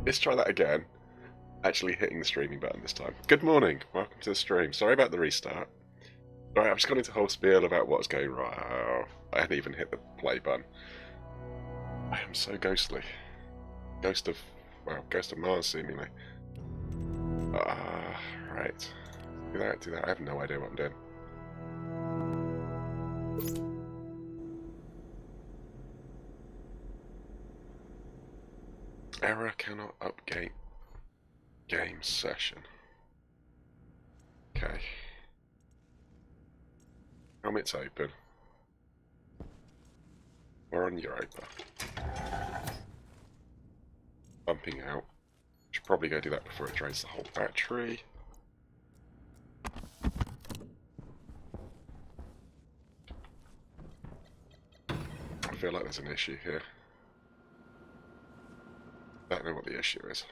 Let's try that again. Actually hitting the streaming button this time. Good morning. Welcome to the stream. Sorry about the restart. Right, I've just gone into a whole spiel about what's going right. Oh, I hadn't even hit the play button. I am so ghostly. Ghost of Mars, seemingly. Right. Do that. I have no idea what I'm doing. Error cannot update game session. Okay. Helmet's open. We're on Europa. Bumping out. Should probably go do that before it drains the whole battery. I feel like there's an issue here. I don't know what the issue is.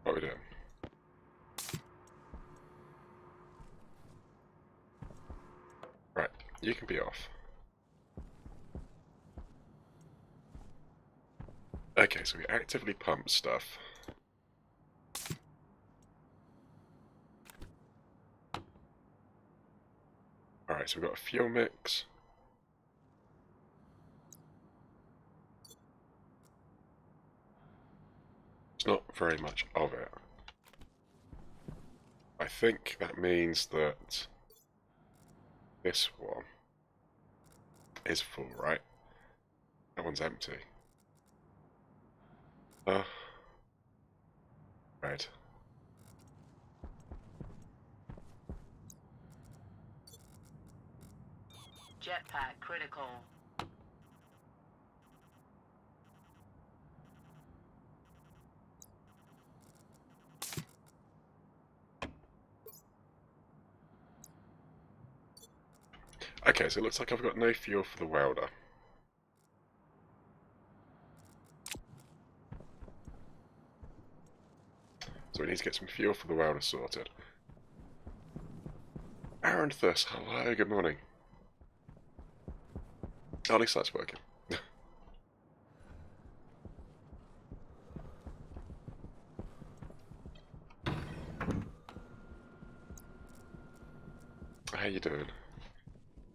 What are we doing? Right, you can be off. Okay, so we actively pump stuff. Alright, so we've got a fuel mix. It's not very much of it. I think that means that this one is full, right? That one's empty. Right. Jetpack critical. Okay, so it looks like I've got no fuel for the welder. So we need to get some fuel for the welder sorted. Aranthus, hello, good morning. Oh, at least that's working. How you doing?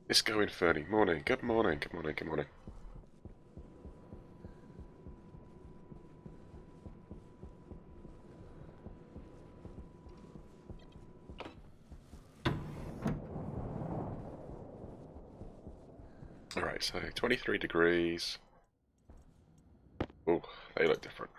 Isco Inferni, morning, good morning, good morning, good morning. Alright, so 23 degrees. Oh, they look different.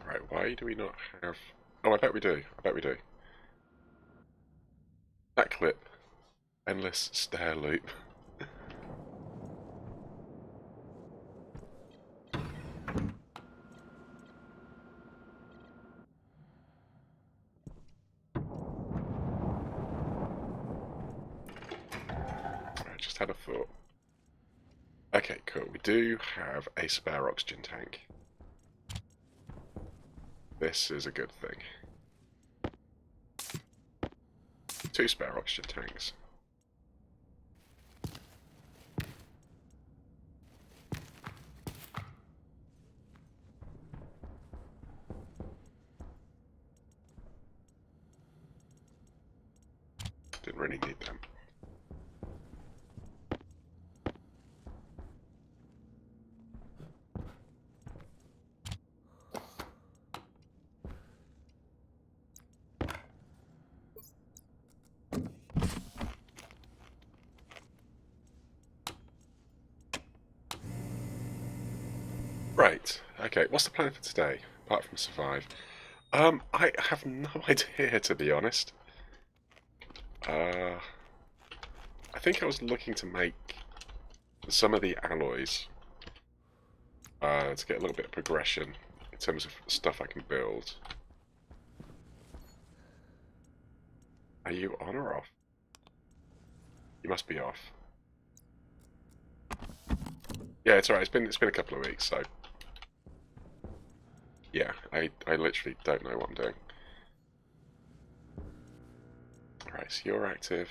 Right, why do we not have... Oh, I bet we do, I bet we do. That clip. Endless stair loop. I just had a thought. Okay, cool. We do have a spare oxygen tank. This is a good thing. 2 spare oxygen tanks. Didn't really need them. Right, okay, what's the plan for today, apart from survive? I have no idea, to be honest. I think I was looking to make some of the alloys to get a little bit of progression in terms of stuff I can build. Are you on or off? You must be off. Yeah, it's alright. It's been a couple of weeks, so yeah, I literally don't know what I'm doing. Alright, so you're active.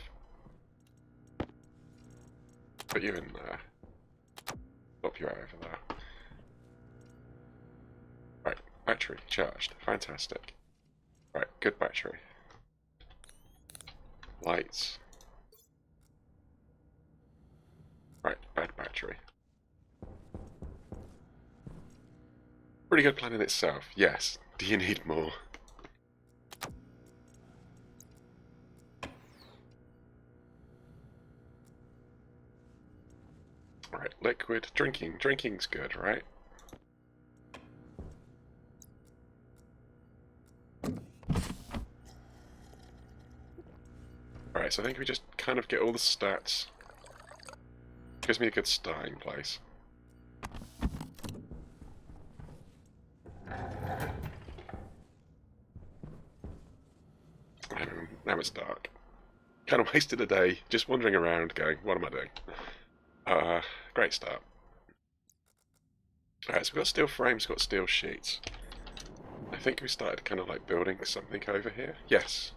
Put you in there. Pop you out over there. Right, battery charged. Fantastic. Right, good battery. Lights. Right, bad battery. Pretty good plan in itself, yes. Do you need more? Right, liquid. Drinking's good, right? Alright, so I think we just kind of get all the stats. Gives me a good starting place. Now it's dark. Kind of wasted a day just wandering around going, what am I doing? Great start. Alright, so we've got steel frames, got steel sheets. I think we started kind of like building something over here. Yes.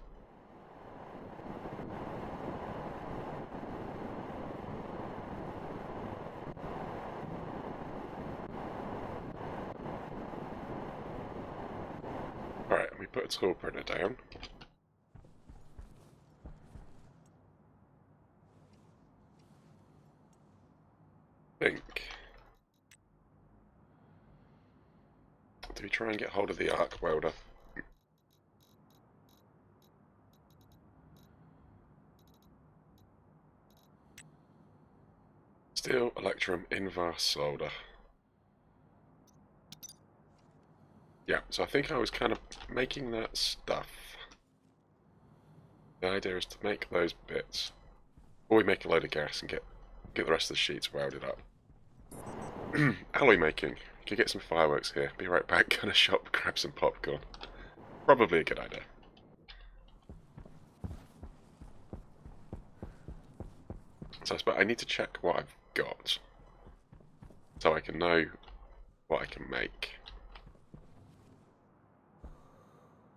Alright, and we put a tool printer down. Think. Do we try and get hold of the arc welder? Steel, electrum, invar, solder. Yeah, so I think I was kind of making that stuff. The idea is to make those bits. Or we make a load of gas and get the rest of the sheets welded up. Alloy making. Could get some fireworks here. Be right back. Gonna shop, grab some popcorn. Probably a good idea. So I need to check what I've got. So I can know what I can make.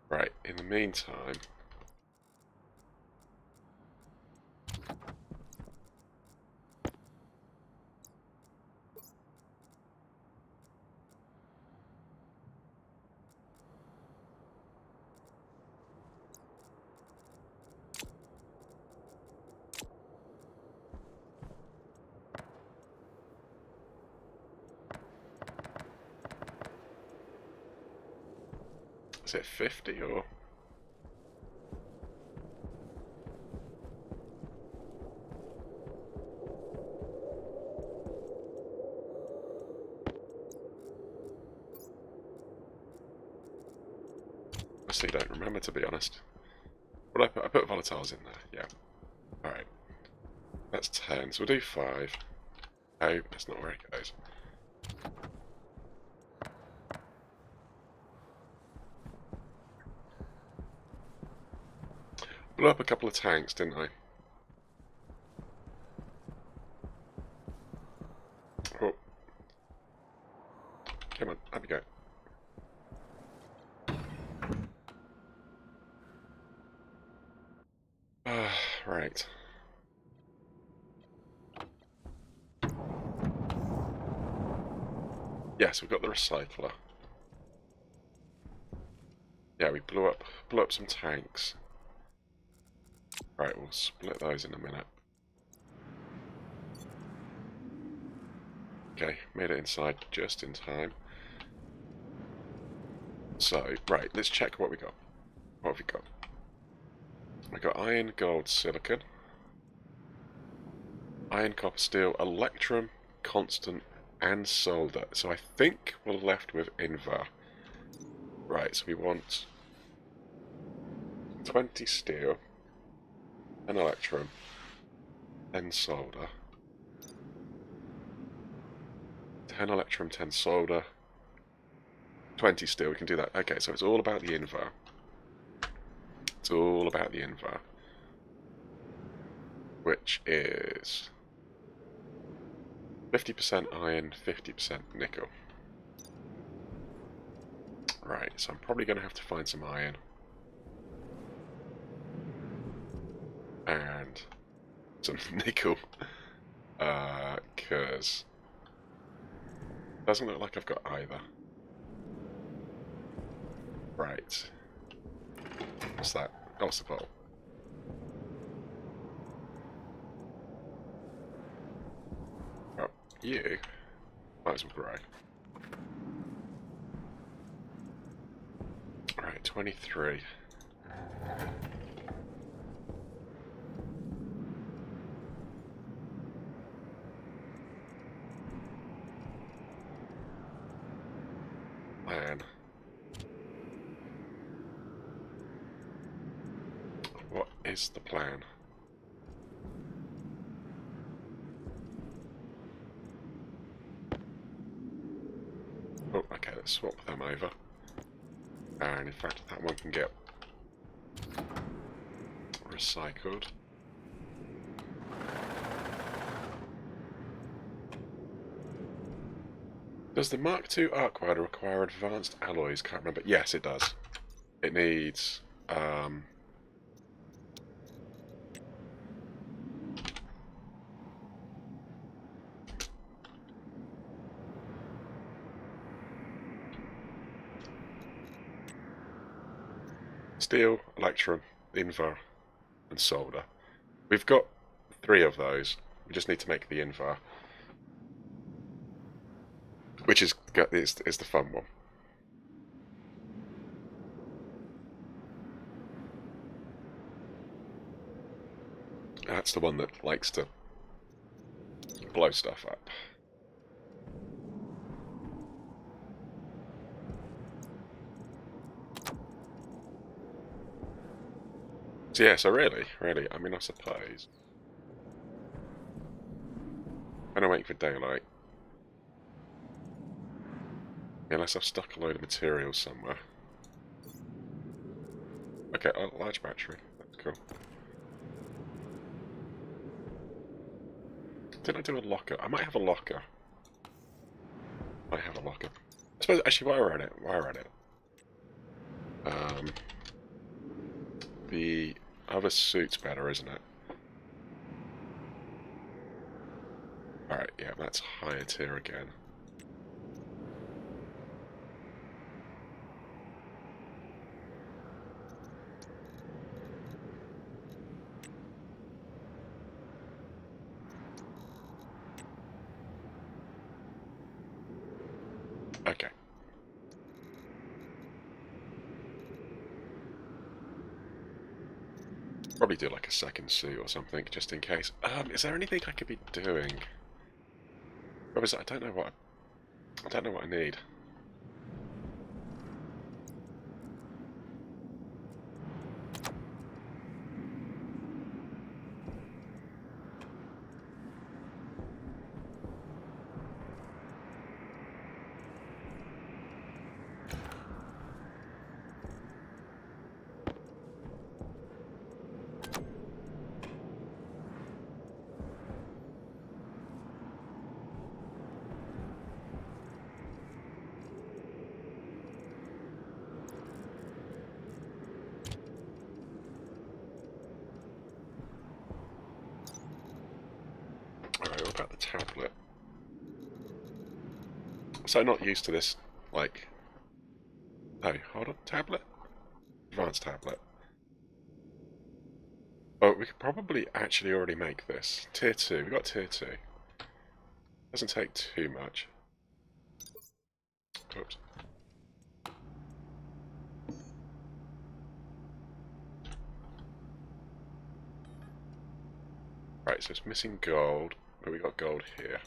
Right, in the meantime... Is it 50 or... I still don't remember, to be honest. But I put volatiles in there, yeah. Alright. That's 10, so we'll do 5. Oh, that's not where it goes. Blew up a couple of tanks, didn't I? Oh. Come on, have a go. Right. Yes, we've got the recycler. Yeah, we blew up some tanks. Right, we'll split those in a minute. Okay, made it inside just in time. So, right, let's check what we got. What have we got? We got iron, gold, silicon, iron, copper, steel, electrum, constant, and solder. So I think we're left with invar. Right, so we want 20 steel, an electrum, 10 solder, 10 electrum, 10 solder, 20 steel, we can do that. Okay, so it's all about the invar. It's all about the invar. Which is 50% iron, 50% nickel. Right, so I'm probably going to have to find some iron. And some nickel. Because it doesn't look like I've got either. Right. What's that? Oh, it's a pole. Oh, you might as well grow. Right, 23. Man. What is the plan? Oh, okay, let's swap them over. And in fact, that one can get recycled. Does the Mark II arc welder require advanced alloys? Can't remember. Yes, it does. It needs steel, electrum, invar, and solder. We've got 3 of those. We just need to make the invar, which is the fun one. That's the one that likes to blow stuff up. So yeah, so really, I mean, I suppose I'm waiting for daylight. Unless I've stuck a load of materials somewhere. Okay, a large battery. That's cool. Did I do a locker? I might have a locker. I suppose, actually, while we're at it, the other suit's better, isn't it? Alright, yeah, that's higher tier again. Okay. Probably do like a second suit or something, just in case. Is there anything I could be doing? I don't know what I need. Alright, what about the tablet? So not used to this, like... Oh, hold on, tablet? Advanced tablet. Oh, we could probably actually already make this. Tier 2, we got tier 2. Doesn't take too much. Oops. Right, so it's missing gold, but we got gold here.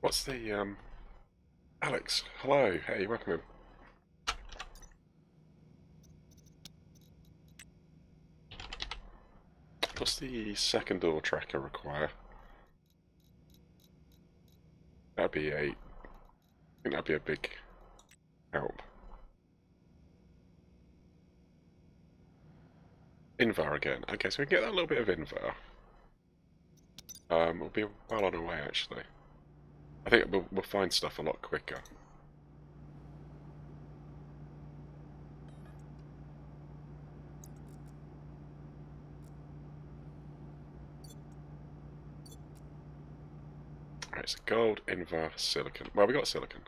What's the, Alex, hello, hey, welcome in. What's the second door tracker require? That'd be I think that'd be a big help. Invar again. Okay, so we can get that little bit of Invar. We'll be well on our way, actually. I think we'll find stuff a lot quicker. Right, so gold, Invar, silicon. Well, we got silicon.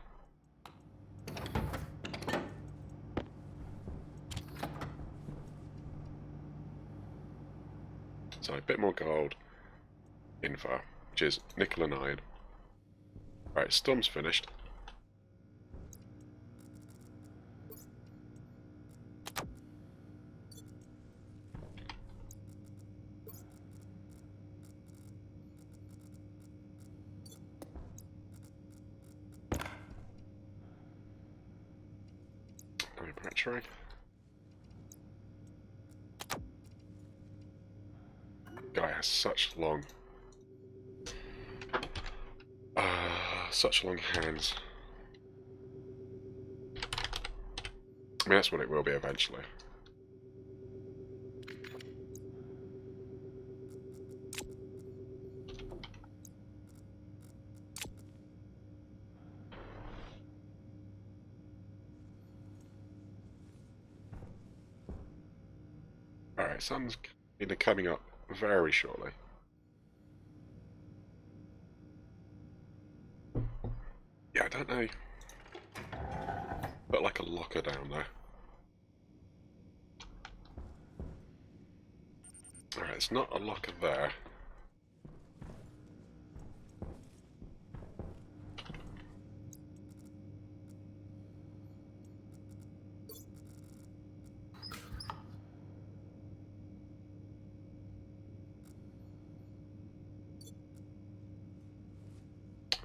So a bit more gold, Invar, which is nickel and iron. Right, storm's finished. Battery. Guy has such long hands. I mean, that's what it will be eventually. Alright, sun's either coming up very shortly. Yeah, I don't know. Put like a locker down there. Alright, it's not a locker there.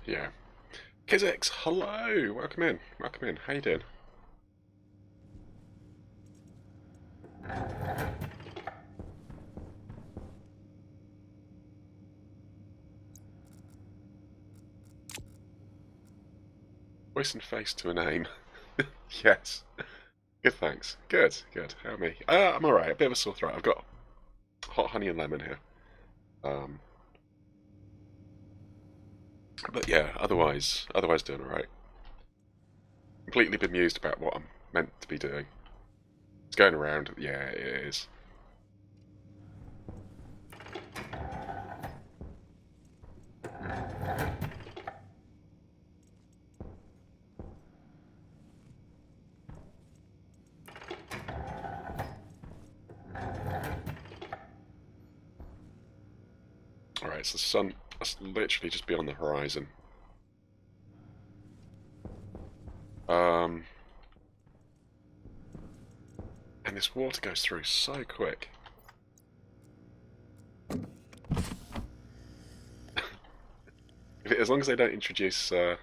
Yeah. Kizix, hello! Welcome in. Welcome in. How you doing? Voice and face to a name. Yes. Good, thanks. Good, good. How are me? I'm alright. A bit of a sore throat. I've got hot honey and lemon here. But yeah, otherwise doing alright. Completely bemused about what I'm meant to be doing. It's going around. Yeah, it is. Alright, so the sun must literally just be on the horizon. And this water goes through so quick. As long as they don't introduce... Gonna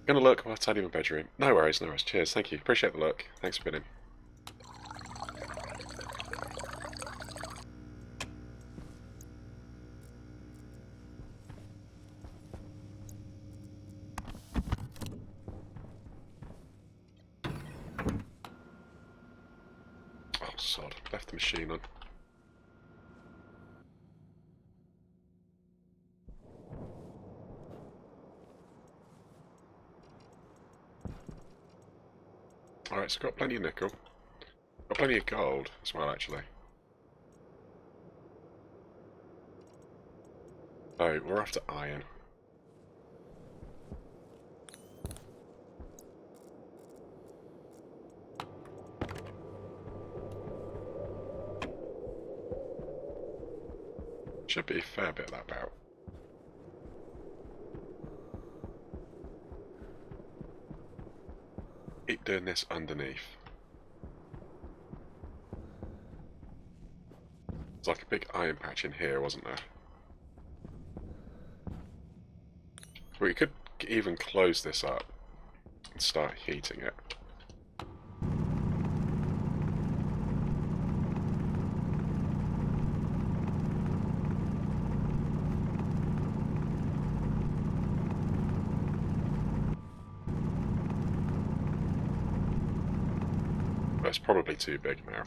look while I tidy my bedroom. No worries, no worries. Cheers, thank you. Appreciate the look. Thanks for being in. Oh, sod. Left the machine on. Alright, so got plenty of nickel. Got plenty of gold as well, actually. So, we're after iron. Should be a fair bit of that bout. Keep doing this underneath. It's like a big iron patch in here, wasn't there? We could even close this up and start heating it. But it's probably too big now.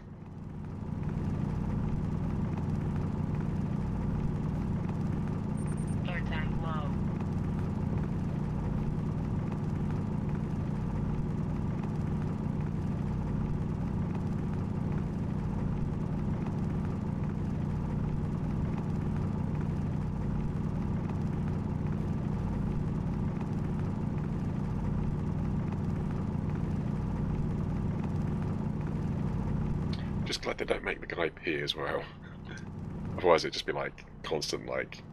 Air tank low. Just glad they don't make the guy pee as well. Otherwise it'd just be like constant like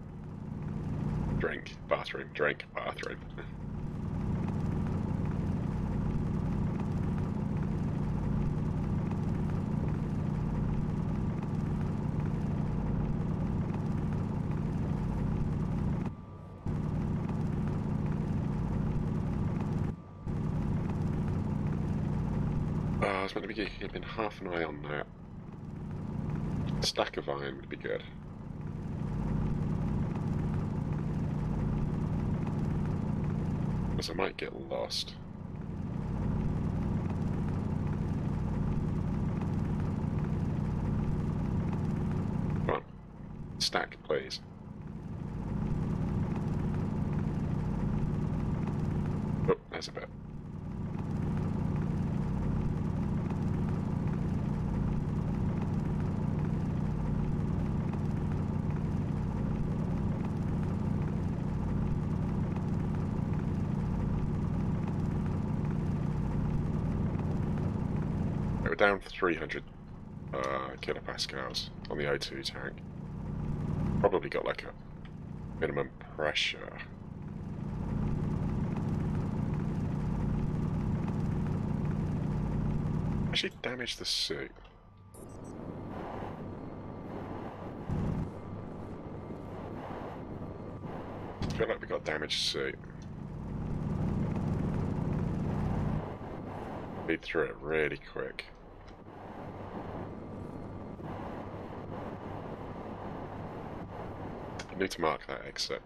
drink, bathroom, drink, bathroom. Oh, I was meant to be keeping half an eye on that. A stack of iron would be good. Because I might get lost. Come on. Stack, please. Oh, there's a bit. We're down 300 kilopascals on the O2 tank. Probably got like a minimum pressure. Actually damage the suit. I feel like we got damaged suit. Beat through it really quick. I need to mark that exit.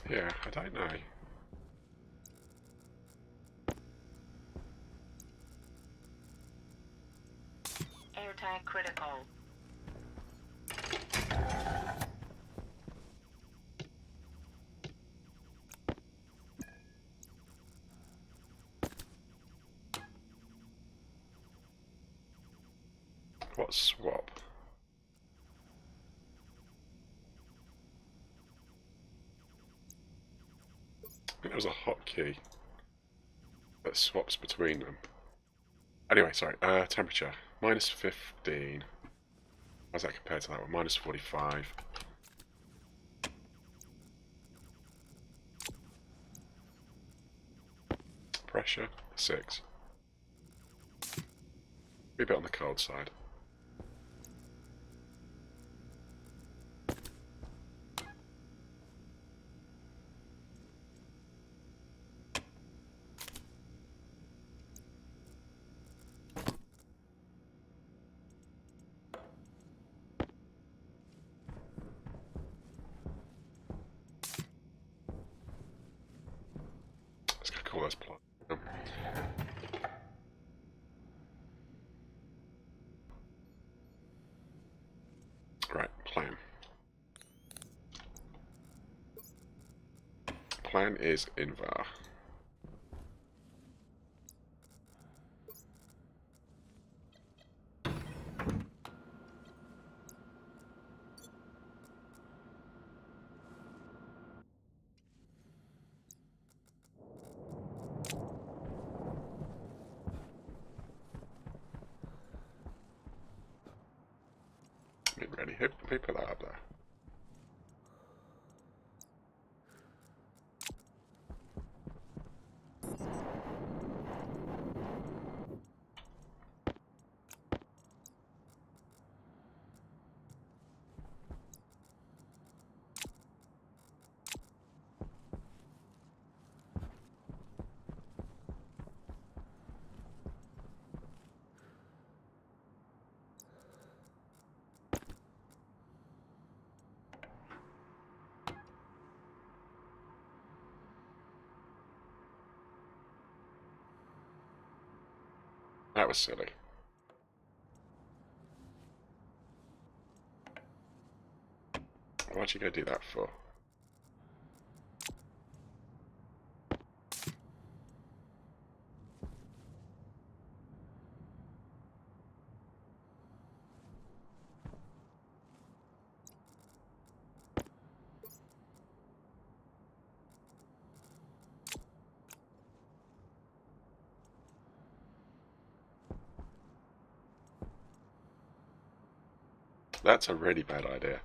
Yeah, I don't know. Air tank critical. What swap? I think there was a hotkey that swaps between them. Anyway, sorry, temperature. Minus 15. How's that compared to that one? Minus 45. Pressure, 6. Be a bit on the cold side. Let's go call this plot. Right, plan. plan is Invar. I mean, really, who put that up there? That was silly. Why'd you go do that for? That's a really bad idea.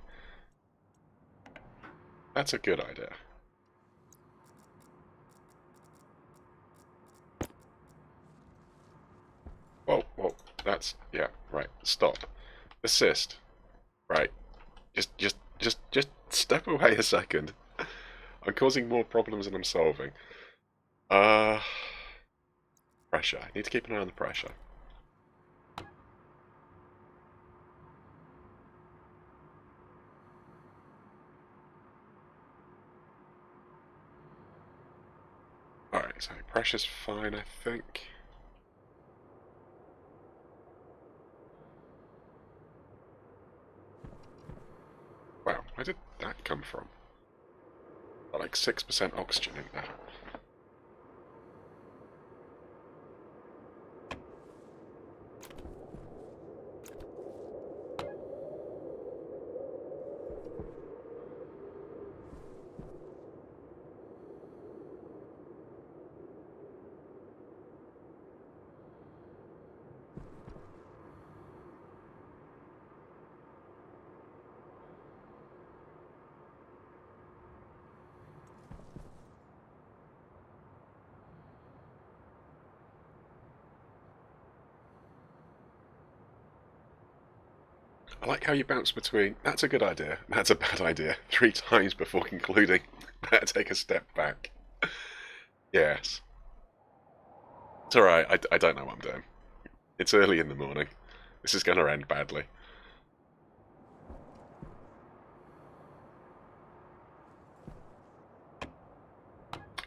That's a good idea. Whoa, that's, yeah, right, stop. Assist. Right. Just step away a second. I'm causing more problems than I'm solving. Pressure. I need to keep an eye on the pressure. Alright, so pressure's fine, I think. Wow, where did that come from? Got like 6% oxygen in there. I like how you bounce between, that's a good idea, that's a bad idea, 3 times before concluding. Better take a step back. Yes. It's alright, I don't know what I'm doing. It's early in the morning. This is going to end badly.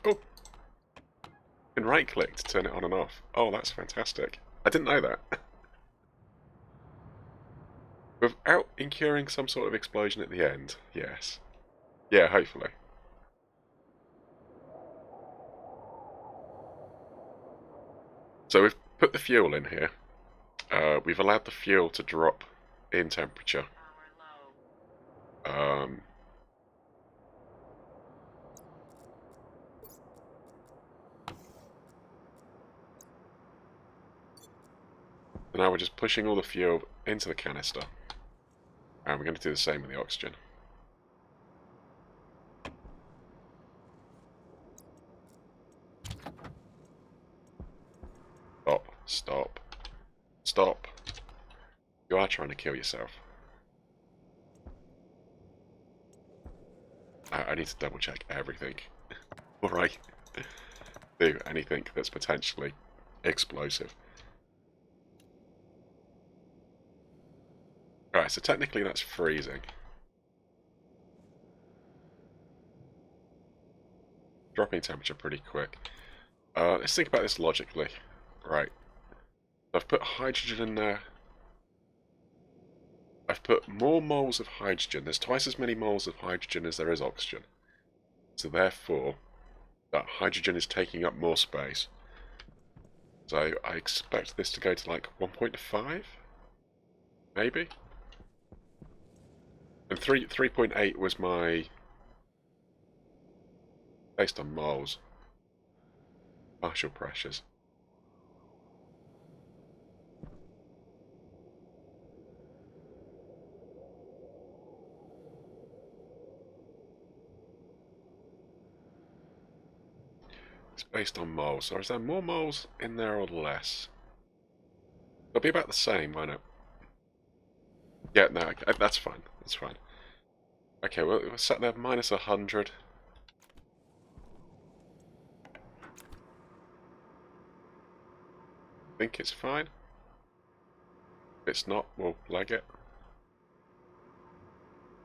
Oh! You can right click to turn it on and off. Oh, that's fantastic. I didn't know that. Without incurring some sort of explosion at the end, yes. Yeah, hopefully. So we've put the fuel in here. We've allowed the fuel to drop in temperature. Um, and now we're just pushing all the fuel into the canister. And we're going to do the same with the oxygen. Stop, stop, stop. You are trying to kill yourself. I need to double check everything. Before I do anything that's potentially explosive. Alright, so technically that's freezing. Dropping temperature pretty quick. Let's think about this logically. Right. I've put hydrogen in there. I've put more moles of hydrogen. There's twice as many moles of hydrogen as there is oxygen. So therefore, But hydrogen is taking up more space. So I expect this to go to like 1.5? Maybe? And 3.8 was my... based on moles. Partial pressures. It's based on moles. So is there more moles in there or less? It'll be about the same, won't it? Yeah, no, that's fine. That's fine. Okay, we'll set there minus 100. I think it's fine. If it's not, we'll leg it.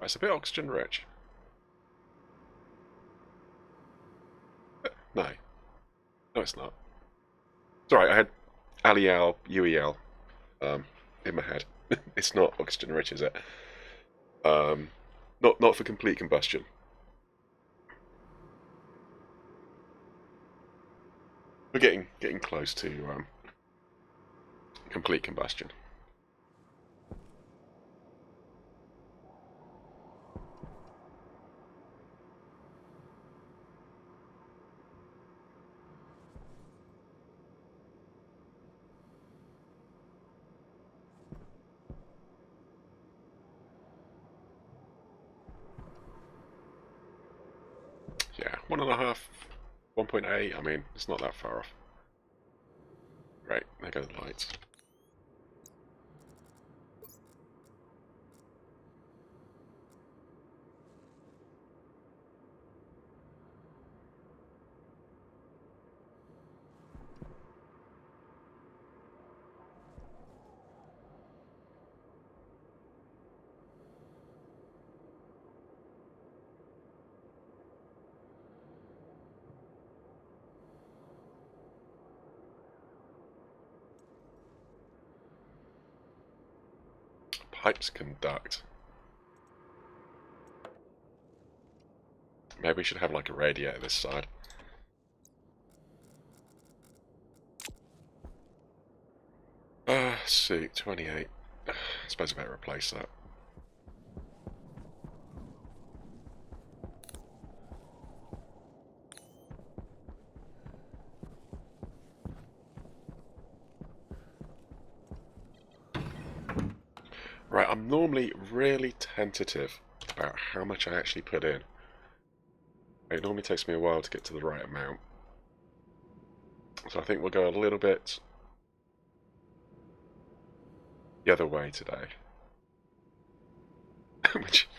It's a bit oxygen rich. No. No, it's not. It's alright, I had Aliel, UEL in my head. It's not oxygen rich, is it? Not for complete combustion. We're getting close to complete combustion. Yeah, 1.5, 1.8, I mean, it's not that far off. Right, there go the lights. Pipes conduct. Maybe we should have like a radiator this side. Suit 28. I suppose I better replace that. Right, I'm normally really tentative about how much I actually put in. It normally takes me a while to get to the right amount. So I think we'll go a little bit the other way today. Which,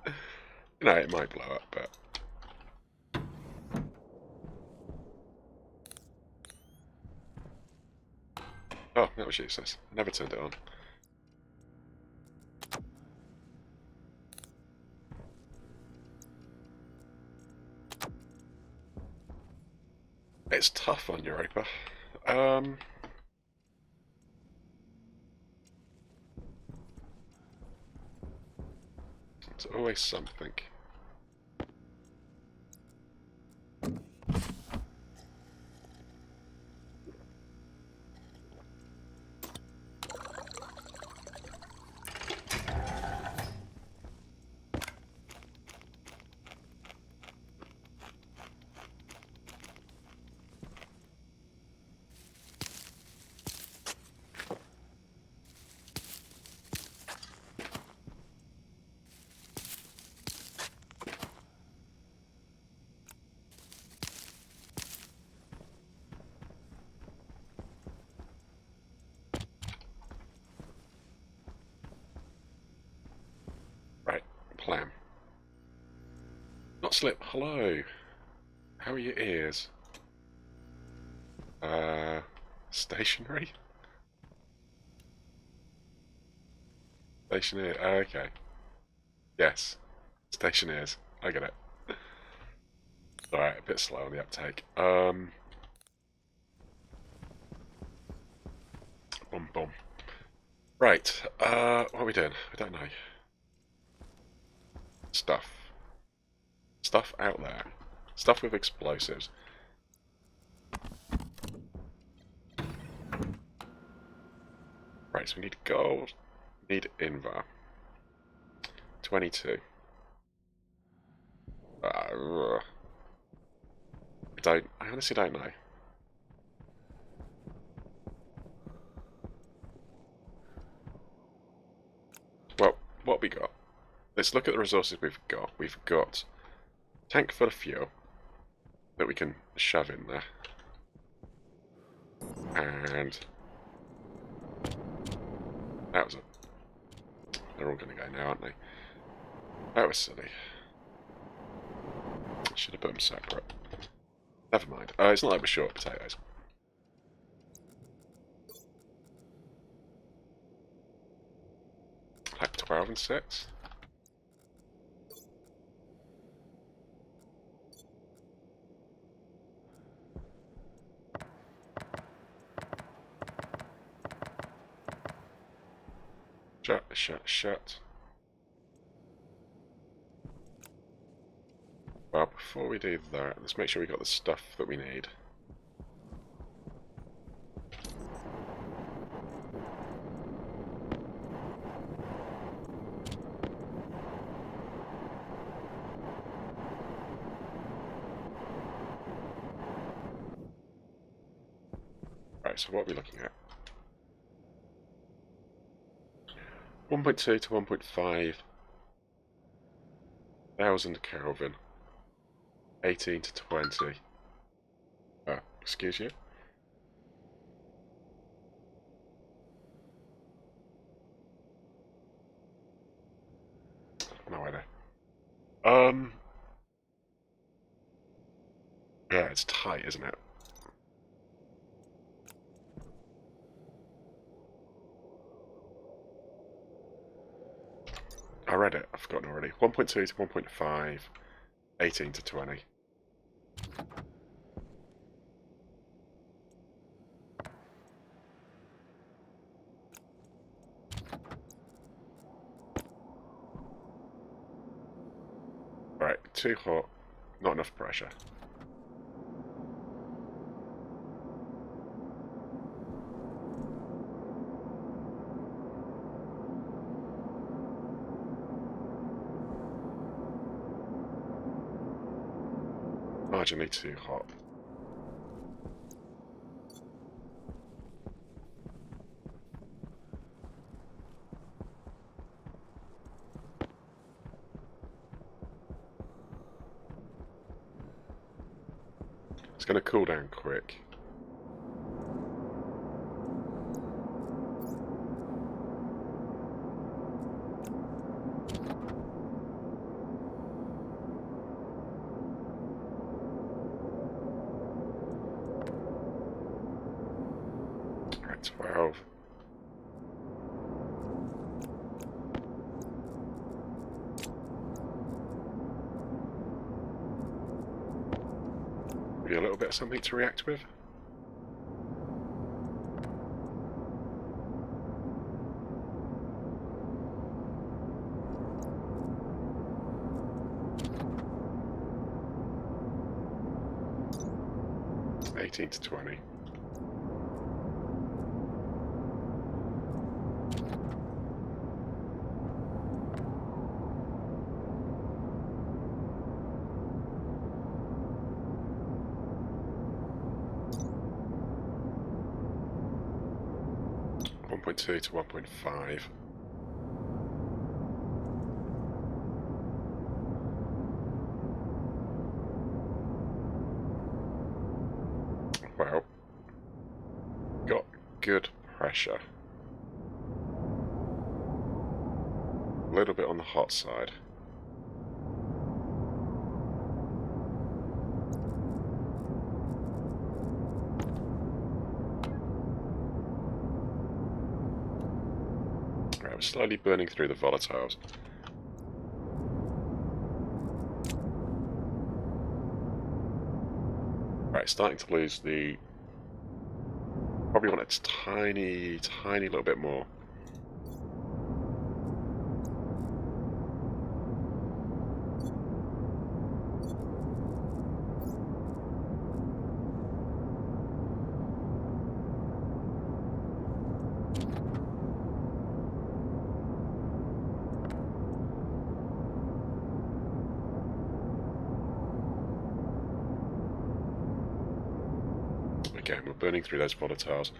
you know, it might blow up, but... Oh, that was useless. I never turned it on. It's tough on Europa. It's always something. Right, plan. Not slip, hello. How are your ears? Stationary? Stationeer, okay. Yes. Stationeers. I get it. Alright, a bit slow on the uptake. Boom, boom. Right, what are we doing? I don't know. Stuff. Stuff out there. Stuff with explosives. Right, so we need gold, need Invar. 22. I honestly don't know. Well, what we got? Let's look at the resources we've got. We've got tank full of fuel that we can shove in there. And that was it. They're all going to go now, aren't they? That was silly. Should have put them separate. Never mind. It's not like we're short potatoes. Like 12 and 6. Shut, shut, shut. Well, before we do that, let's make sure we got the stuff that we need. Right, so what are we looking at? 1.2 to 1.5 thousand Kelvin. 18 to 20. Excuse you? No idea. Yeah, it's tight, isn't it? I read it, I've forgotten already. 1.2 to 1.5, 18 to 20. Right, too hot, not enough pressure. Marginally too hot. It's going to cool down quick. Right, 12. Maybe a little bit of something to react with. To 20. .2 to 1.5. Well, got good pressure. A little bit on the hot side. Right, we're slowly burning through the volatiles. Right, starting to lose the... Probably want a tiny little bit more. again, we're burning through those volatiles.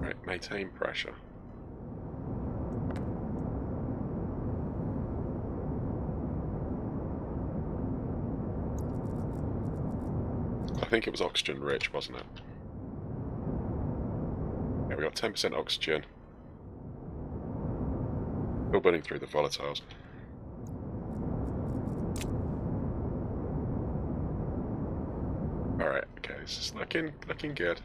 Right, maintain pressure. I think it was oxygen rich, wasn't it? Yeah, we got 10% oxygen. Still burning through the volatiles. Alright, okay, this is looking good.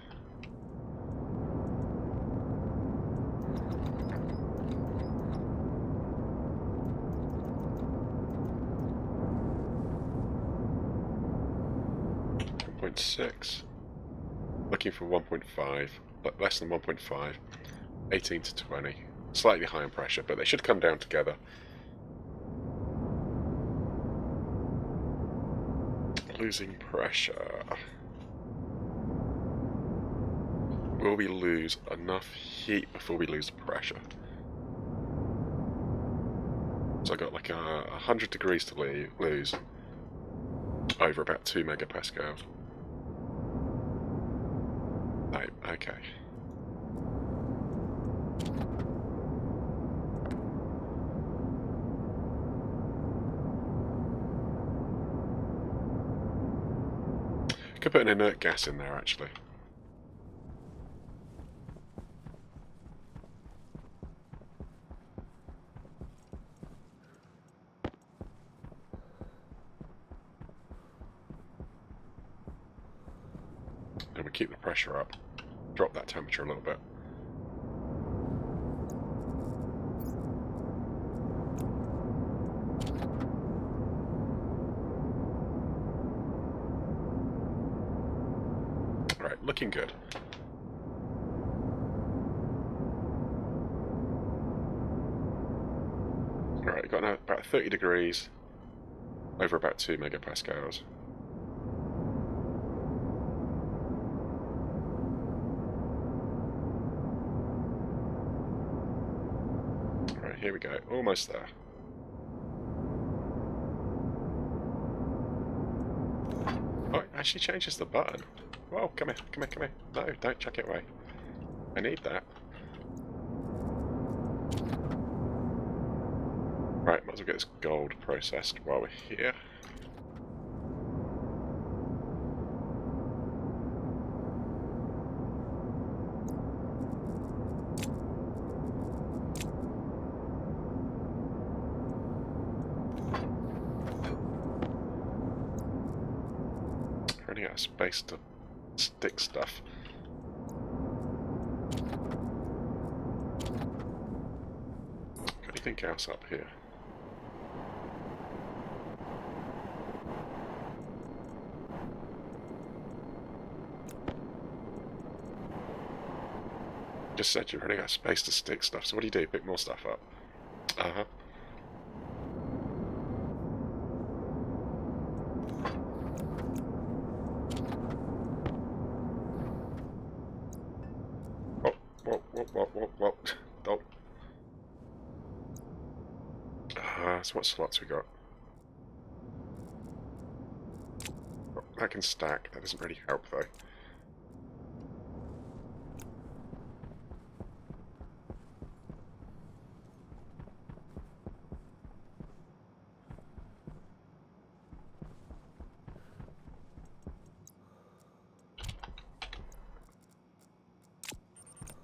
.6. Looking for 1.5, but less than 1.5. 18 to 20. Slightly high in pressure, but they should come down together. Losing pressure. Will we lose enough heat before we lose the pressure? So I got like 100 degrees to lose over about 2 megapascals. Right, okay. Could put an inert gas in there actually. And we keep the pressure up. Drop that temperature a little bit. Right, looking good. Alright, got now about 30 degrees over about 2 megapascals. Right, here we go, almost there. Oh, it actually changes the button. Whoa, come here, come here, come here. No, don't chuck it away. I need that. Right, might as well get this gold processed while we're here. Running out of space to stick stuff. Got anything else up here? Just said you're running out of space to stick stuff, so what do? Pick more stuff up. Uh-huh. Whoa. Don't. So what slots we got? Oh, that can stack. That doesn't really help though.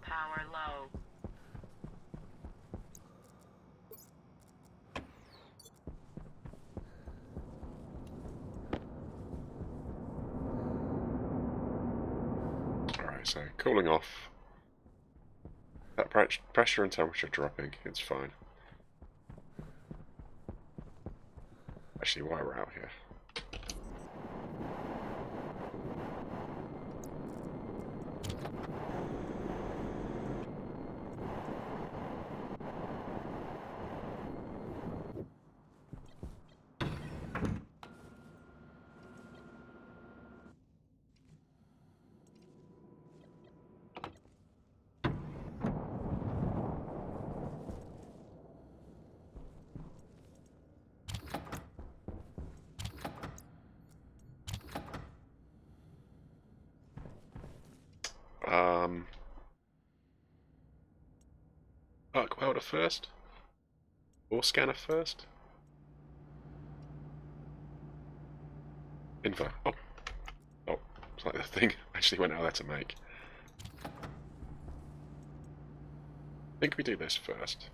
Power low. Alright, so cooling off. That pressure and temperature dropping, it's fine. Actually, while we're out here. Arc welder first? Or scanner first? Inver. Oh. Oh. It's like the thing actually went out there to make. I think we do this first.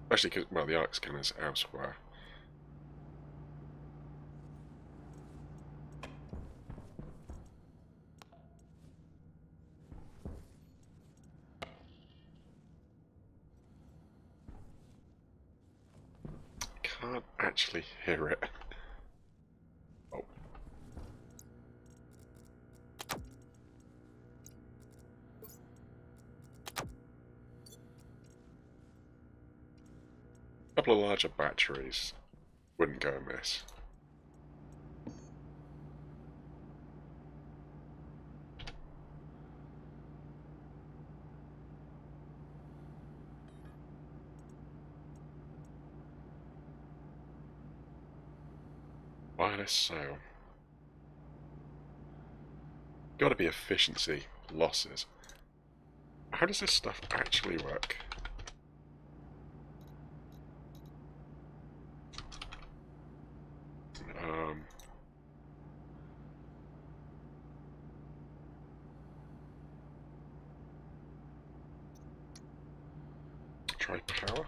Especially because, well, the arc scanner's elsewhere. Can't actually hear it. Oh. A couple of larger batteries wouldn't go amiss. Wireless sail. Gotta be efficiency losses. How does this stuff actually work? Try power.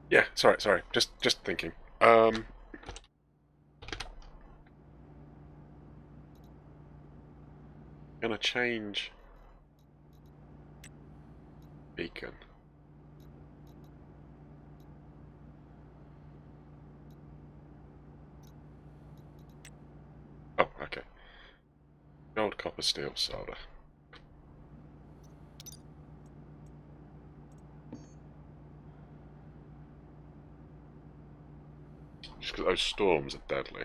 Yeah, sorry. Just thinking. Gonna change beacon. Oh, okay. Gold, copper, steel, solder. Just because those storms are deadly.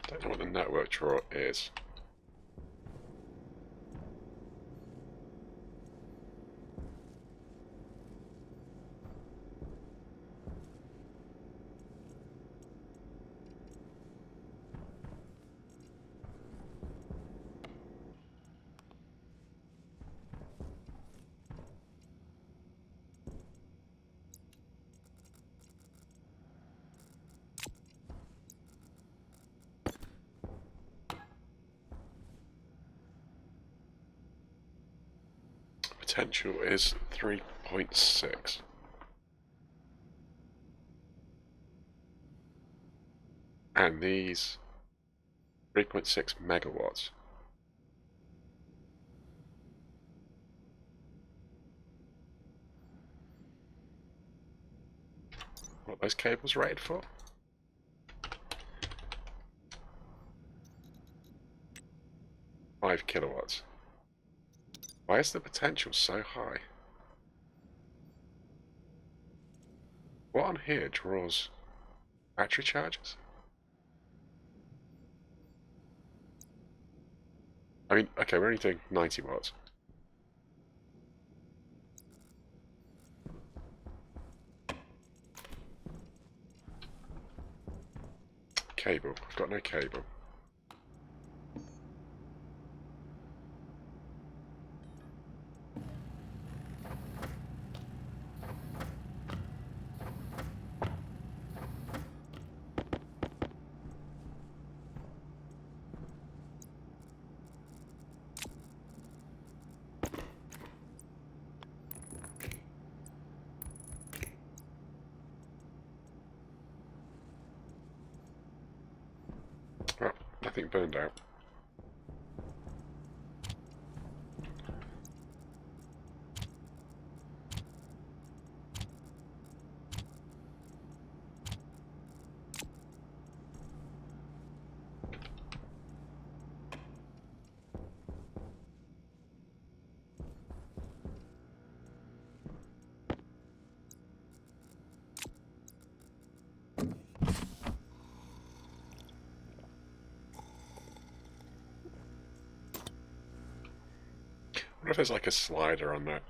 Don't know what the network draw is. Potential is 3.6. And these 3.6 megawatts. What those cables rated for? 5 kilowatts. Why is the potential so high? What on here draws battery charges? I mean, okay, we're only doing 90 watts. Cable. I've got no cable. Well, nothing burned out. I wonder if there's like a slider on that.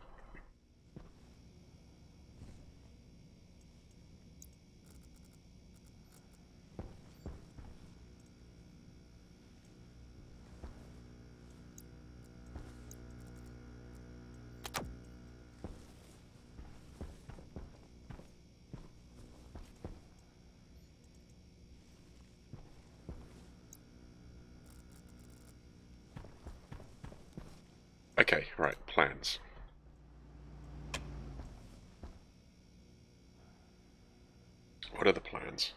Okay, right, plans. What are the plans?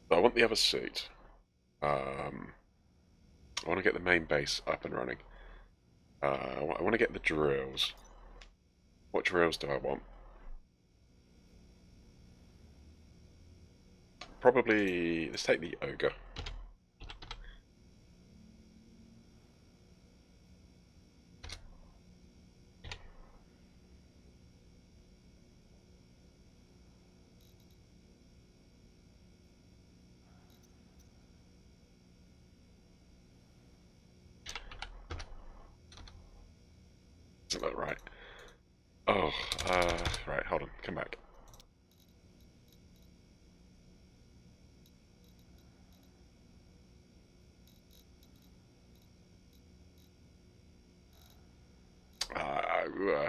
So I want the other suit. I want to get the main base up and running. I want to get the drills. What drills do I want? Probably, let's take the ogre. Isn't that right? Oh, right, hold on, come back.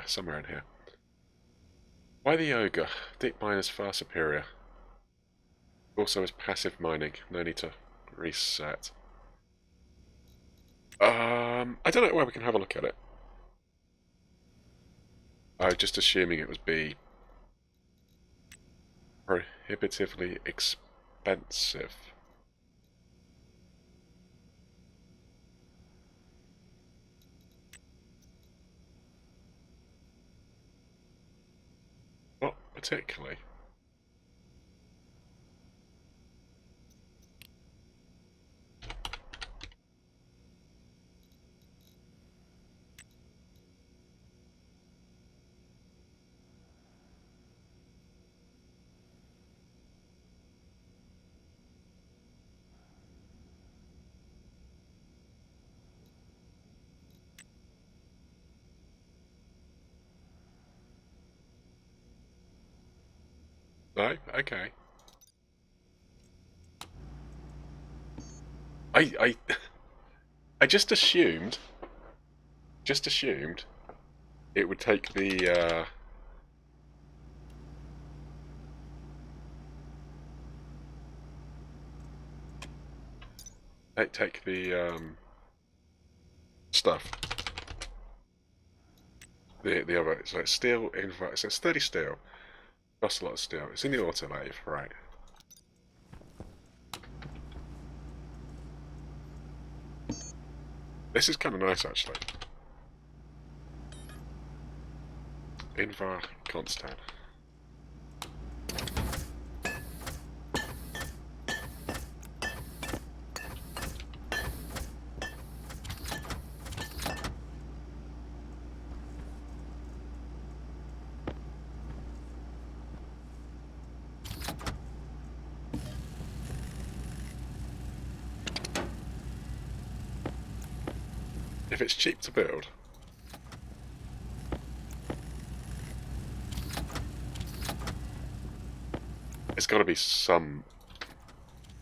Somewhere in here. Why the ogre? Deep mine is far superior. Also is passive mining. No need to reset. I don't know where we can have a look at it. I was just assuming it would be prohibitively expensive. Not particularly. No? Okay. I I just assumed it would take the take the stuff. The other, so it's steel invite, so it's 30 steel. Costs a lot of steel. It's in the autolave, right. This is kind of nice actually. Invar Constant. if it's cheap to build, it's got to be some.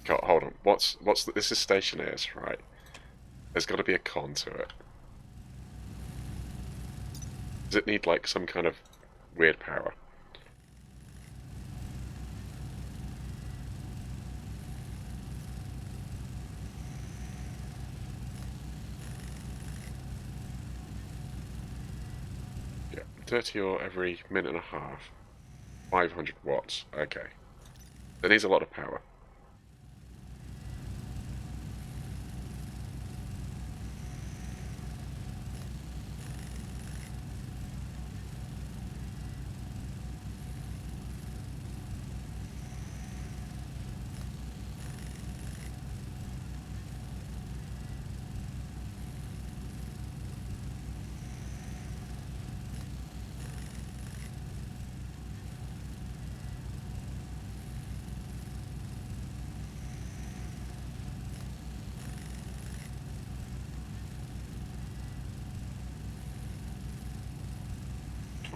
God, hold on. This is Stationeers, right? There's got to be a con to it. Does it need like some kind of weird power? Yeah, 30 ore every minute and a half. 500 watts. Okay. It needs a lot of power.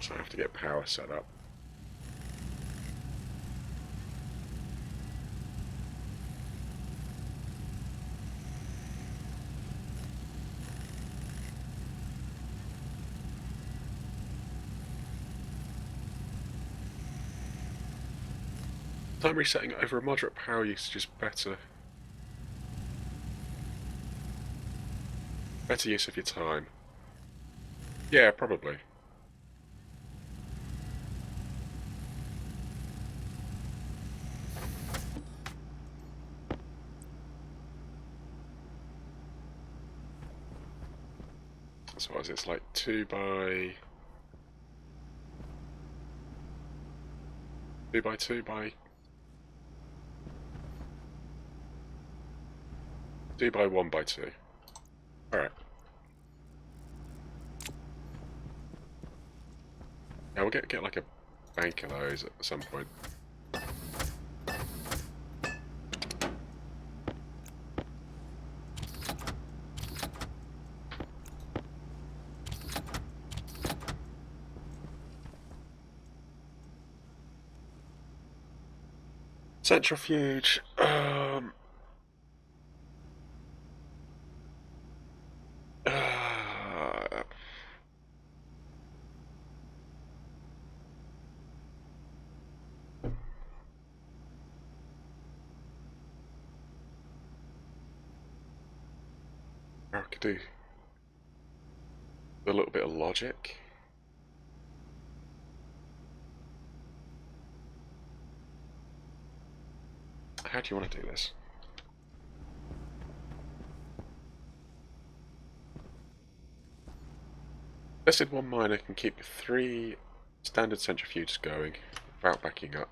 So I have to get power set up. Time resetting over a moderate power usage is better. Better use of your time. Yeah, probably. So what is it? It's like 2 by 2 by 2 by 2 by 1 by 2. Alright. Yeah, we'll get like a bank of those at some point. Centrifuge. I could do a little bit of logic. How do you want to do this? Listed one miner can keep 3 standard centrifuges going without backing up.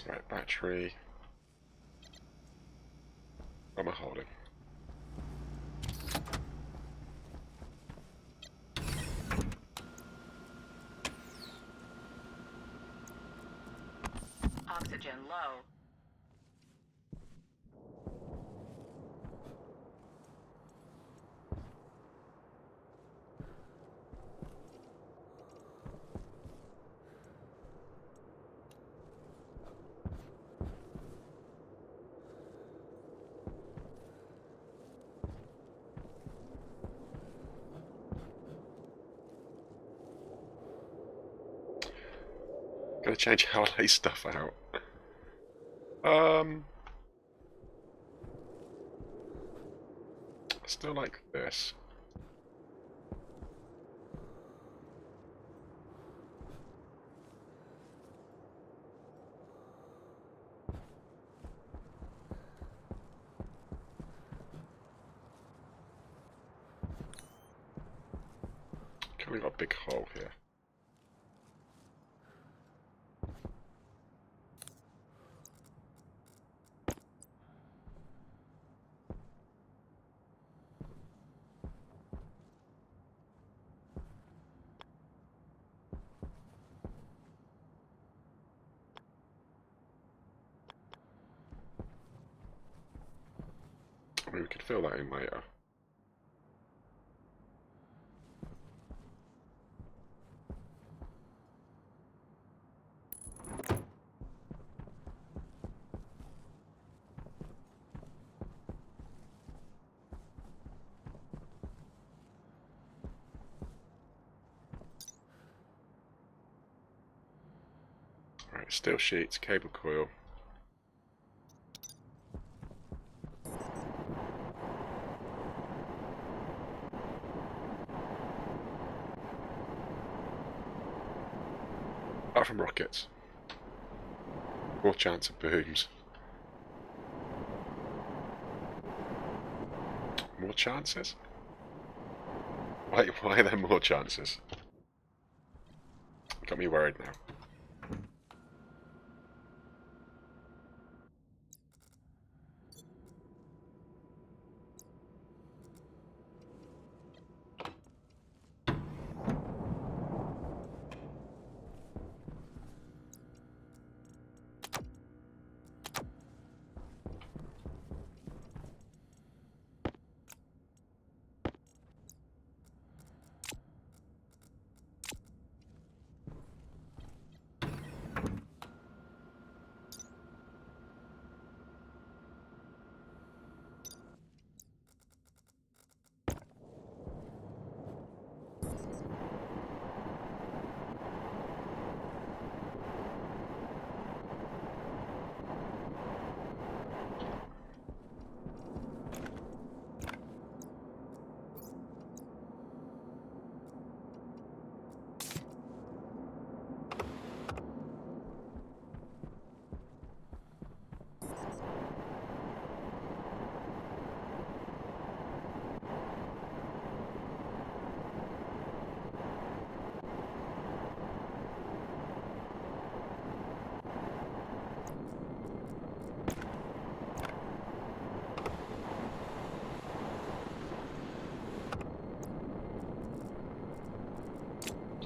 Right, battery. What am I holding? Oxygen low. Gonna change how I lay stuff out. Still like this. Kind of got a big hole here. mean, we could fill that in later. Right, steel sheets, cable coil. Apart from rockets. More chance of booms. More chances? Why are there more chances? Got me worried now.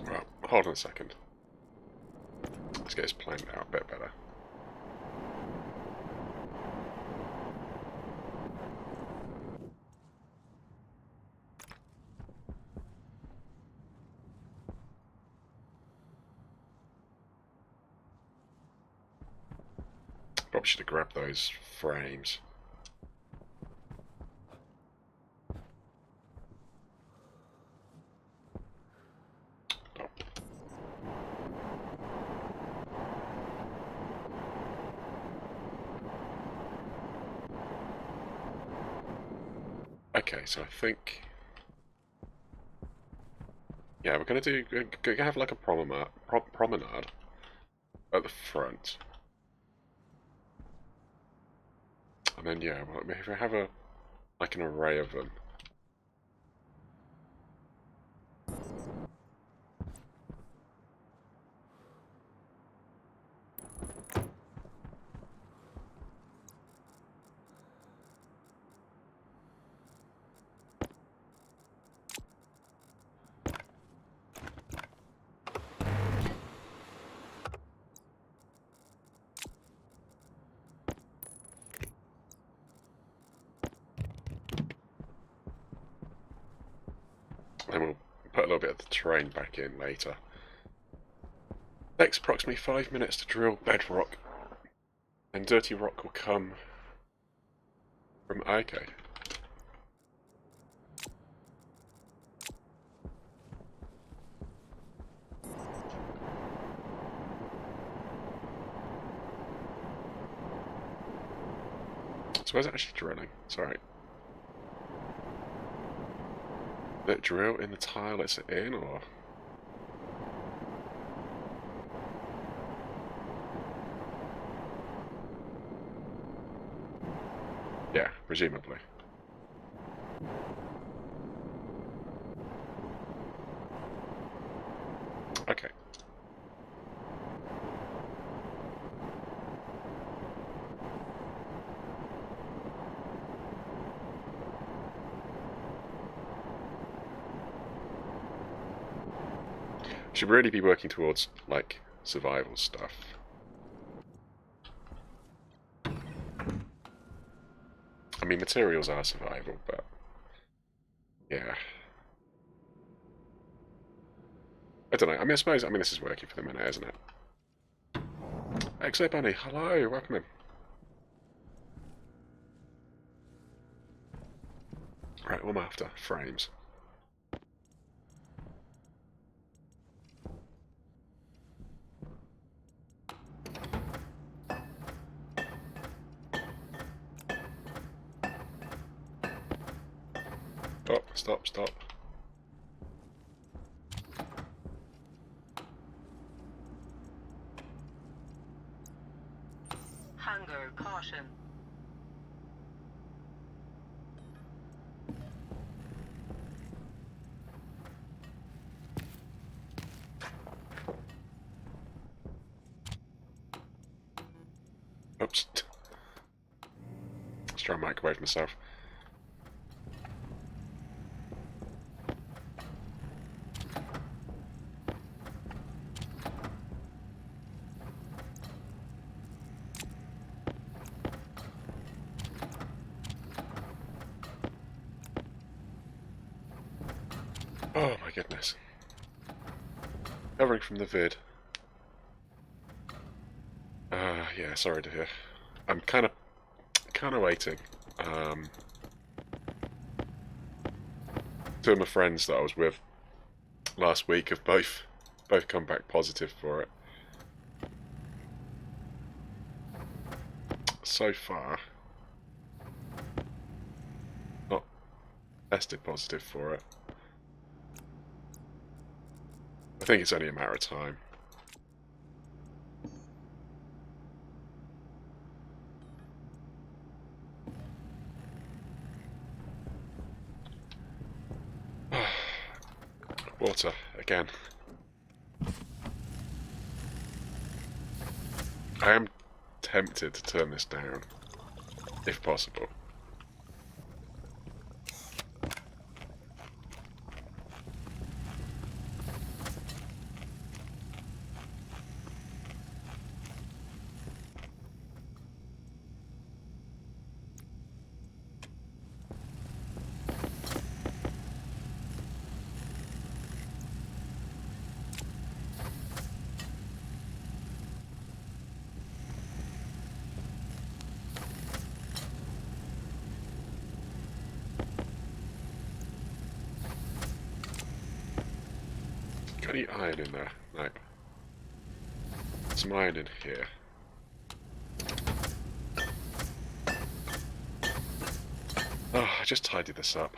Well, hold on a second. Let's get this planned out a bit better. Probably should have grabbed those frames. Oh. Okay, so I think... Yeah, we're gonna have like a promenade at the front. And then, yeah, well, if we have like an array of them. And we'll put a little bit of the terrain back in later. Takes approximately 5 minutes to drill bedrock, and dirty rock will come from... Okay. So where's it actually drilling? Sorry. Did it drill in the tile it's in, or...? Yeah, presumably. Okay. Should really be working towards, like, survival stuff. I mean, mean, materials are survival, but yeah. I don't know. I mean, I suppose. I mean, this is working for the minute, isn't it? Exo Bunny, hello, welcome in. Right, what am I after? Frames. Oh, stop, stop. Hunger caution. Oops. Let's try and microwave myself. Oh my goodness. Covering from the vid. Yeah, sorry to hear. I'm kind of waiting. Two of my friends that I was with last week have both come back positive for it. So far, not tested positive for it. I think it's only a matter of time. Water, again. I am tempted to turn this down, if possible. Got any iron in there? No. Some iron in here. Oh, I just tidied this up.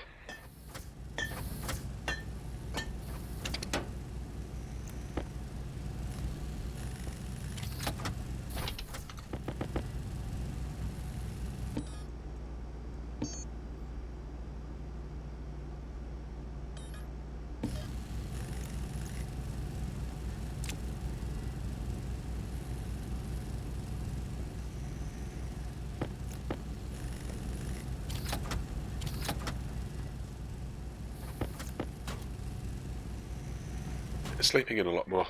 Sleeping in a lot more.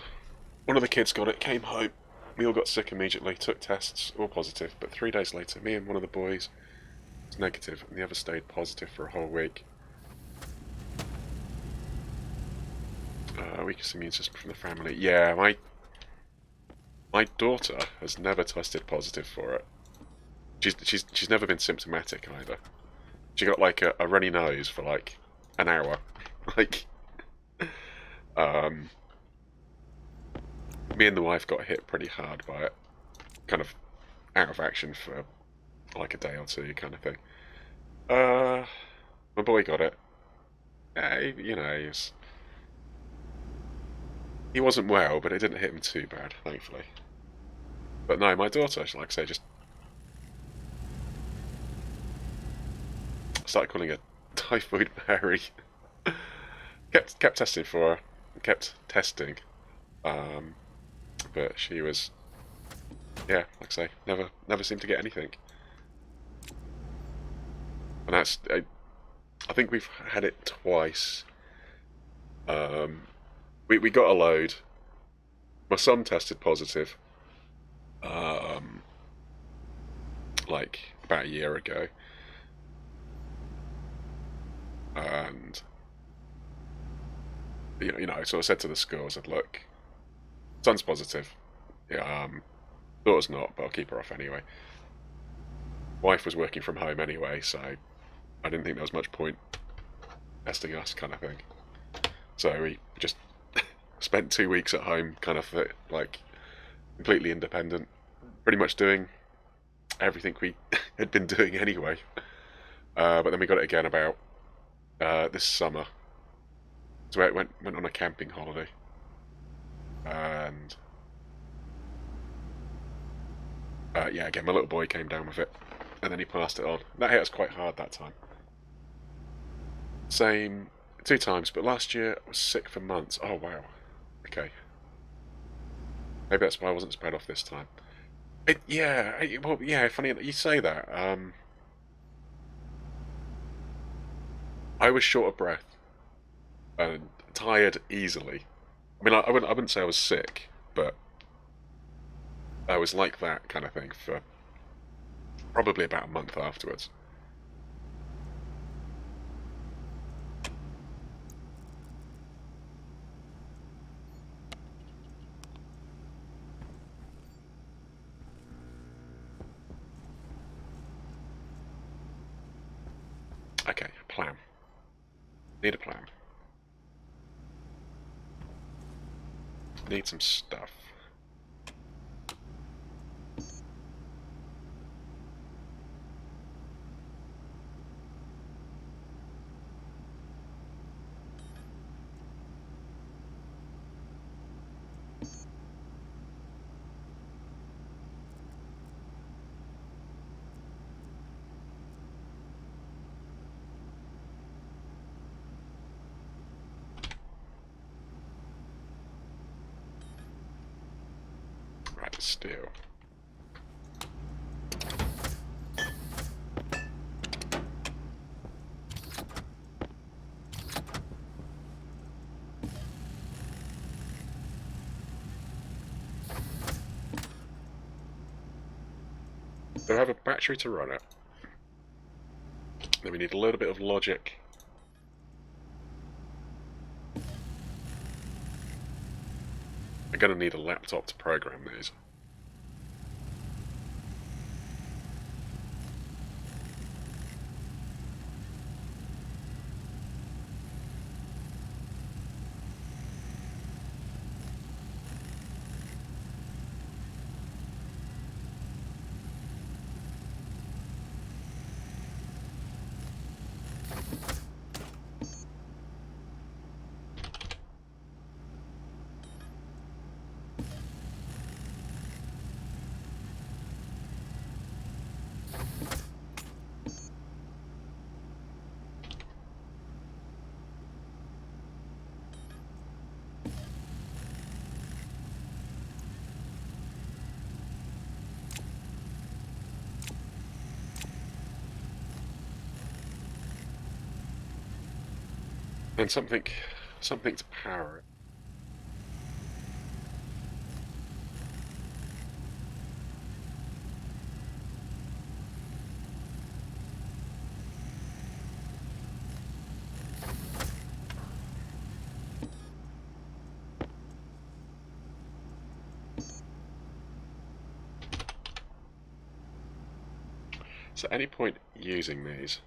One of the kids got it, came home. We all got sick immediately, took tests, all positive, but 3 days later, me and one of the boys was negative, and the other stayed positive for a whole week. Weakest immune system from the family. Yeah, my daughter has never tested positive for it. She's never been symptomatic either. She got like a runny nose for like an hour. Like, me and the wife got hit pretty hard by it, kind of out of action for like a day or two, kind of thing. My boy got it. You know, he wasn't well, but it didn't hit him too bad, thankfully. But no, my daughter, like I say, just started calling her Typhoid Mary. kept testing for her, kept testing, but she was, yeah, like I say, never seemed to get anything. And that's, I think we've had it twice. We got a load. My son tested positive, like about a year ago, and I sort of said to the school, I said, look, son's positive, yeah, daughter's not, but I'll keep her off anyway. Wife was working from home anyway, so I didn't think there was much point testing us, kind of thing. So we just spent 2 weeks at home, kind of like completely independent, pretty much doing everything we had been doing anyway. But then we got it again about this summer. So I went on a camping holiday, and yeah, again, my little boy came down with it, and then he passed it on. That hit us quite hard that time. Same 2 times, but last year I was sick for months. Oh wow. Okay. Maybe that's why I wasn't spread off this time. Well, yeah. Funny that you say that. I was short of breath and tired easily. I mean, I wouldn't say I was sick, but I was like that kind of thing for probably about a month afterwards. Okay, plan. Need a plan. Need some stuff. Right, steel. Do I have a battery to run it? Then we need a little bit of logic. I'm going to need a laptop to program these. And something to power it. So at any point using these,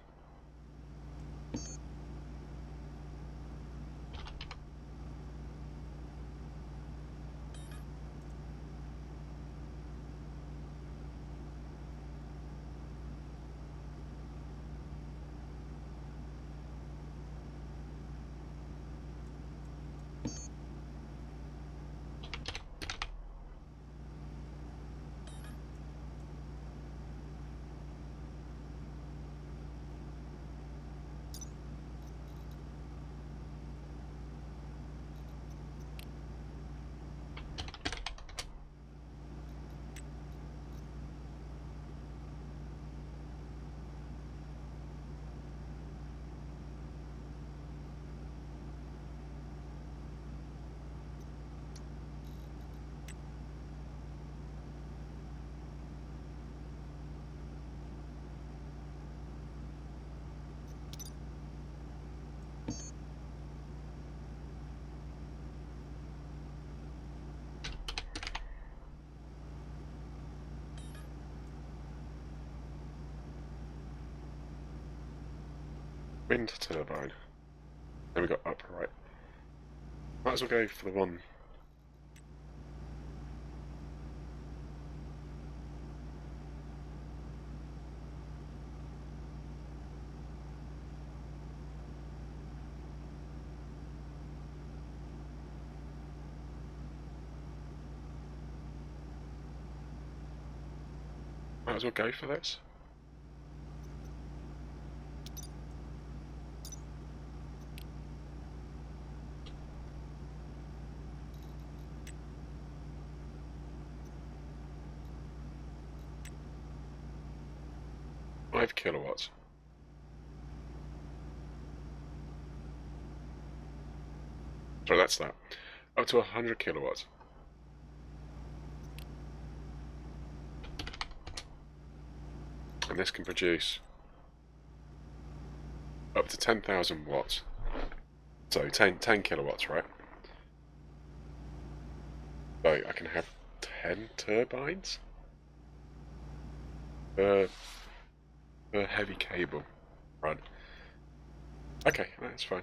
Wind turbine. Then we got upright. Might as well go for the one. Might as well go for this. Five kilowatts. So that's that. Up to 100 kilowatts. And this can produce up to 10,000 watts. So 10 kilowatts, right? So I can have 10 turbines per heavy cable run. Okay, that's fine.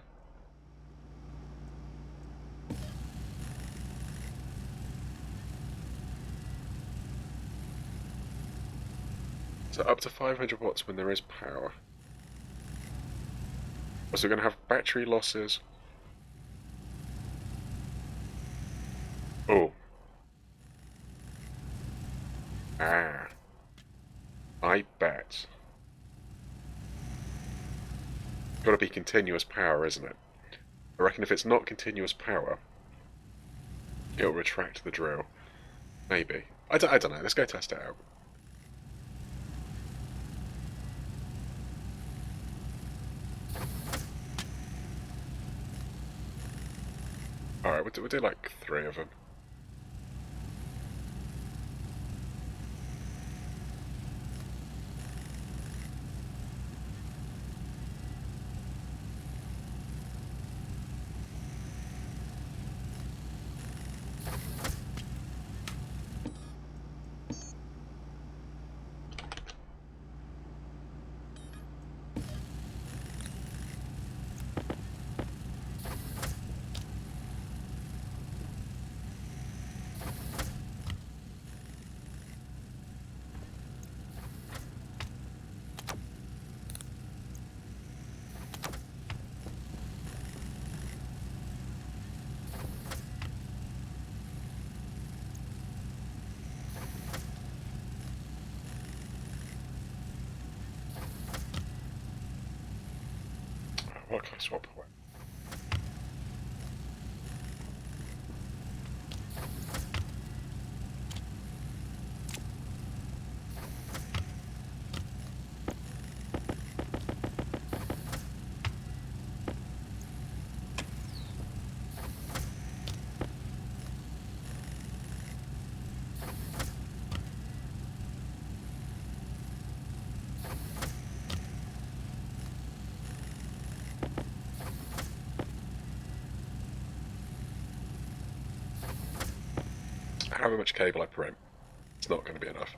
So up to 500 watts when there is power. So we're going to have battery losses. Oh. Ah. I bet. Got to be continuous power, isn't it? I reckon if it's not continuous power, it'll retract the drill. Maybe. I don't know. Let's go test it out. Alright, we'll do like 3 of them. What can I swap away? However much cable I put in, it's not going to be enough.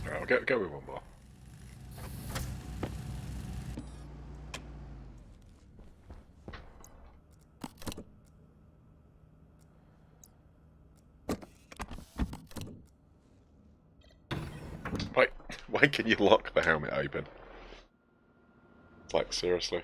Alright, I'll go with one more. Why can you lock the helmet open? It's like, seriously?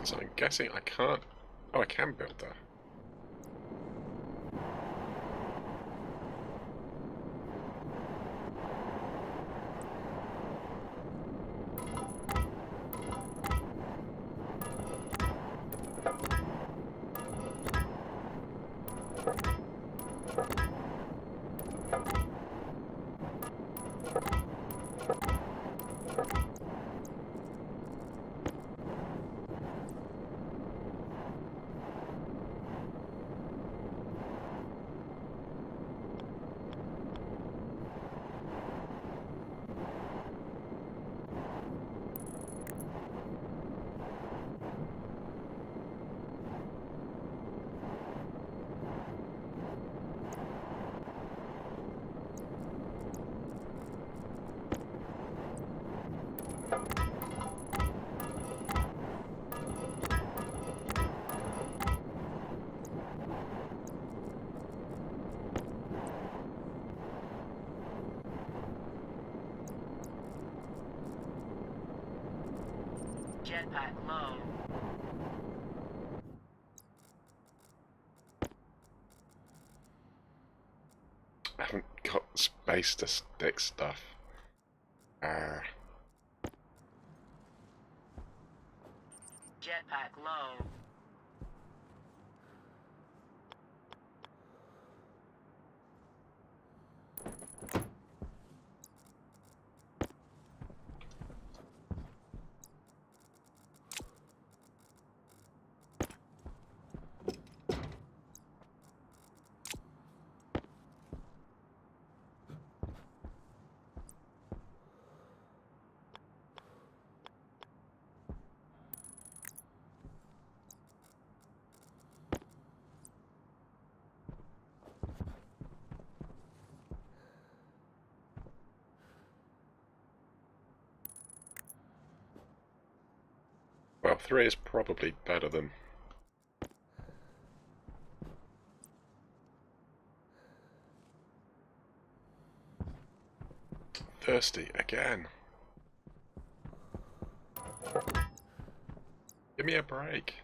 So I'm guessing I can't... Oh, I can build that. Jetpack low. I haven't got space to stick stuff. Ah. Jetpack low. Well, 3 is probably better than... Thirsty again. Give me a break.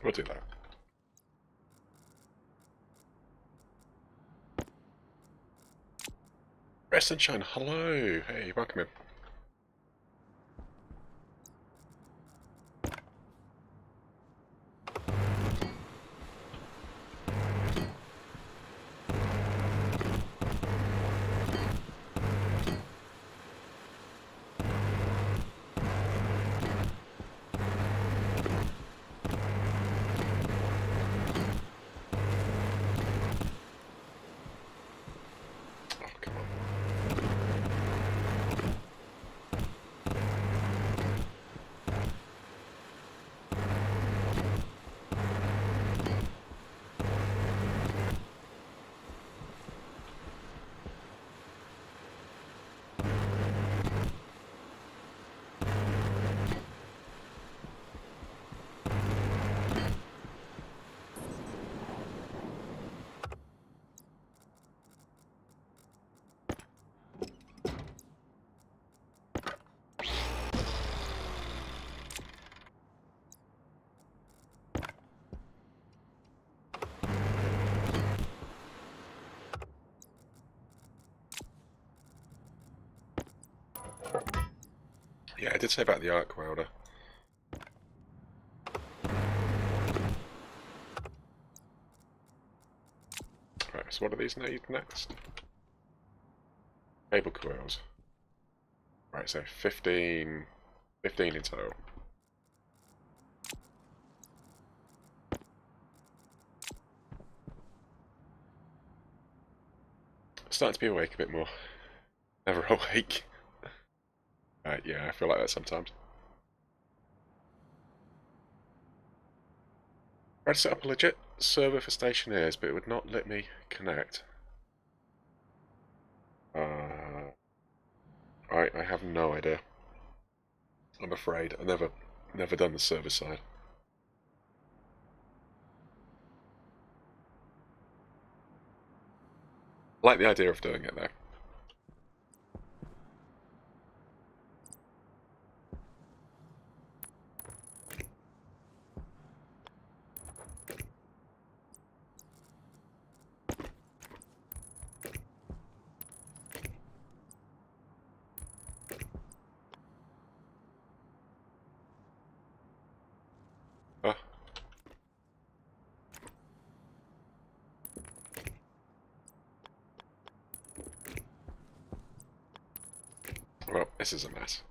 We'll do that. Rest and shine. Hello. Hey, welcome in. Oh, come on. Yeah, I did say about the arc welder. Right, so what do these need next? Cable coils. Right, so 15 in total. Starting to be awake a bit more. Never awake. Yeah, I feel like that sometimes. Tried to set up a legit server for Stationeers, but it would not let me connect. I have no idea. I'm afraid. I've never done the server side. I like the idea of doing it though. Oh. Well, this is a mess.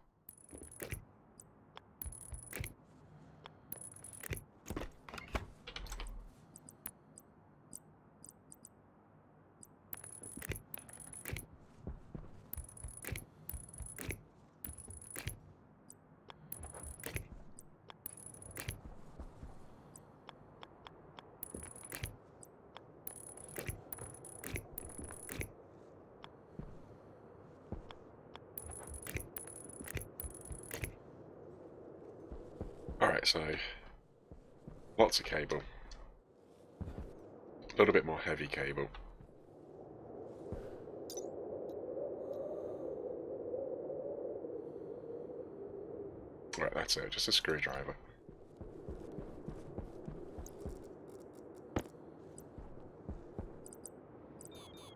Alright, so lots of cable. A little bit more heavy cable. Right, that's it, just a screwdriver.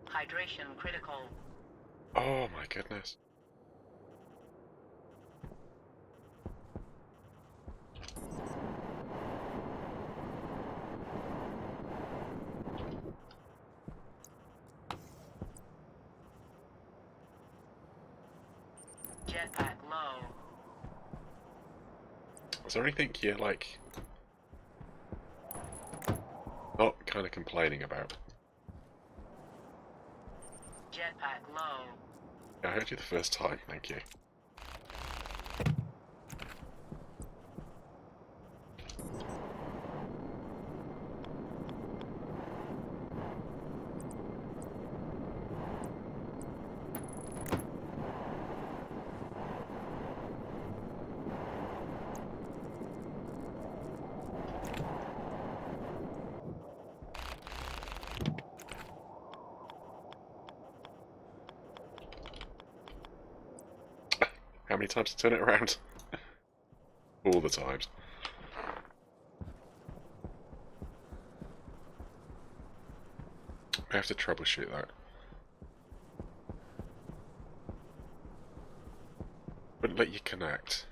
Hydration critical. Oh my goodness. Jetpack low. Is there anything you're, like, not kind of complaining about? Jetpack low. Yeah, I heard you the first time, thank you. How many times to turn it around? All the times. I have to troubleshoot that. Wouldn't let you connect.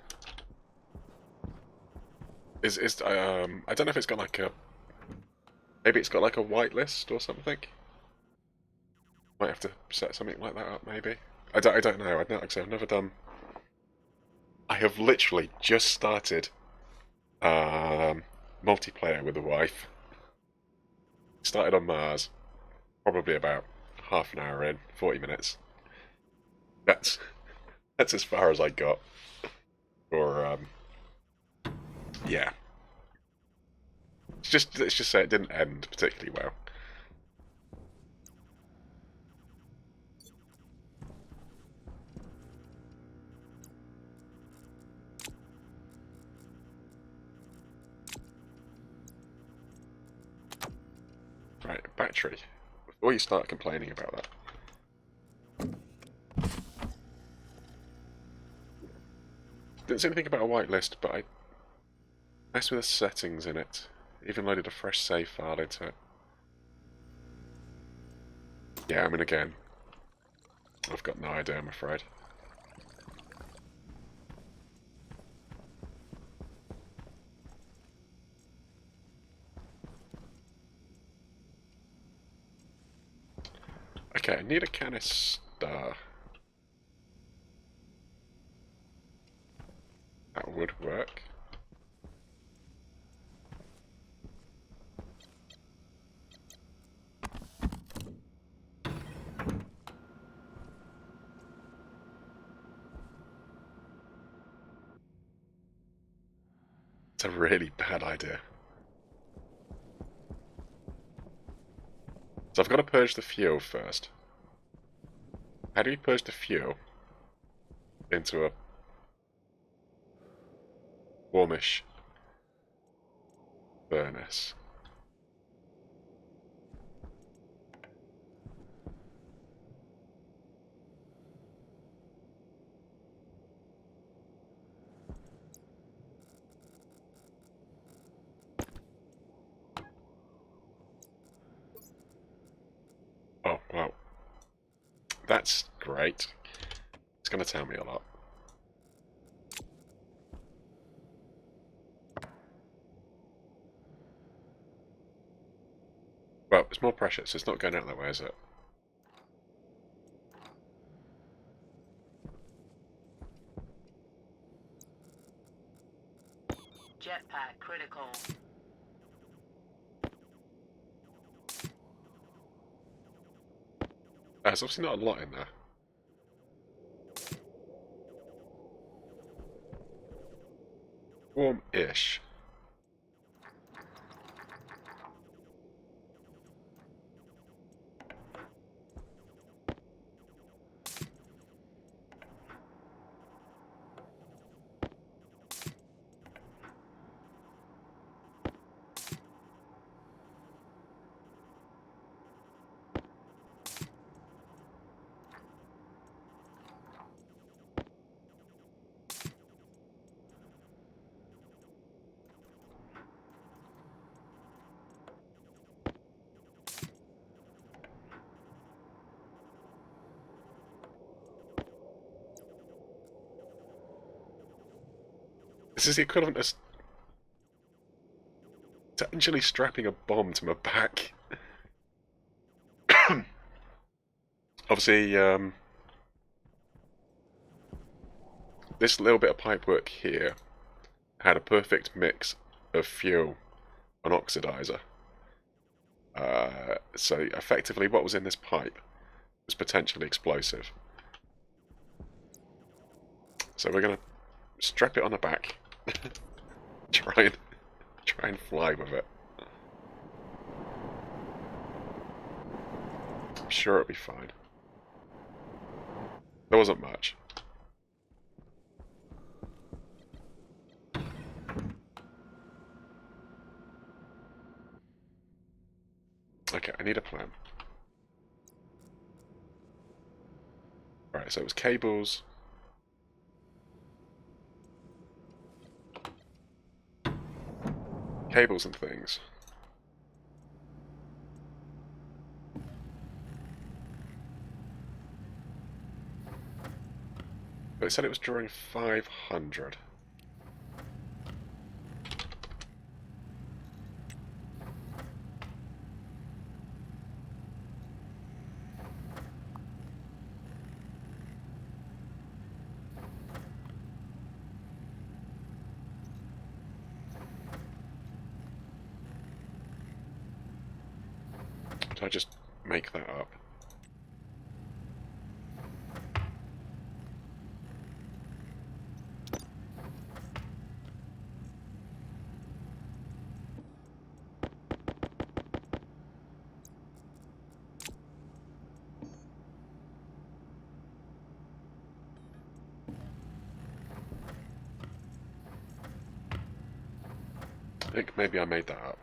I don't know if it's got like a, maybe it's got like a whitelist or something. Might have to set something like that up, maybe. I don't know. Like I say, I've never done. I have literally just started multiplayer with the wife. Started on Mars, probably about half an hour in, 40 minutes. That's that's as far as I got. Or yeah. Let's just say it didn't end particularly well. Right, battery. Before you start complaining about that. Didn't say anything about a whitelist, but I messed with the settings in it. Even loaded a fresh save file into it. Yeah, I mean again, I've got no idea, I'm afraid. Okay, I need a canister. That would work. It's a really bad idea. So I've got to purge the fuel first. How do you purge the fuel into a warmish furnace? Oh, well, that's great. It's going to tell me a lot. Well, it's more pressure, so it's not going out that way, is it? Jetpack critical. There's obviously not a lot in there. Warm-ish. This is the equivalent of potentially strapping a bomb to my back. Obviously, this little bit of pipework here had a perfect mix of fuel and oxidizer. So effectively what was in this pipe was potentially explosive. So we're going to strap it on the back. try and fly with it. I'm sure it'll be fine. There wasn't much. Okay, I need a plan. Right, so it was cables. Cables and things. But it said it was drawing 500. Did I just make that up? I think maybe I made that up.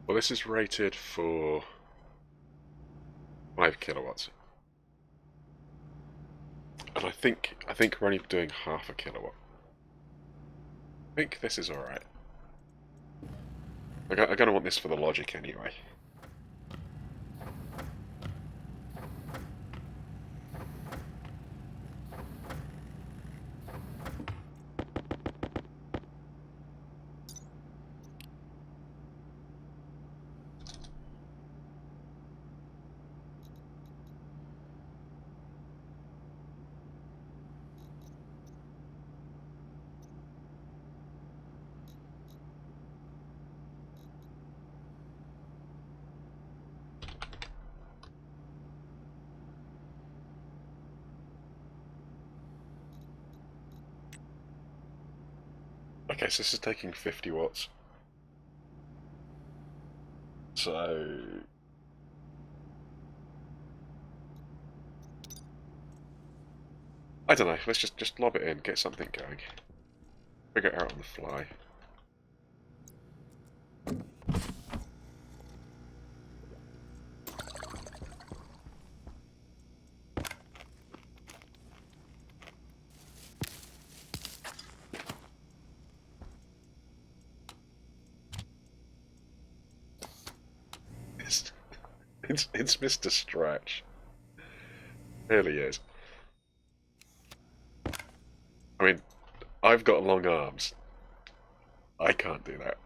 Well, this is rated for 5 kilowatts. And I think we're only doing half a kilowatt. I think this is alright. I'm going to want this for the logic anyway. Okay, so this is taking 50 watts. So I don't know, let's just lob it in, get something going. Figure it out on the fly. It's Mr. Stretch. It really is. I mean, I've got long arms. I can't do that.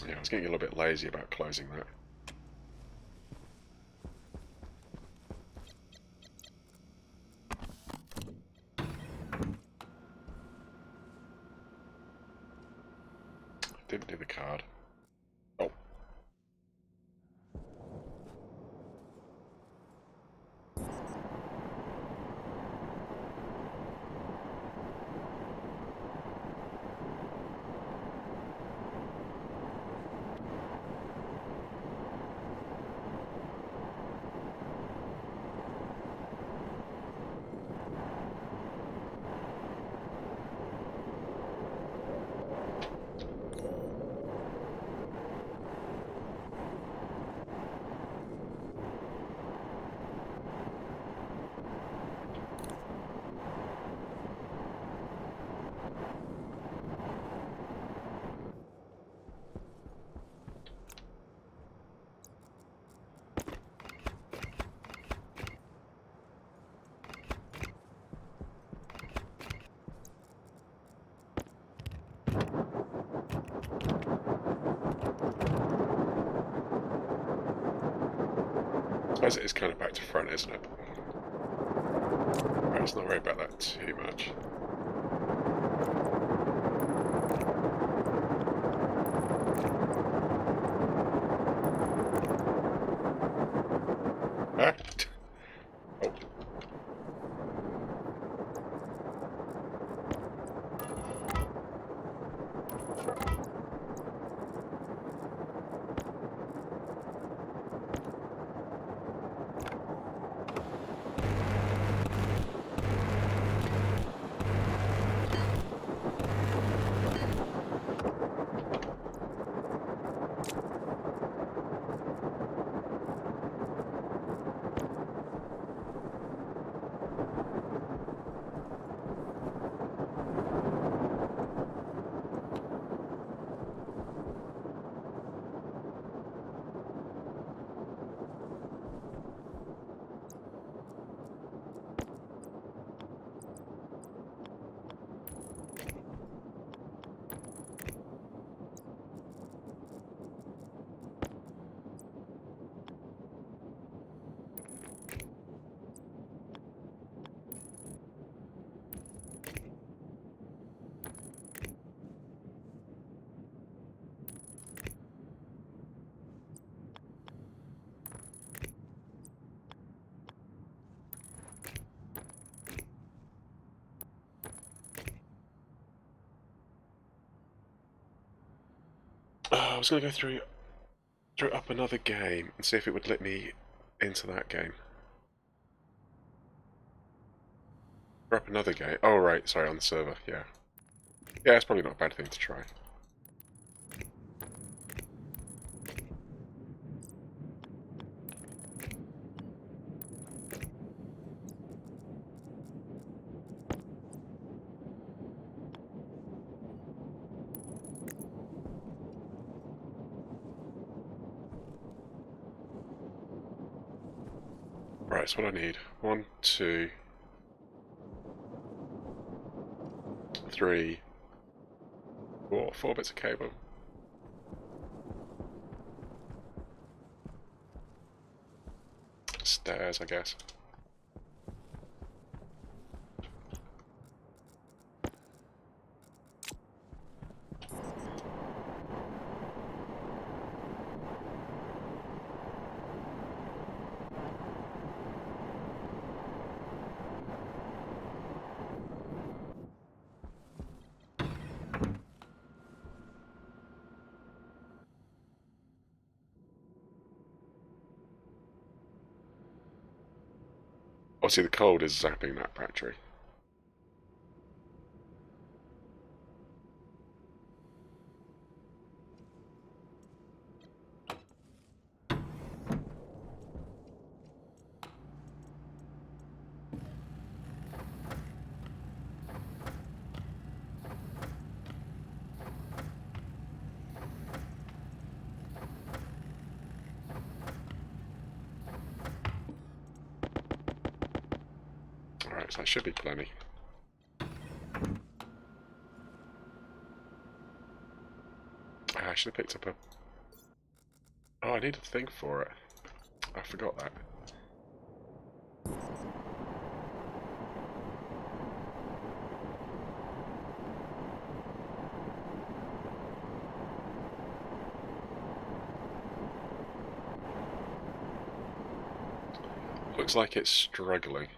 Yeah, I was getting a little bit lazy about closing that. Didn't do the card. Oh. I suppose it is kind of back to front, isn't it? Right, let's not worry about that too much. Ah! Oh. I was going to go through up another game and see if it would let me into that game. Or up another game. Oh right, sorry, on the server, yeah. Yeah, it's probably not a bad thing to try. Right, that's what I need. 1, 2, 3, 4. 4 bits of cable. Stairs, I guess. Obviously the cold is zapping that battery. Alright, so that should be plenty. I should have picked up a... Oh, I need a thing for it. I forgot that. Looks like it's struggling.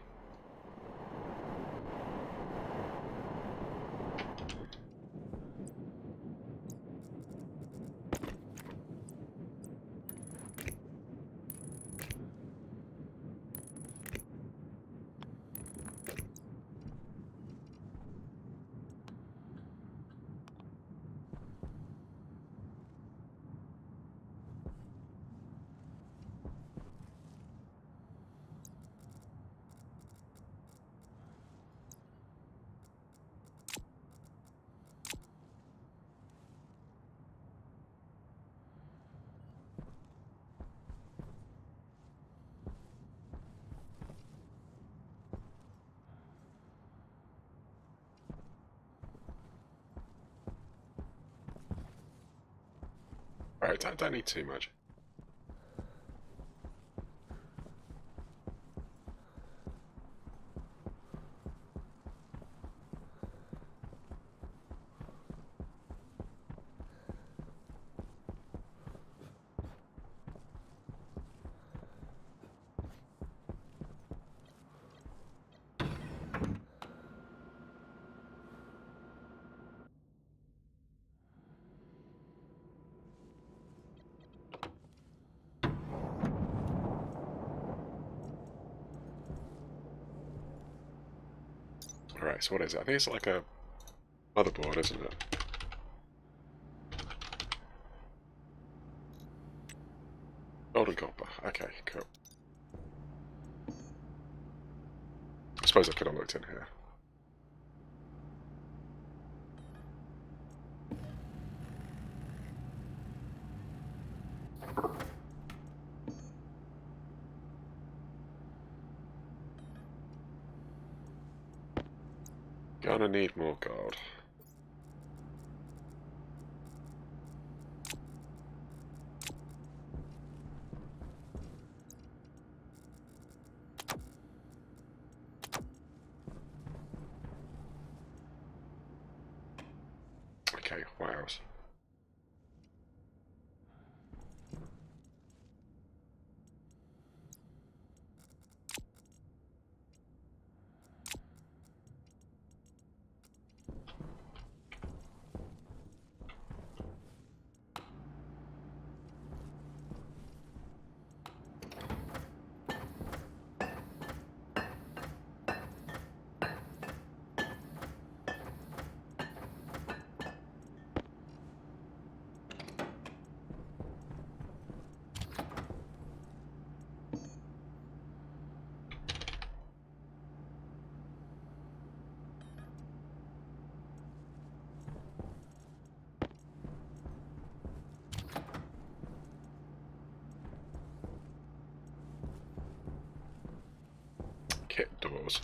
Alright, don't need too much. Alright, so what is it? I think it's like a motherboard, isn't it? Gold and copper. Okay, cool. I suppose I could have looked in here. Gonna need more gold. Okay, wows. Kit doors.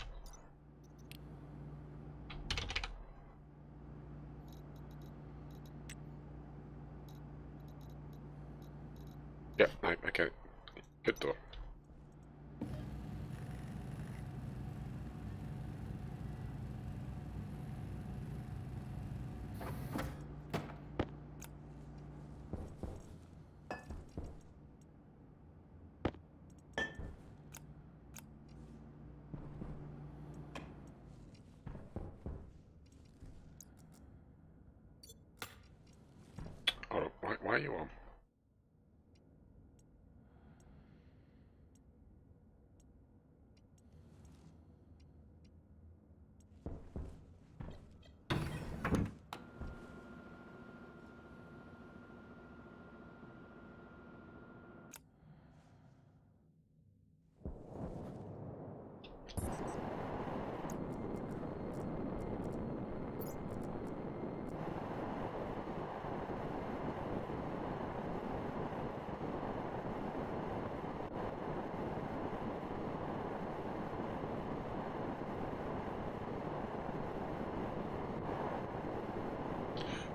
Yep, no, okay. Good door. Hold on, why are you on?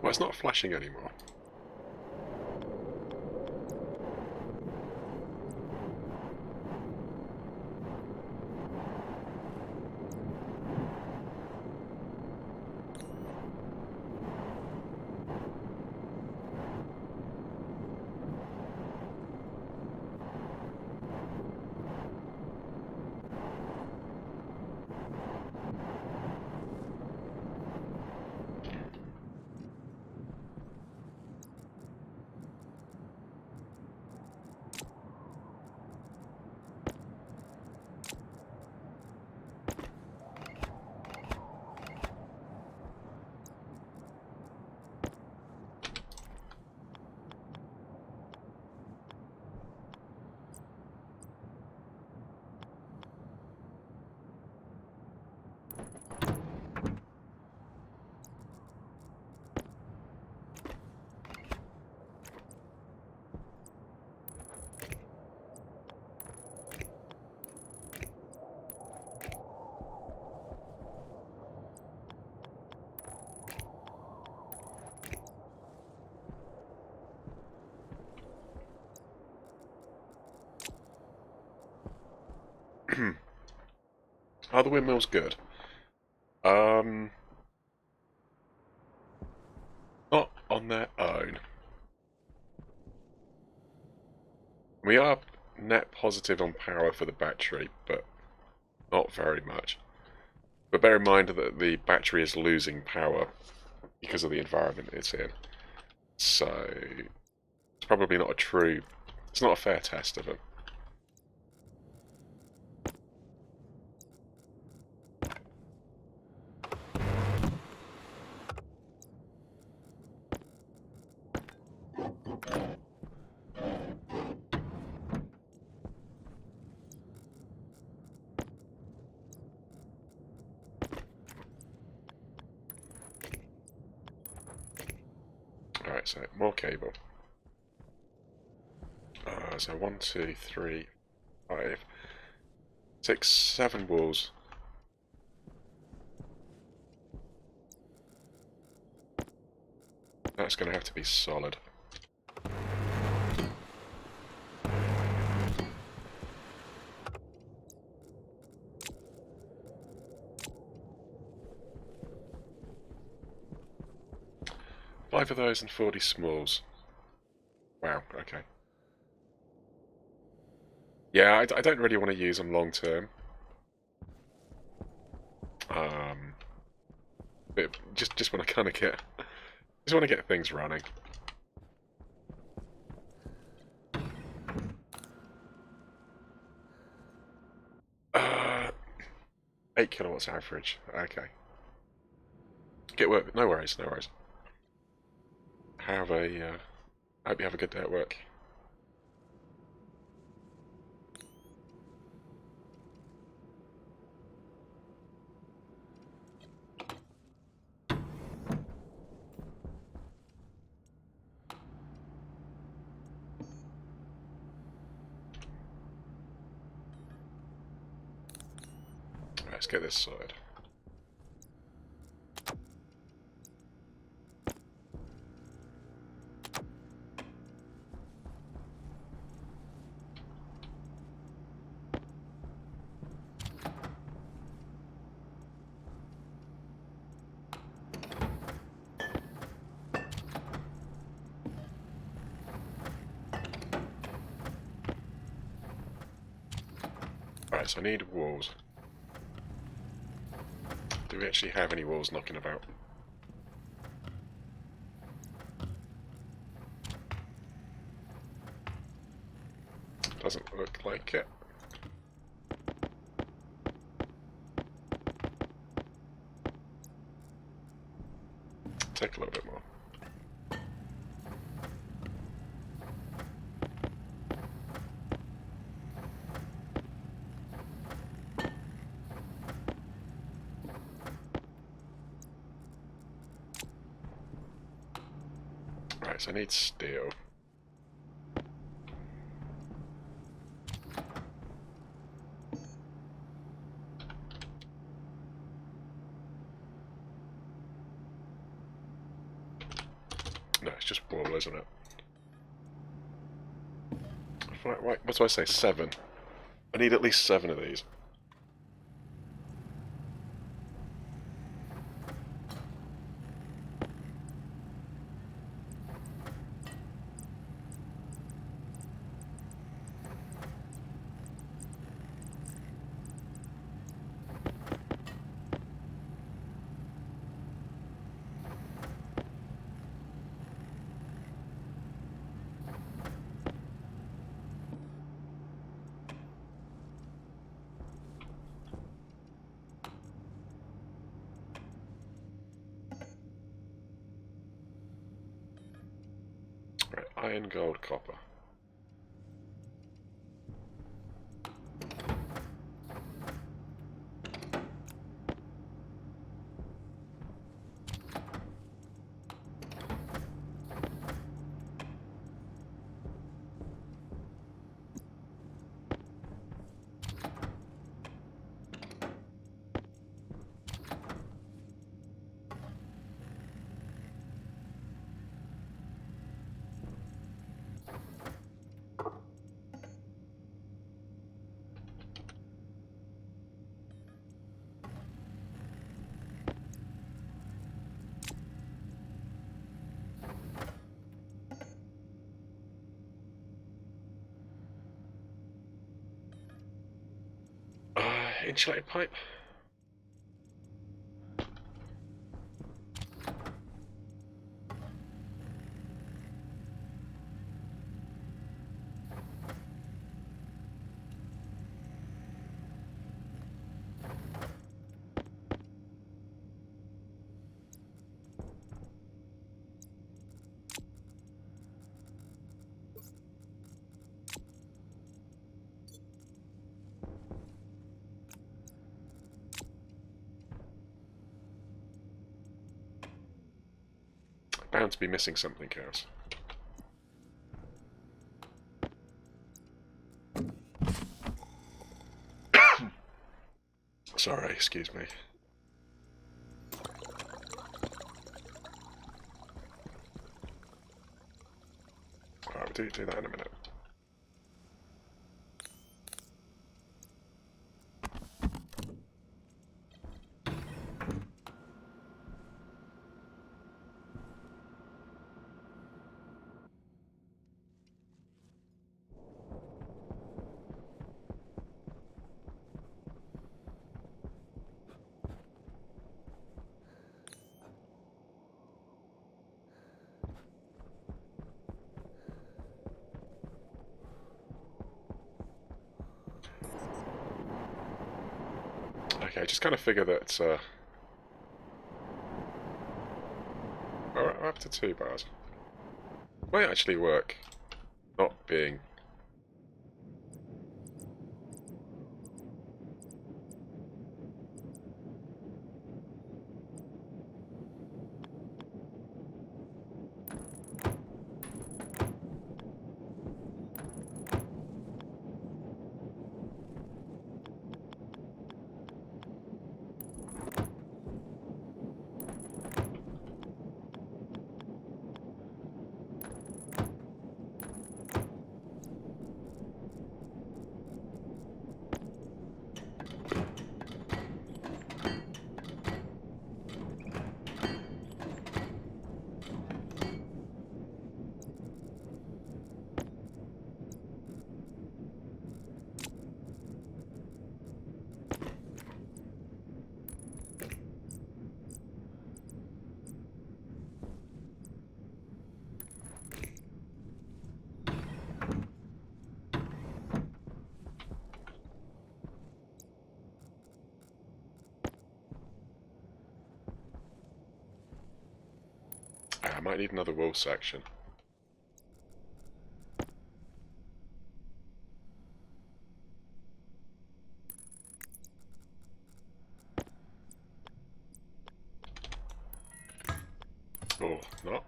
Well, it's not flashing anymore. Are the windmills good? Not on their own. We are net positive on power for the battery, but not very much. But bear in mind that the battery is losing power because of the environment it's in. So it's probably not a true... It's not a fair test of it. Alright, so more cable. So 1, 2, 3, 5, 6, 7 walls. That's going to have to be solid. Five of those and 40 smalls. Wow, okay. Yeah, I don't really want to use them long term. But just want to kind of just want to get things running. 8 kilowatts average. Okay. Get work. No worries. No worries. Have a. I hope you have a good day at work. Let's get this sorted. Right, so I need walls. Do we actually have any walls knocking about? Doesn't look like it. Take a little bit more. Right, so I need steel. It's just wool, isn't it? Right, what do I say? 7. I need at least 7 of these. Right, iron, gold, copper. Insulated pipe? Bound to be missing something else. Sorry, excuse me. Alright, we'll do that in a minute. Okay, just kind of figure that, we're up to 2 bars. Might actually work, not being... I might need another wool section. Or not.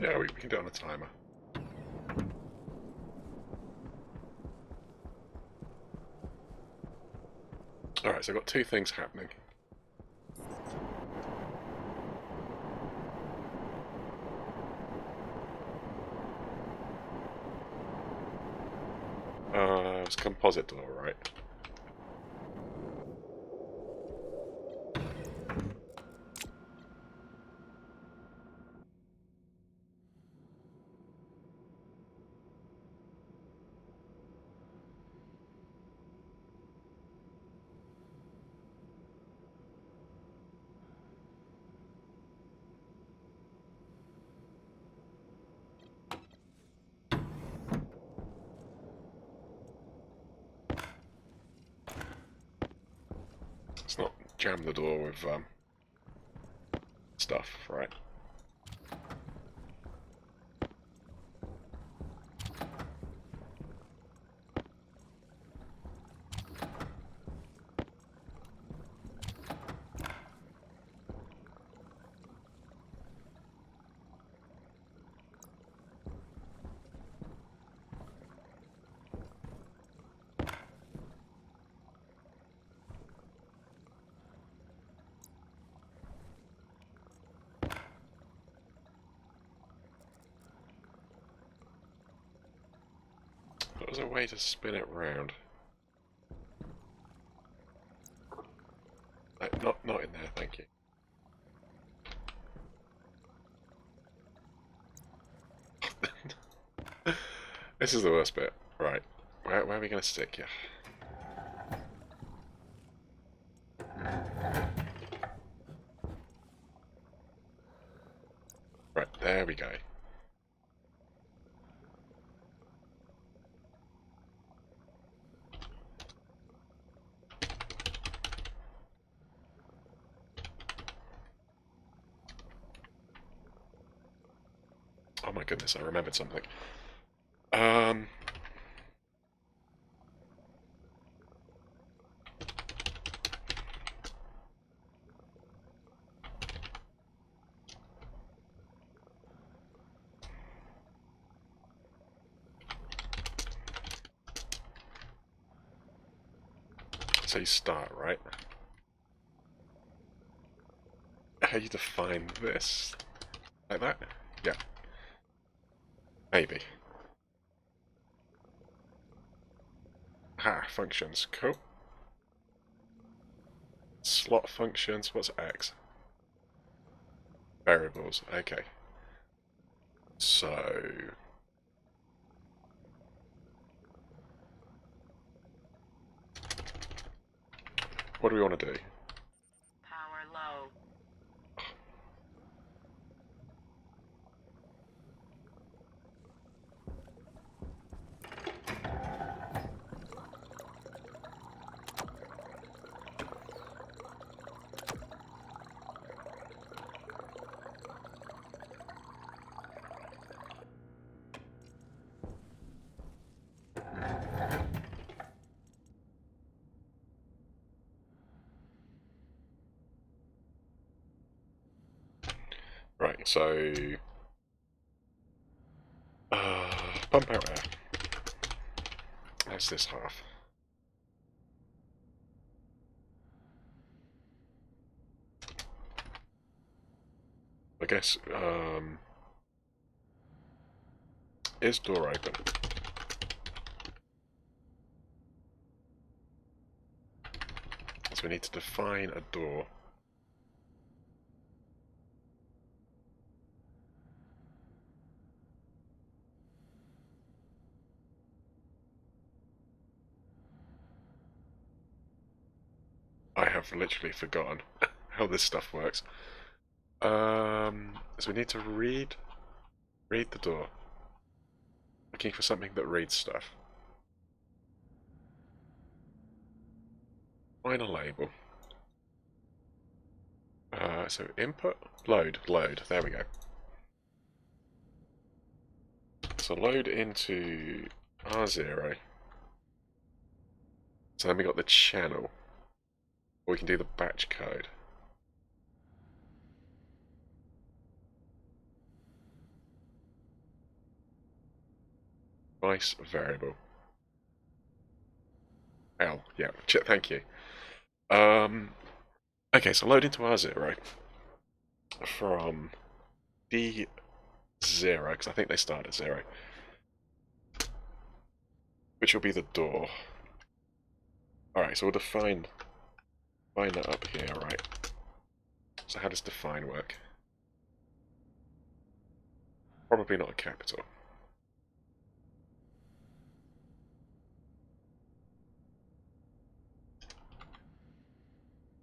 Yeah, we can do it on a timer. Alright, so I've got two things happening. It's a composite door, right? Let's not jam the door with stuff, right? There's a way to spin it round. Not in there, thank you. This is the worst bit. Right. Where are we going to stick you? Right, there we go. Oh my goodness, I remembered something. So you start, right? How you define this? Like that? Yeah. Maybe. Ah, functions. Cool. Slot functions. What's X? Variables. Okay. So... what do we want to do? Power low. Right, so... pump out air. That's this half. I guess, is door open? So we need to define a door. I have literally forgotten how this stuff works. So we need to read the door. Looking for something that reads stuff. Find a label. So input, load. There we go. So load into R0. So then we got the channel. Or we can do the batch code. device variable. L, yeah, thank you. Okay, so load into R0 from D0, because I think they start at 0, which will be the door. Alright, so we'll define that up here, right? So how does define work? Probably not a capital.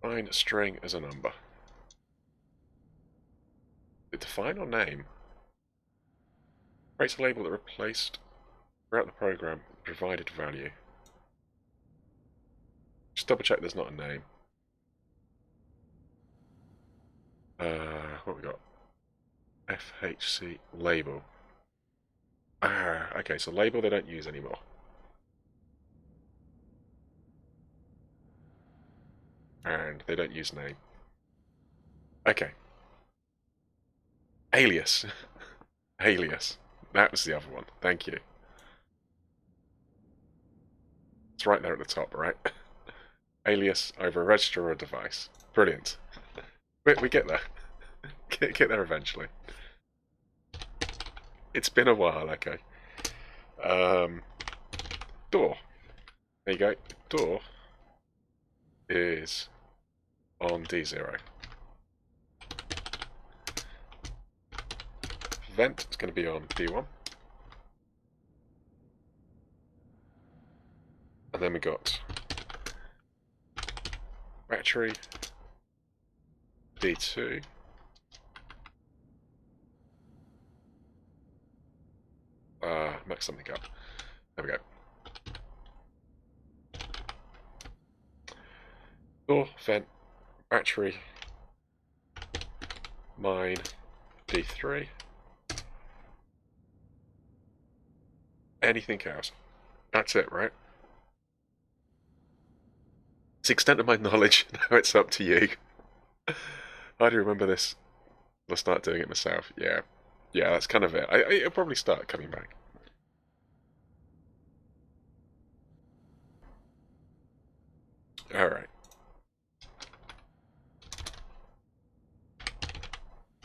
Define a string as a number. Is it define or name? Creates a label that replaced throughout the program the provided value. Just double check there's not a name. What we got? FHC label. Okay, so label they don't use anymore. And they don't use name. Okay. Alias. Alias. That was the other one. Thank you. It's right there at the top, right? Alias over a register or a device. Brilliant. We get there. Get there eventually. It's been a while, okay. Door. There you go. Door is on D0. Vent is going to be on D1. And then we got battery D2. Mix something up. There we go. Door, vent, battery, mine, D3. Anything else? That's it, right? It's the extent of my knowledge. Now it's up to you. I do remember this. I'll start doing it myself. Yeah. Yeah, that's kind of it. It'll probably start coming back. Alright.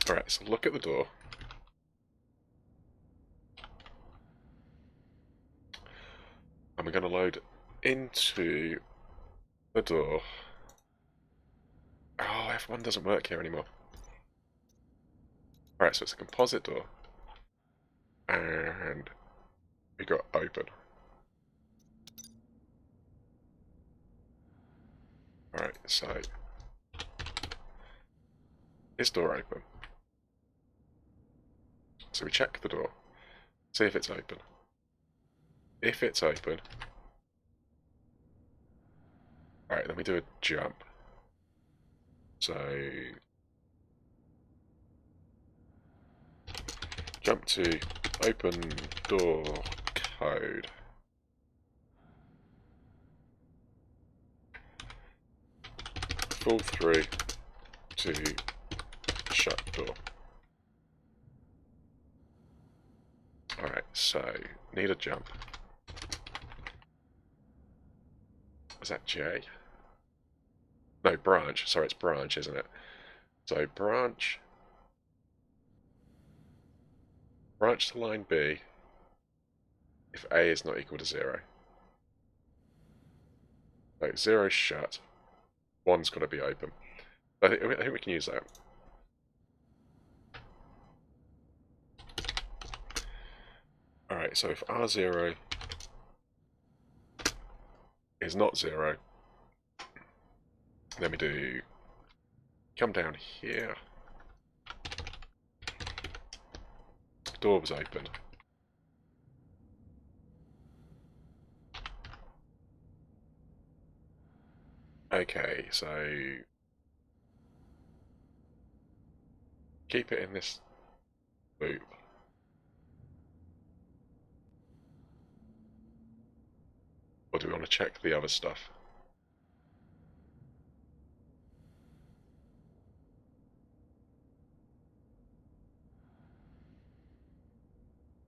Alright, so look at the door. And we're going to load into the door. Oh, F1 doesn't work here anymore. Alright, so it's a composite door. And we got open. Alright, so is door open? So we check the door, see if it's open. If it's open, alright, then we do a jump. So jump to open door code. Fall through to shut door. Alright, so need a jump. Was that J? No, branch. Sorry, it's branch, isn't it? So branch to line B if A is not equal to 0. So 0 is shut, 1's got to be open. I think we can use that. Alright, so if R0 is not 0, then we do come down here. Door was open. Okay, so keep it in this loop. Or do we want to check the other stuff?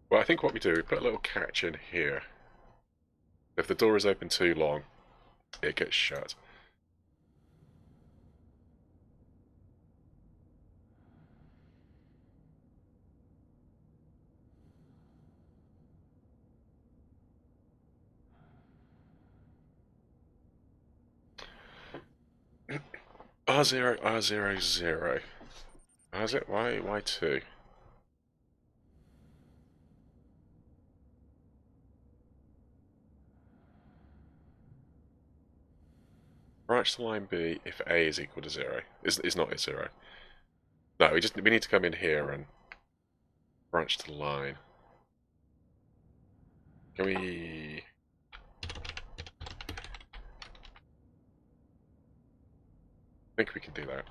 Well, I think what we do, we put a little catch in here. If the door is open too long, it gets shut. R0, R0, 0. How's it? Why 2? Branch to line B if A is equal to 0. Is not at 0. No, we need to come in here and branch to line. Can we... I think we can do that.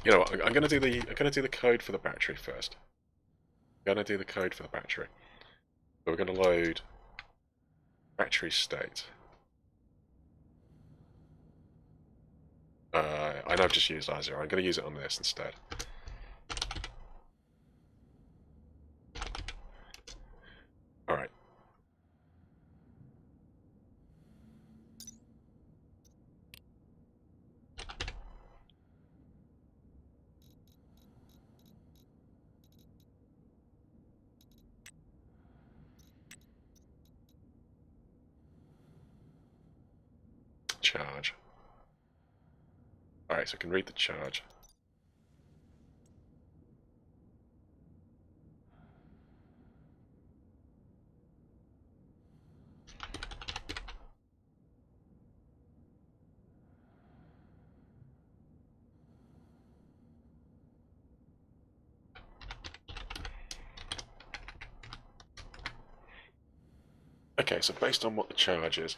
You know what? I'm gonna do the code for the battery first. I'm gonna do the code for the battery. So we're gonna load battery state. I know I've just used R0. I'm gonna use it on this instead. Alright. Charge. Alright, so I can read the charge. Okay, so based on what the charge is,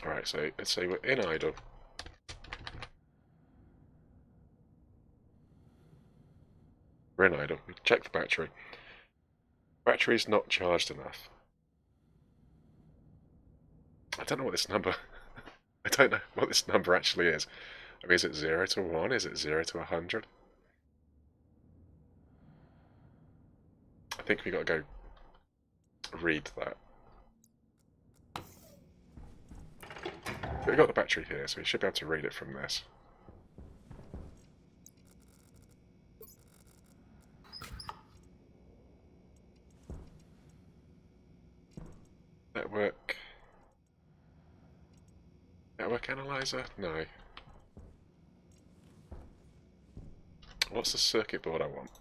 alright, so let's say we're in idle. We're in idle. We check the battery. Battery's not charged enough. I don't know what this number... I don't know what this number actually is. I mean, is it 0 to 1? Is it 0 to 100? I think we got to go read that. But we got the battery here, so we should be able to read it from this. Network analyzer? No. What's the circuit board I want?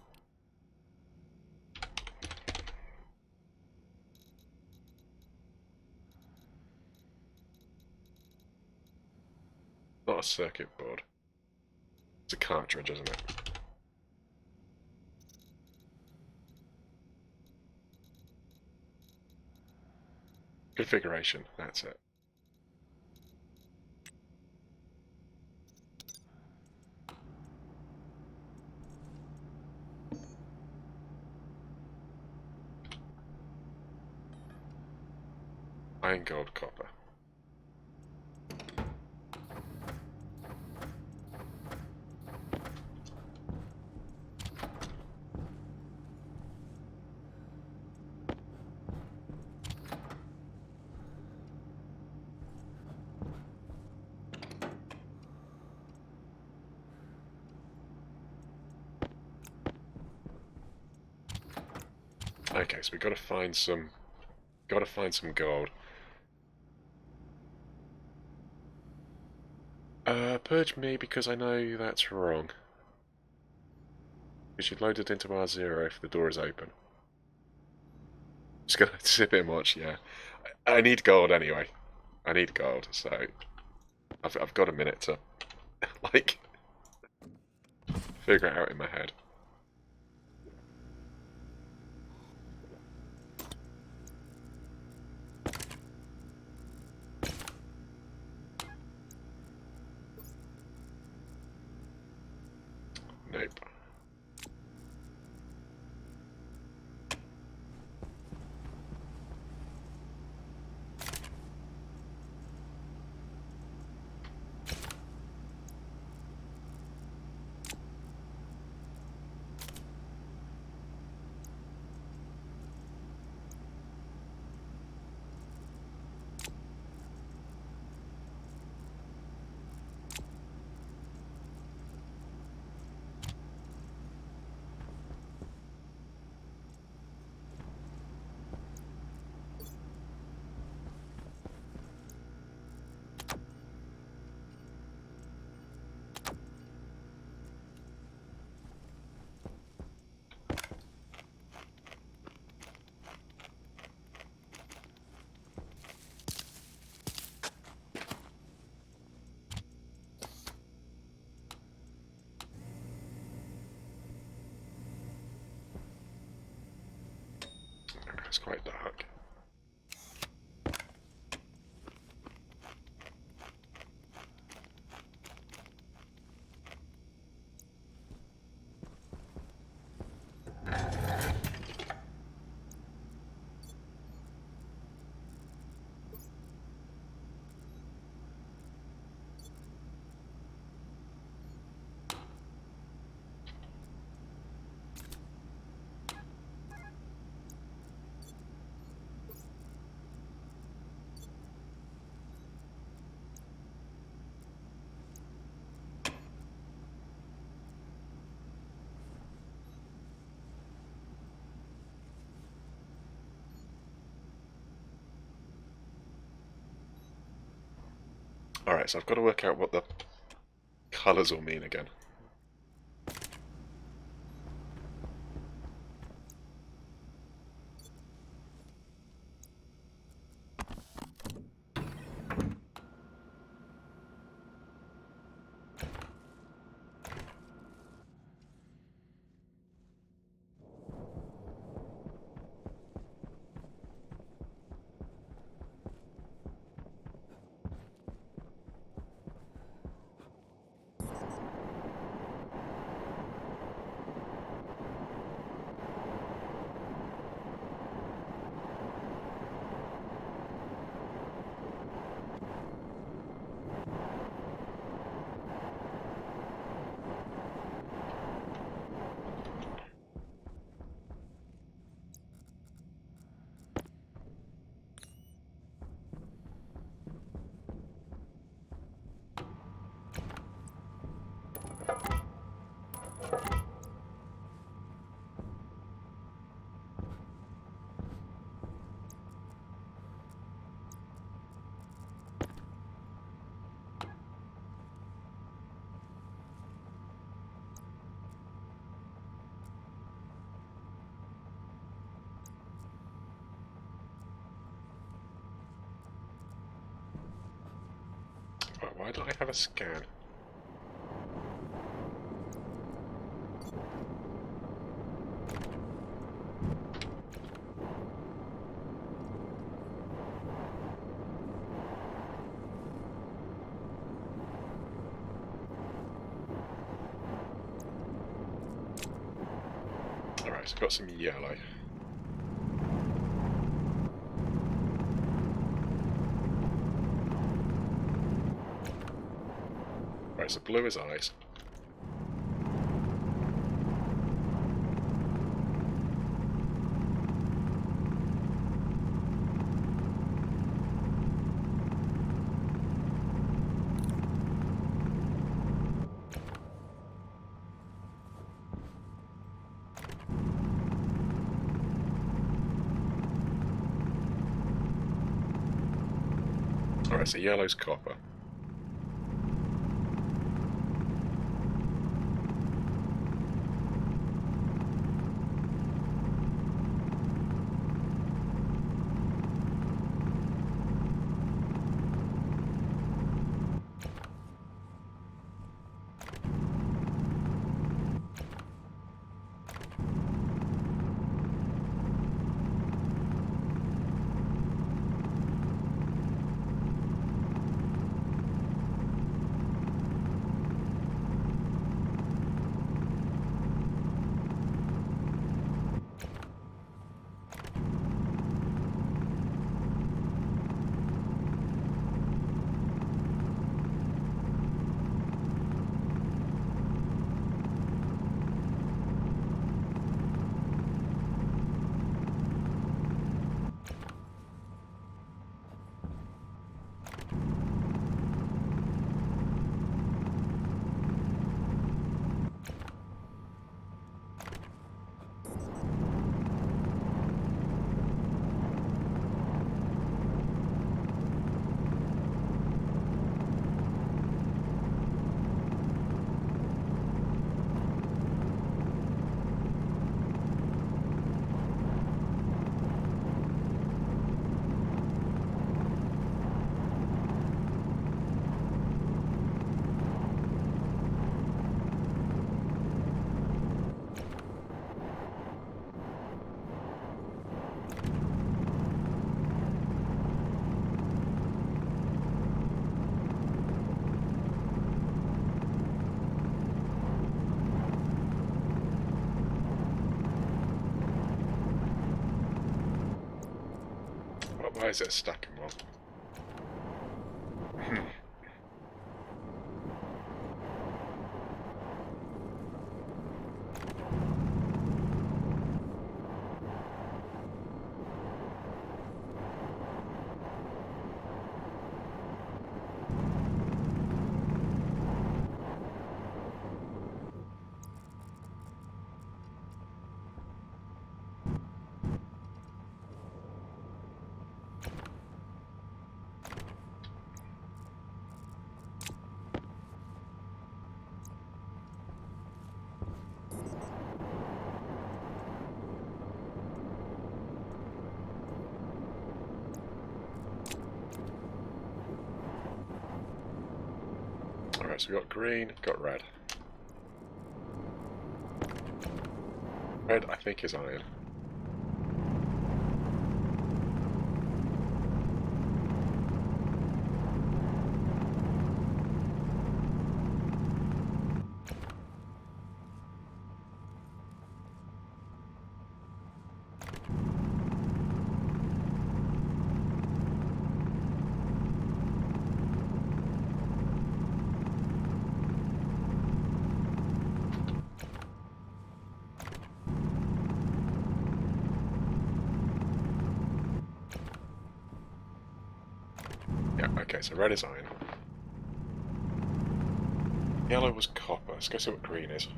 Not a circuit board. It's a cartridge, isn't it? Configuration, that's it. Iron, gold, copper. Okay, so we gotta find some gold. Purge me because I know that's wrong. We should load it into R0 if the door is open. Just gonna sit here and watch. Yeah, I need gold anyway. I need gold, so I've got a minute to like figure it out in my head. Nope. It's quite dark. Alright, so I've got to work out what the colours will mean again. Right, why don't I have a scan? Alright, so I've got some yellow. Right, so blue is ice. Alright, so yellow's copper. Why is it a stacking one? Alright, so we got green, got red. Red, I think, is iron. Yeah, okay, so red is iron. Yellow was copper. Let's go see what green is.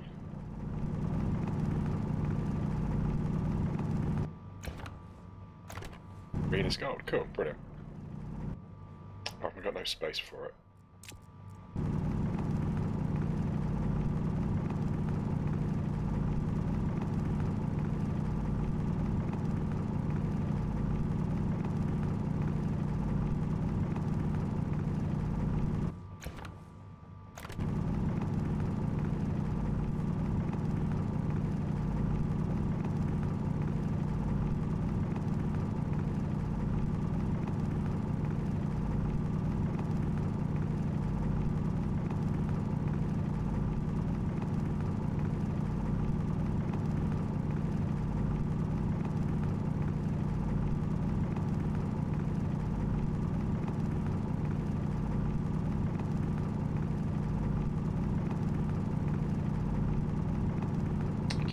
Green is gold. Cool, brilliant. Oh, we've got no space for it.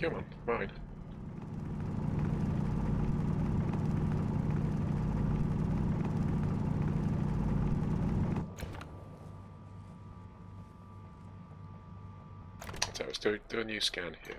Come on, mine. So let's do a new scan here.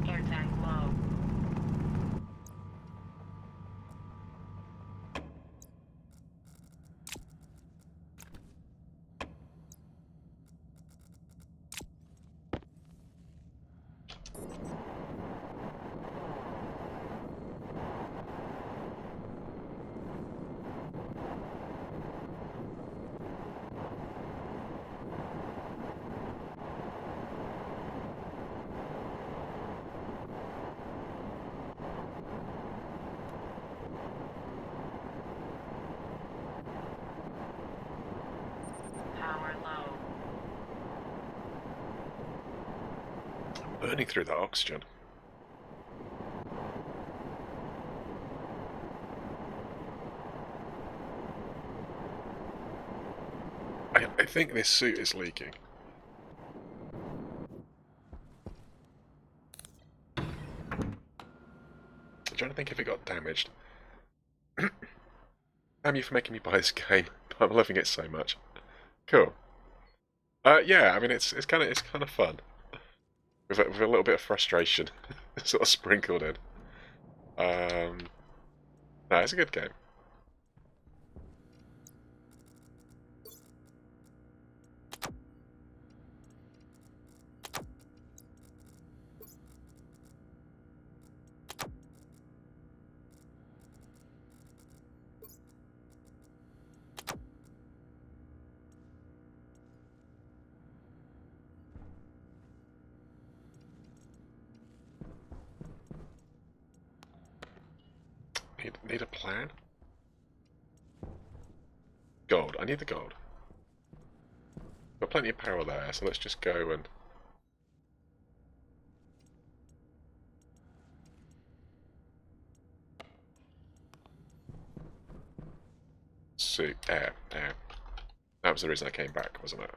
Air tank low. Power low. Burning through that oxygen. I think this suit is leaking. I'm trying to think if it got damaged. Damn you for making me buy this game. I'm loving it so much. Cool. Yeah, I mean it's kind of fun with a little bit of frustration sort of sprinkled in. Um, no, it's a good game. Need a plan? Gold. I need the gold. Got plenty of power there, so let's just go and see. Air. That was the reason I came back, wasn't it?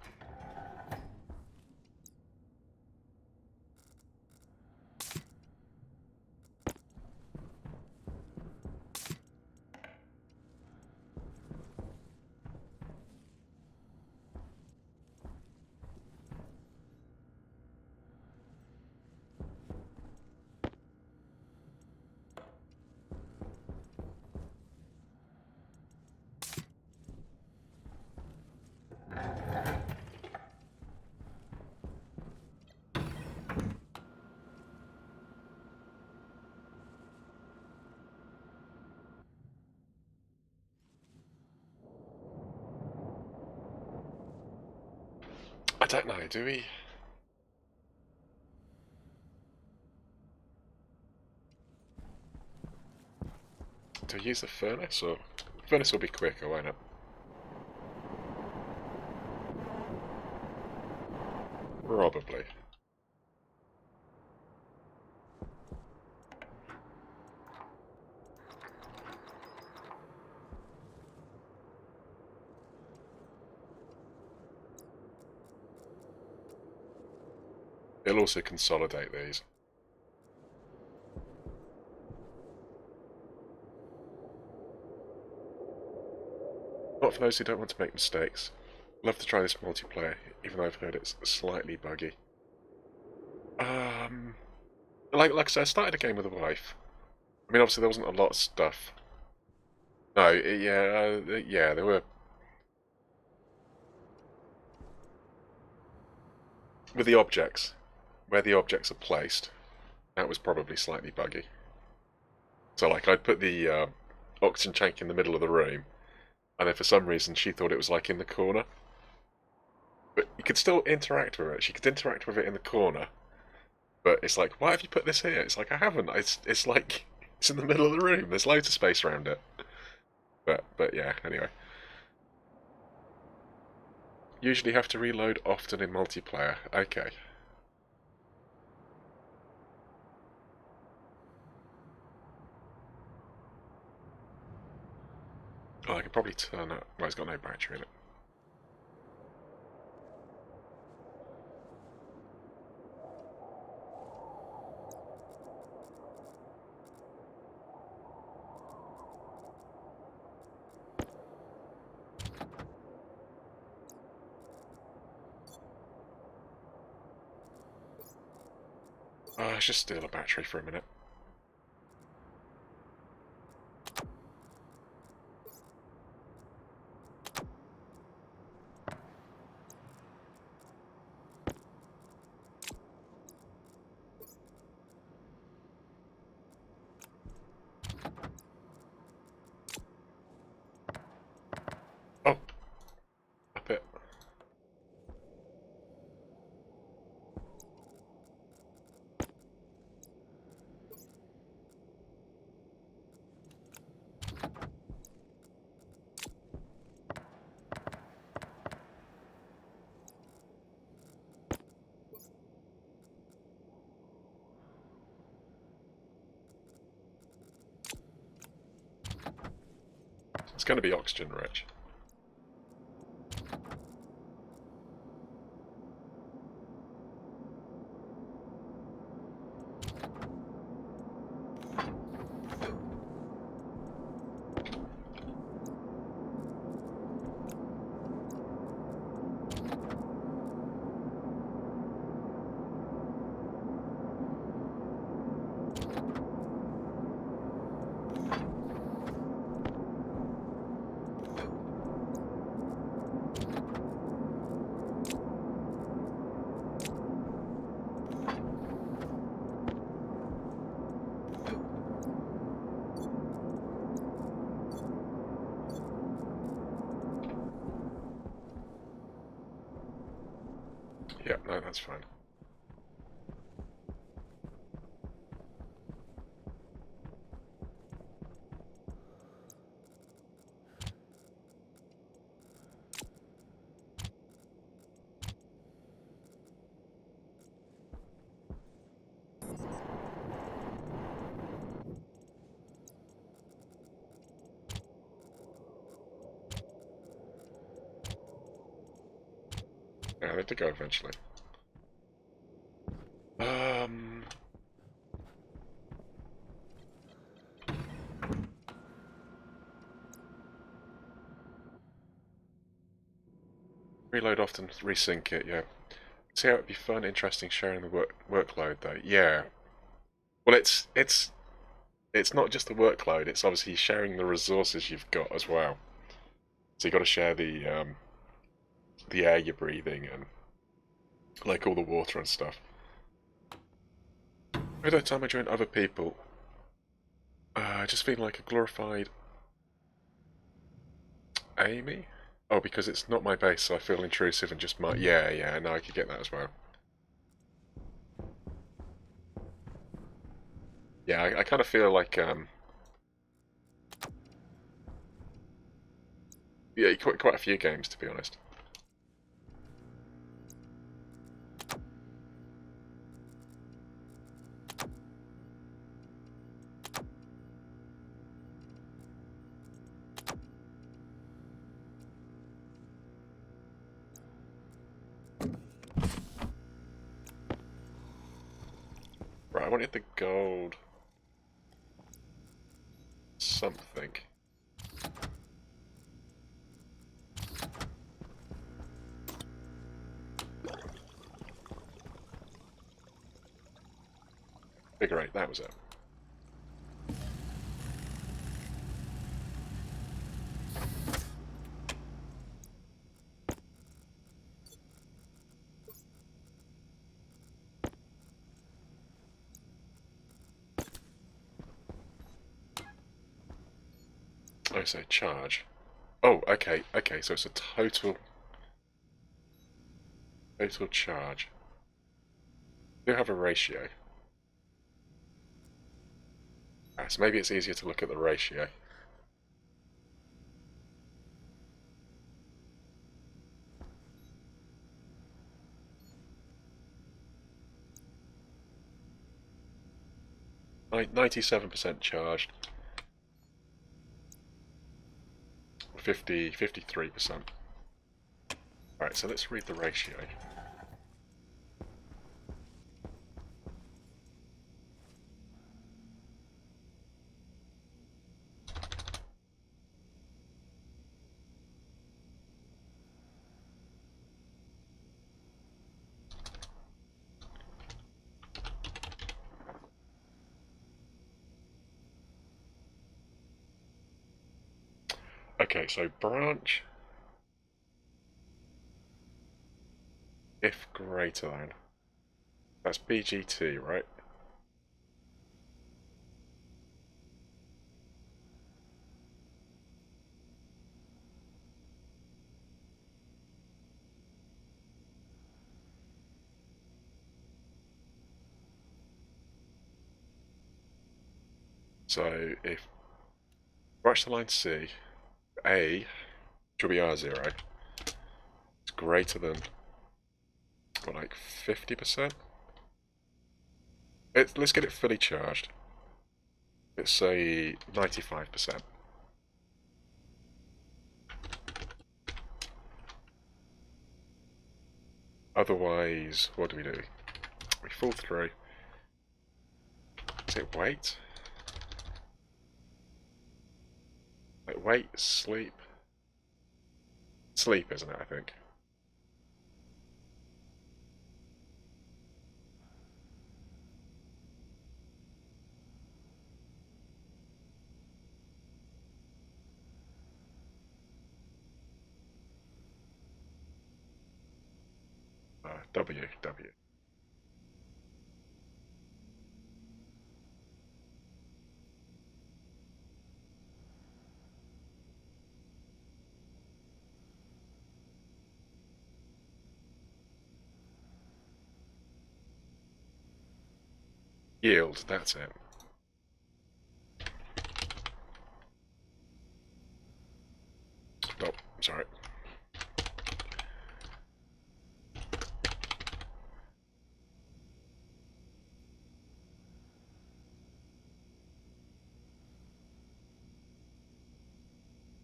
I don't know, do we? Do we use the furnace, or... The furnace will be quicker, won't it? Probably. It'll also consolidate these. Not for those who don't want to make mistakes. Love to try this multiplayer, even though I've heard it's slightly buggy. Like I said, I started a game with a wife. I mean, obviously there wasn't a lot of stuff. No, yeah, there were... With the objects, where the objects are placed, that was probably slightly buggy. So, like, I'd put the oxygen tank in the middle of the room, and then for some reason she thought it was, like, in the corner. But you could still interact with it. She could interact with it in the corner. But it's like, why have you put this here? It's like, I haven't. It's like, it's in the middle of the room. There's loads of space around it. But yeah, anyway. Usually have to reload often in multiplayer. Okay. Oh, I could probably turn that. Well, it's got no battery in it. Oh, let's just steal a battery for a minute. Oh, up it. It's going to be oxygen rich. Yeah, no, that's fine. Yeah, they did go eventually. Um, Reload often, resync it, yeah. See how it'd be fun, interesting sharing the workload though. Yeah. Well, it's not just the workload, it's obviously sharing the resources you've got as well. So you got to share the air you're breathing and like all the water and stuff. By the time I join other people, I just feel like a glorified Amy. Oh, because it's not my base, so I feel intrusive and just my yeah. No, I could get that as well. Yeah, I kind of feel like yeah, quite a few games to be honest. Right, I wanted the gold something. Figure eight, that was it. I say charge. Oh, okay, so it's a total charge. We do have a ratio. Ah, so maybe it's easier to look at the ratio. 97% charged. 53%. Alright, so let's read the ratio. Okay, so branch if greater than. That's BGT, right? So if branch the line C, A should be R0. It's greater than what, like 50%? Let's get it fully charged. Let's say 95%. Otherwise, what do? We fall through. Is it wait? Like wait, sleep? Sleep, isn't it, I think? W. Yield, that's it. Oh, sorry.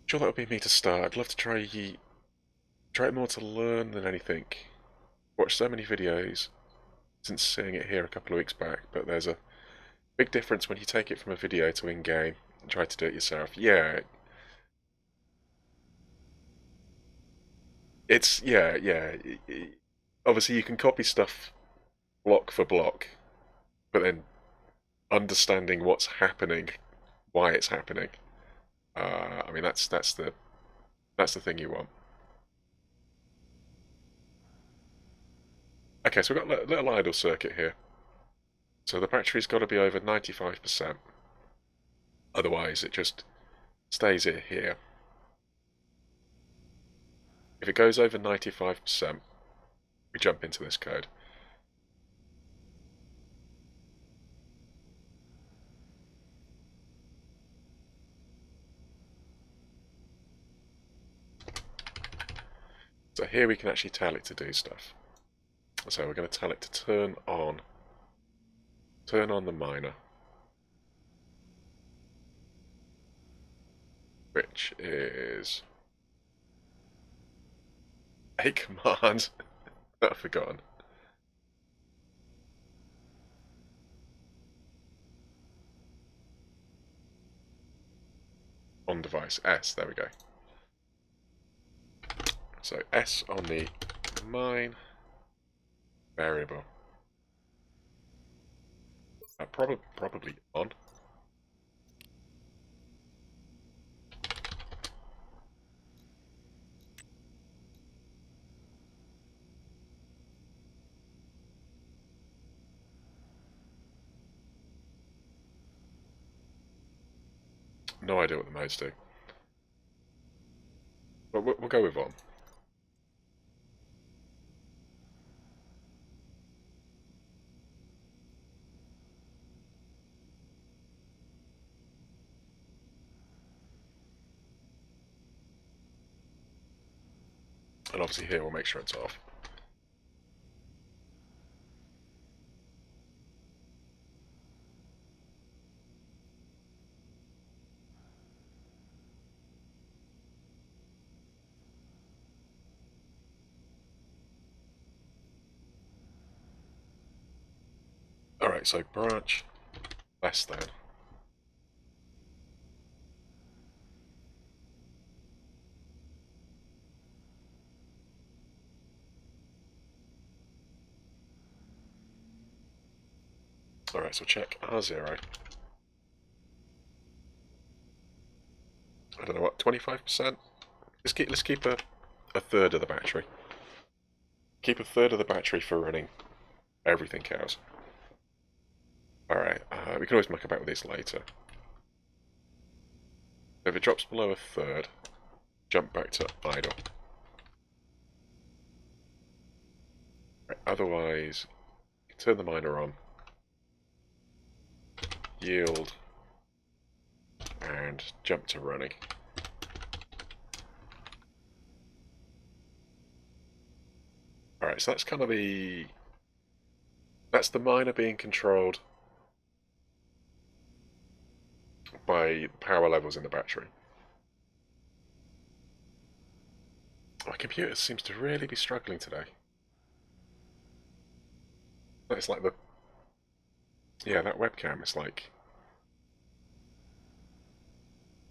Sure, that would be me to start. I'd love to try it more to learn than anything. Watched so many videos since seeing it here a couple of weeks back, but there's a big difference when you take it from a video to in-game and try to do it yourself. Yeah, yeah. Obviously, you can copy stuff block for block, but then understanding what's happening, why it's happening. I mean, that's the thing you want. Okay, so we've got a little idle circuit here. So the battery's got to be over 95%. Otherwise, it just stays it here. If it goes over 95%, we jump into this code. So here we can actually tell it to do stuff. So we're going to tell it to turn on the miner, which is a command that I've forgotten. On device S, there we go. So S on the mine variable. Probably on. No idea what the modes do. But we'll go with on. And obviously here we'll make sure it's off. Alright, so branch less than. Alright, so check R0. I don't know what, 25%? Let's keep a third of the battery. Keep a third of the battery for running everything else. Alright, we can always muck about with this later. If it drops below a third, jump back to idle. Right, otherwise, turn the miner on, yield, and jump to running. Alright, so that's kind of that's the miner being controlled by power levels in the battery. My computer seems to really be struggling today. It's like yeah, that webcam is like,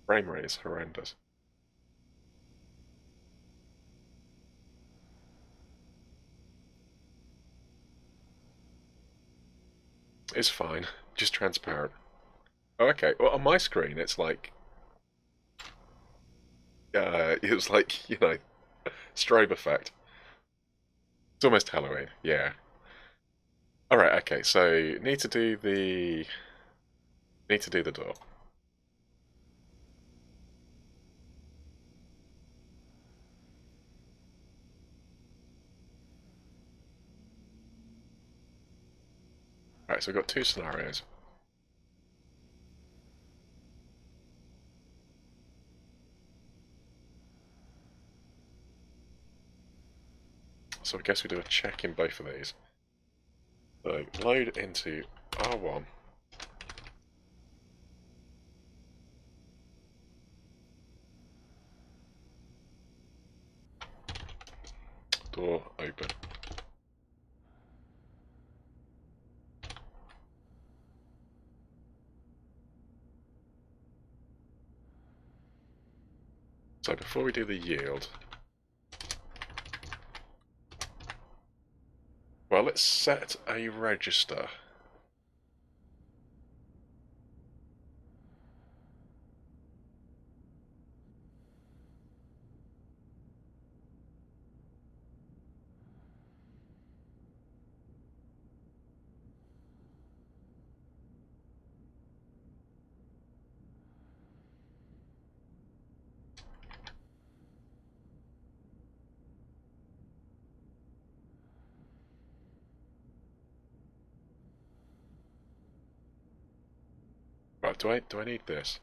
frame rate is horrendous. It's fine, just transparent. Oh, okay, well on my screen it's like, it was like, strobe effect. It's almost Halloween, yeah. Alright, okay, so need to do the door. Right, so we've got two scenarios. So I guess we do a check in both of these. So load into R1. Door open. So before we do the yield, well, let's set a register. Right, do I need this?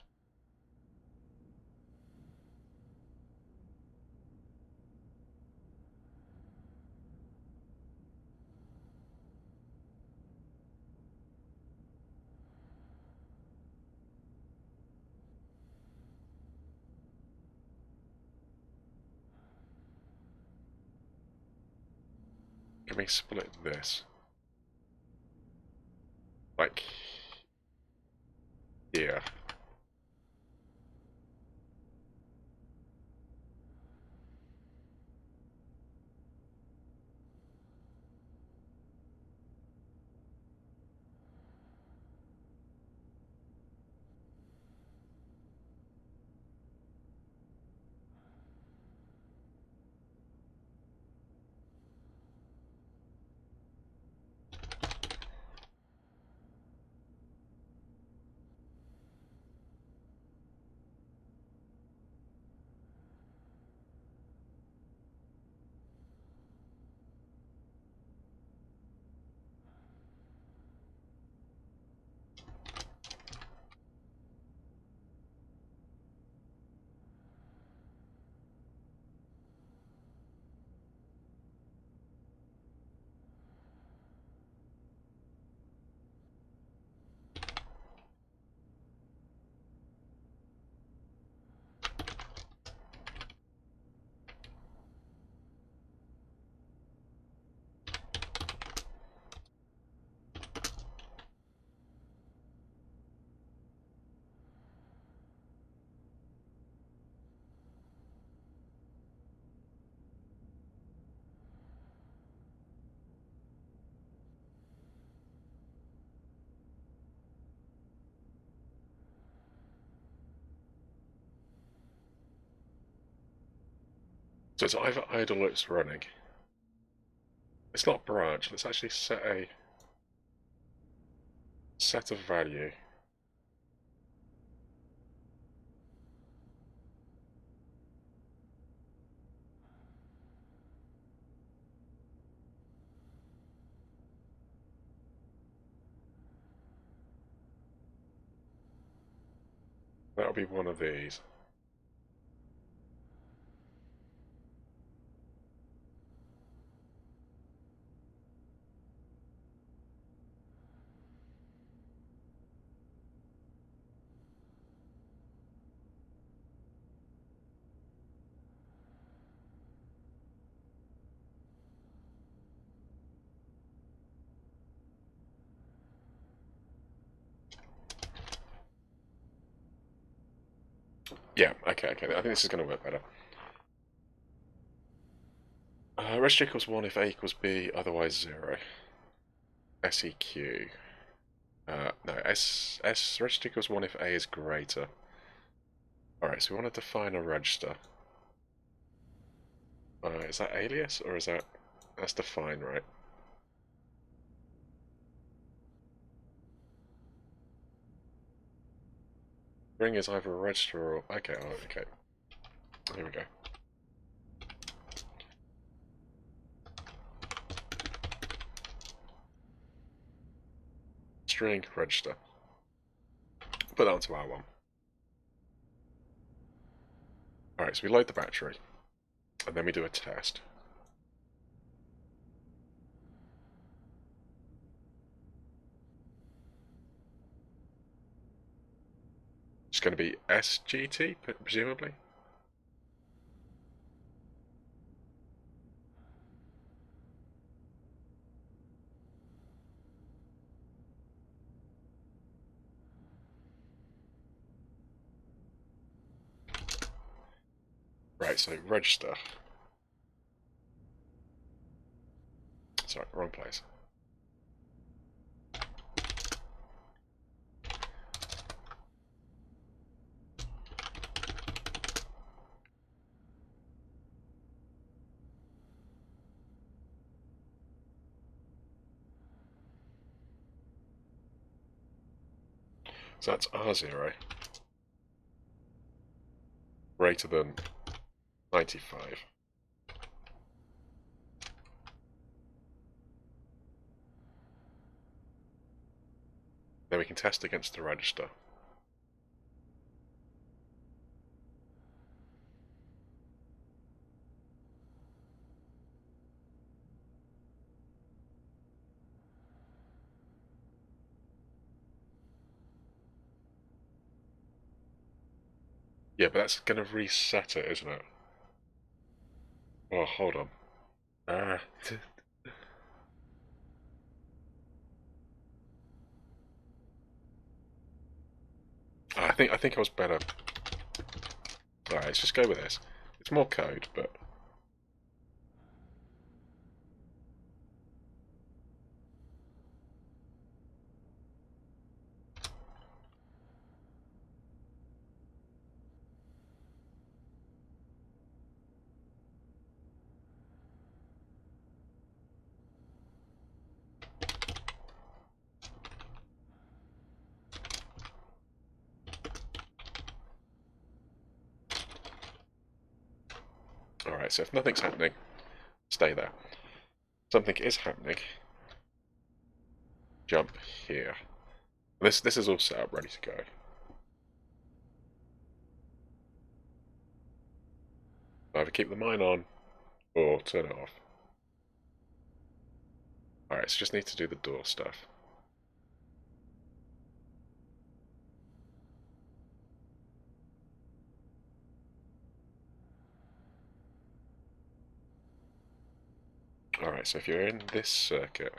Can we split this? Like here. So it's either idle or it's running. It's not branch, let's actually set a set of value. That'll be one of these. Yeah, okay, I think this is going to work better. Register equals 1 if A equals B, otherwise 0. SEQ. No, register equals 1 if A is greater. Alright, so we want to define a register. Is that alias, or is that... That's define, right? String is either a register or... Okay, okay. Here we go. string, register. Put that onto R1. Alright, so we load the battery, and then we do a test. It's going to be SGT, presumably. Right, so register. Sorry, wrong place. So that's R0. Greater than 95. Then we can test against the register. Yeah, but that's going to reset it, isn't it? Oh, hold on. Ah. I think I was better. Alright, let's just go with this. It's more code, but... Alright, so if nothing's happening, stay there. Something is happening. Jump here. This is all set up, ready to go. Either keep the mine on, or turn it off. Alright, so just need to do the door stuff. Alright, so if you're in this circuit...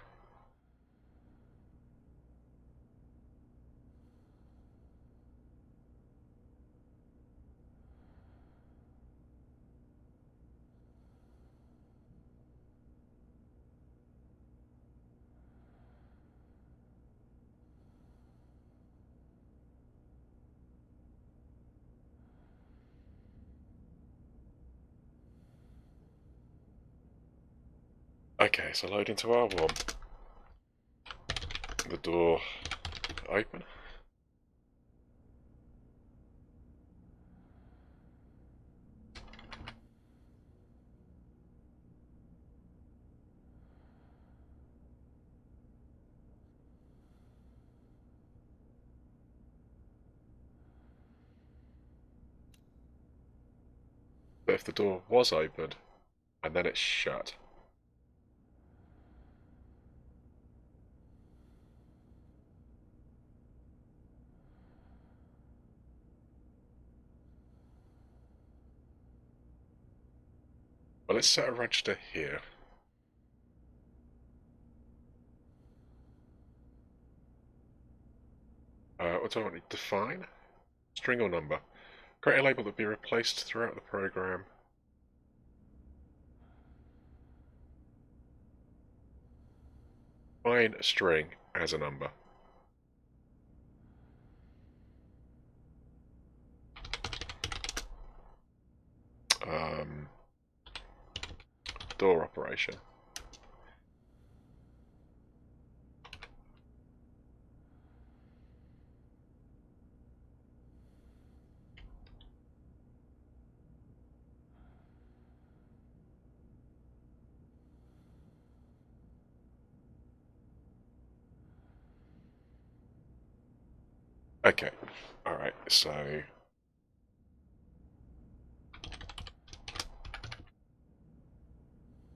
Okay, so load into R1. The door open. But if the door was opened, and then it's shut... Well, let's set a register here. What do I want to define? String or number. Create a label that will be replaced throughout the program. Define a string as a number. Door operation. Okay, alright, so...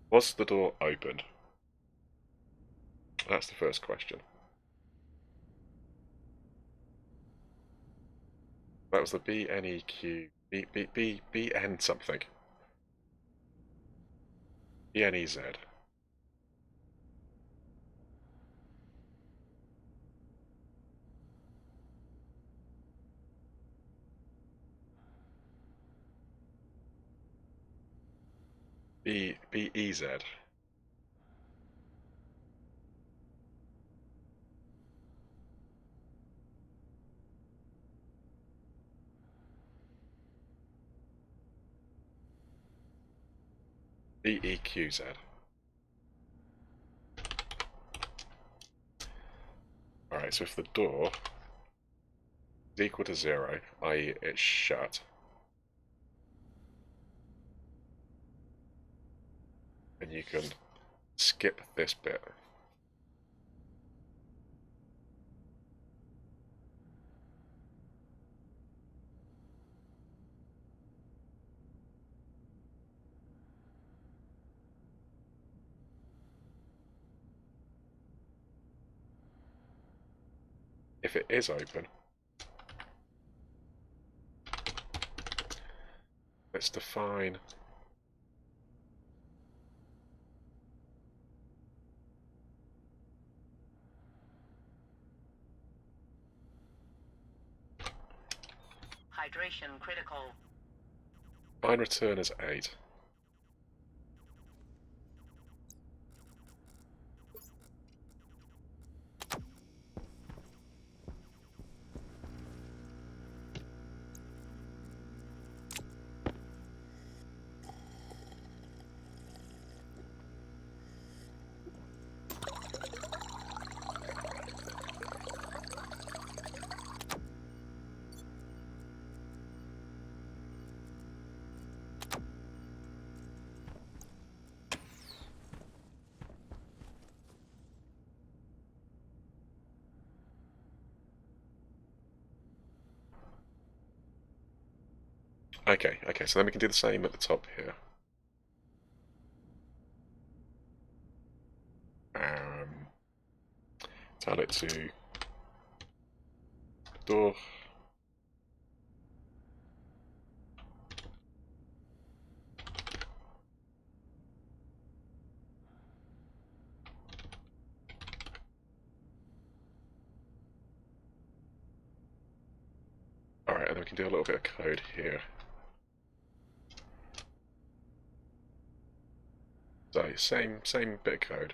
Was the door open? That's the first question. That was the BNEQ... BN something. BNEZ. BEZ. BEQZ. Alright, so if the door is equal to 0, i.e. it's shut, then you can skip this bit. If it is open, let's define Hydration critical. find return as 8. Okay, so then we can do the same at the top here. Tell it to door. Alright, and then we can do a little bit of code here. So, same bit of code.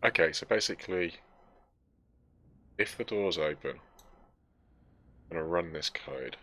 Okay, so basically, if the door's open, I'm going to run this code.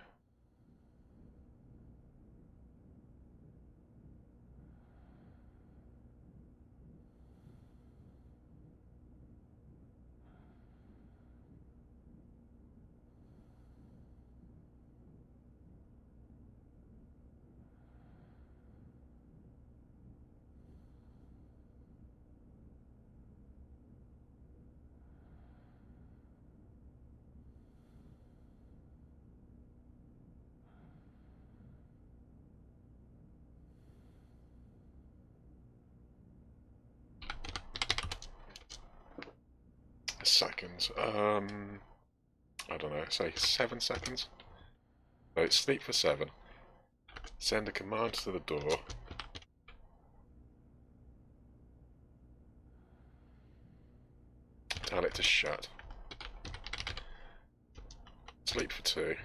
Seconds. I don't know, say 7 seconds? So sleep for 7. Send a command to the door. Tell it to shut. Sleep for 2.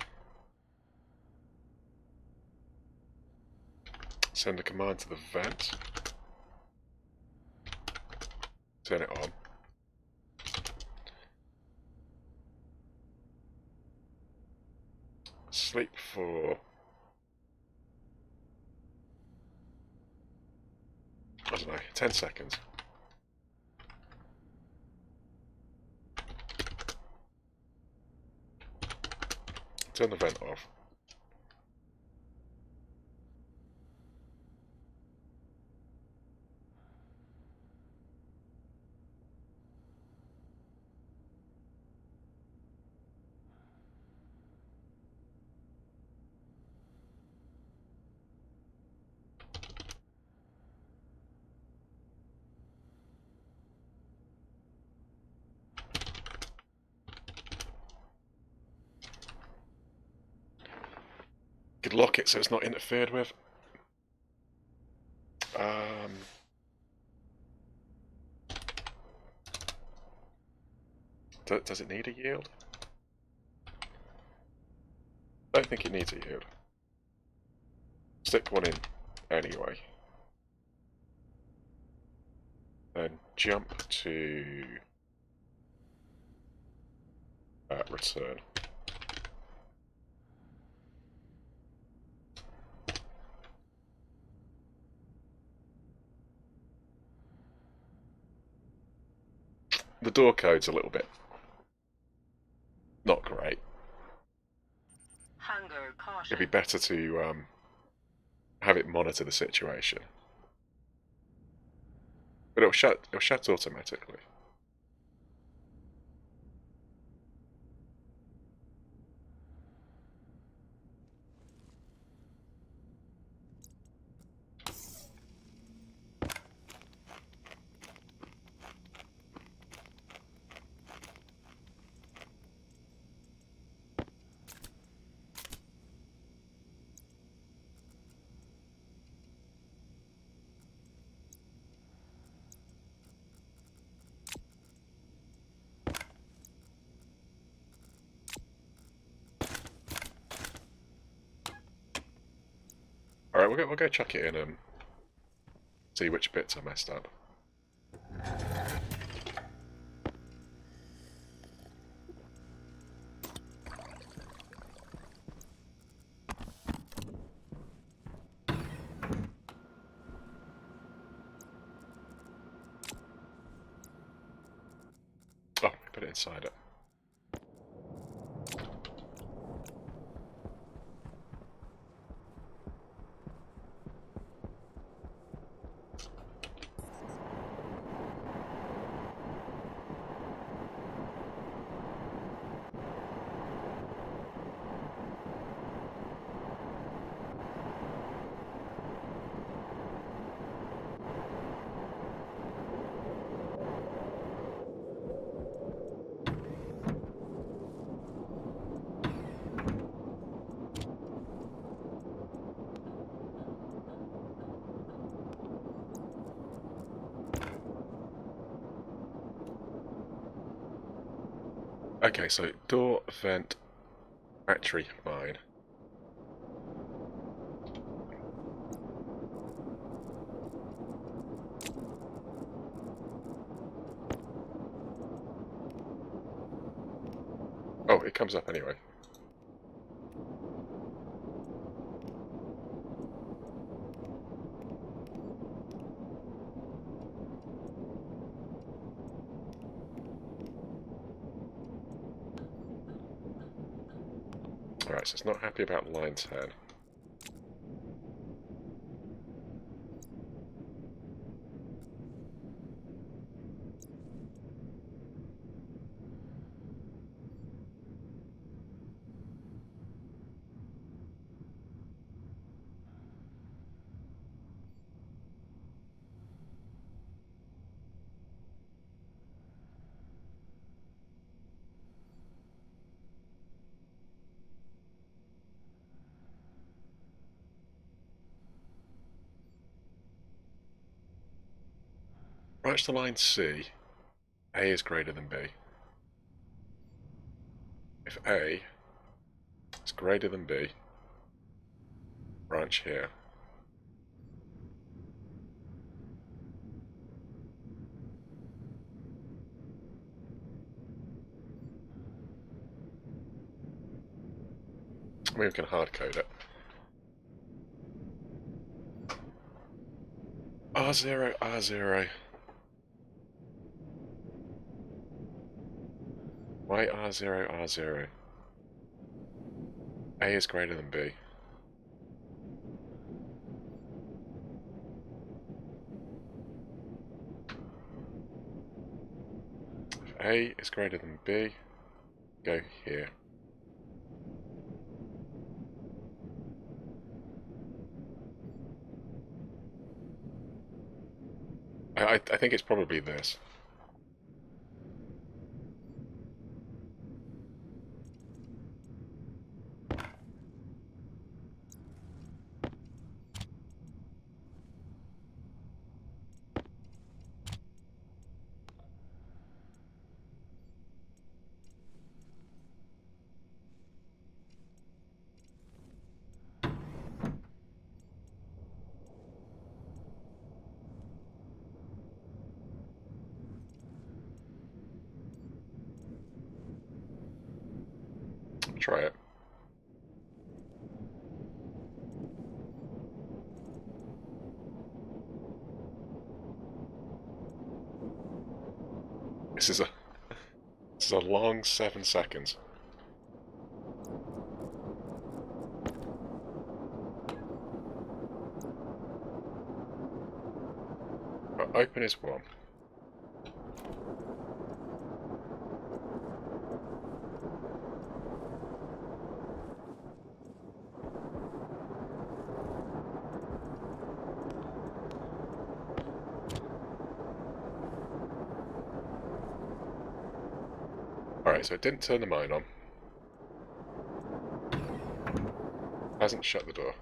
Send a command to the vent. Turn it on. Sleep for... I don't know, 10 seconds. Turn the vent off. Could lock it so it's not interfered with. Does it need a yield? I don't think it needs a yield. Stick one in anyway. Then jump to return. The door code's a little bit not great. Hunger caution. It'd be better to have it monitor the situation. But it'll shut automatically. Alright, we'll go chuck it in and see which bits are messed up. Oh, we put it inside it. Okay, so door, vent, battery, mine. Oh, it comes up anyway. Alright, so it's not happy about line 10. Right to line C. A is greater than B. If A is greater than B, branch here. I mean, we can hard code it. R0, R0. Why R0, R0? A is greater than B. If A is greater than B, go here. I think it's probably this. Try it. This is a long 7 seconds. But open is one. Alright, so it didn't turn the mine on. Hasn't shut the door.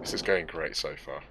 This is going great so far.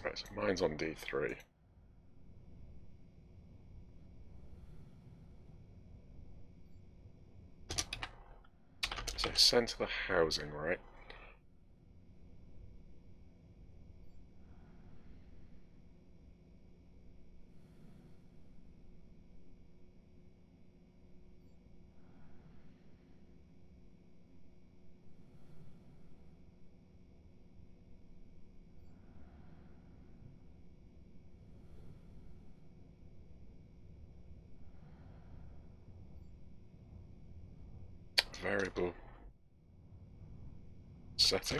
Right, so mine's on D3. So send to the housing, right? Variable setting.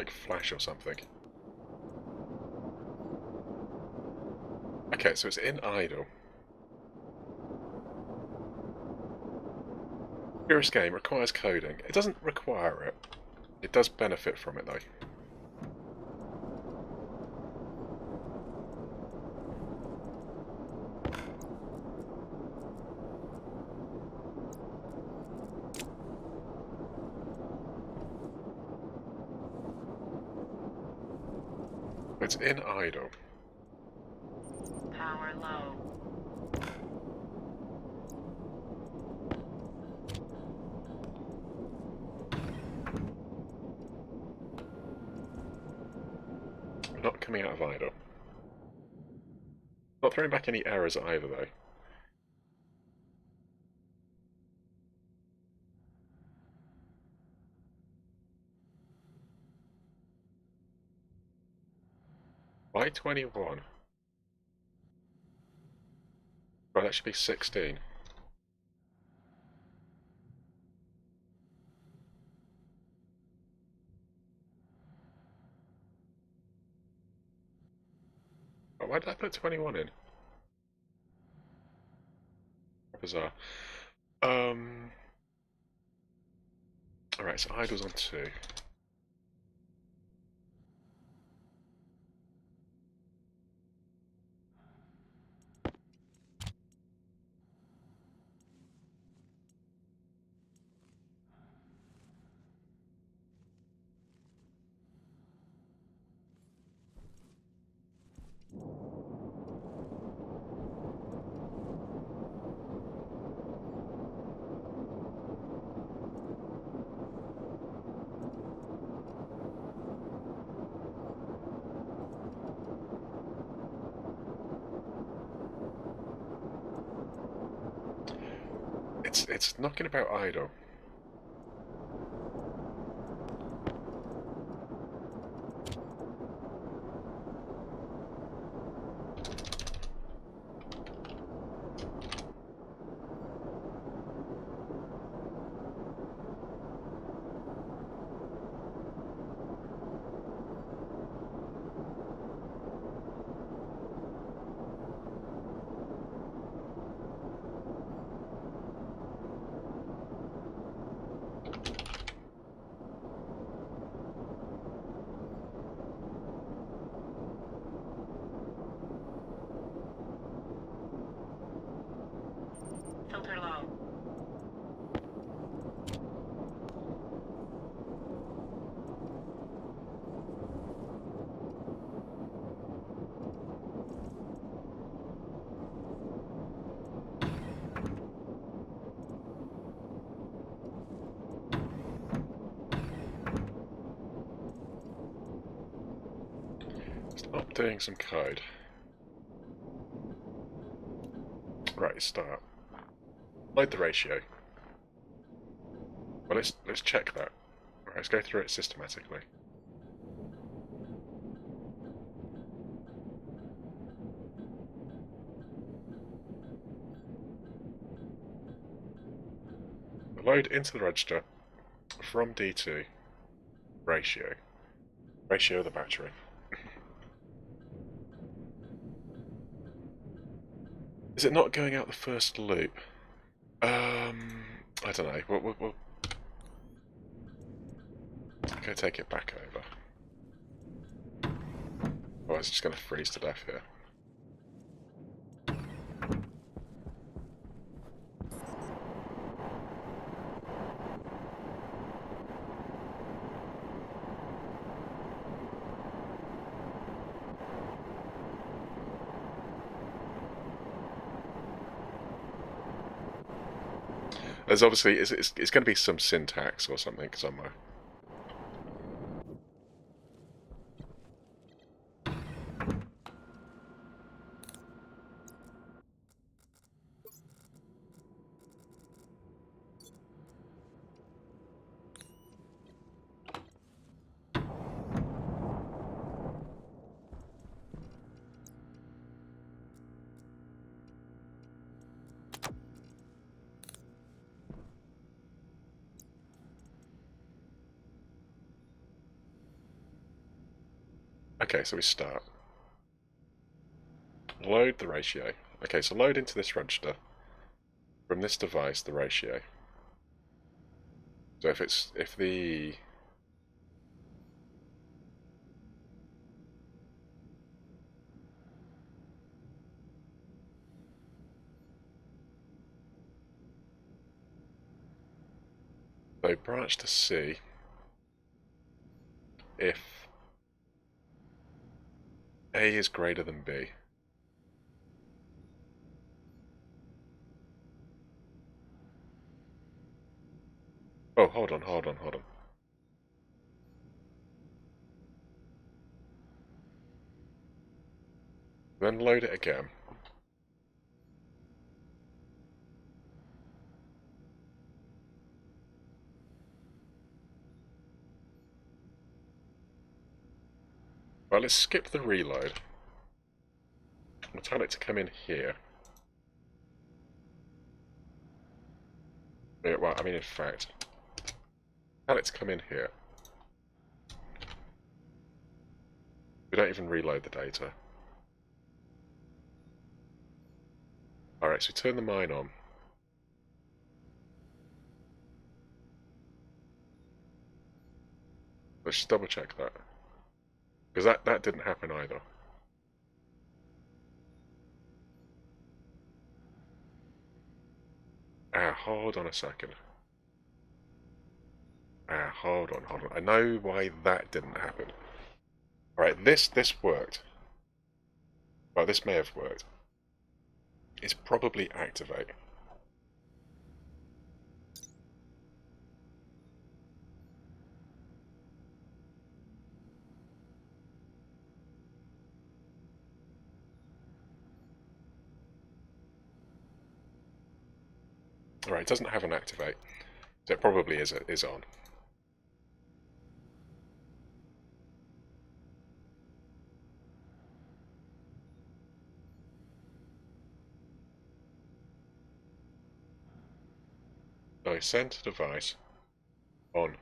like flash or something. Okay, so it's in idle. Curious game requires coding. It doesn't require it. It does benefit from it though. It's in idle. Power low. Not coming out of idle. Not throwing back any errors either though. Why 21? Right, that should be 16. Oh, why did I put 21 in? Bizarre. Alright, so idle's on 2. It's knocking about idle. Filter low. Stop doing some code. Right, start. Load the ratio. Well, let's check that. Right, let's go through it systematically. Load into the register from D2 ratio. Ratio of the battery. Is it not going out the first loop? I don't know. We'll go take it back over. Oh, it's just going to freeze to death here. There's obviously it's going to be some syntax or something somewhere. Okay, so we start. Load the ratio. Okay, so load into this register from this device the ratio. So if the so branch to C if A is greater than B. Oh, hold on. Then load it again. Well, let's skip the reload. We'll tell it to come in here. Well, I mean, in fact, tell it to come in here. We don't even reload the data. Alright, so we turn the mine on. Let's just double check that. Because that didn't happen either. Hold on a second. Hold on. I know why that didn't happen. Alright, this worked. Well, this may have worked. It's probably activate. Alright, it doesn't have an activate. So it probably is on. So send to device on.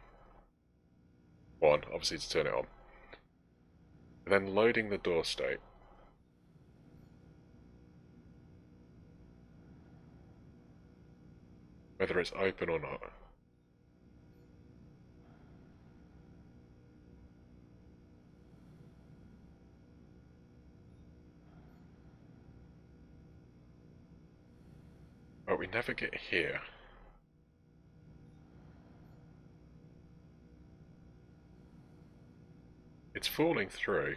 On, obviously to turn it on. And then loading the door state. Whether it's open or not. But we never get here. It's falling through.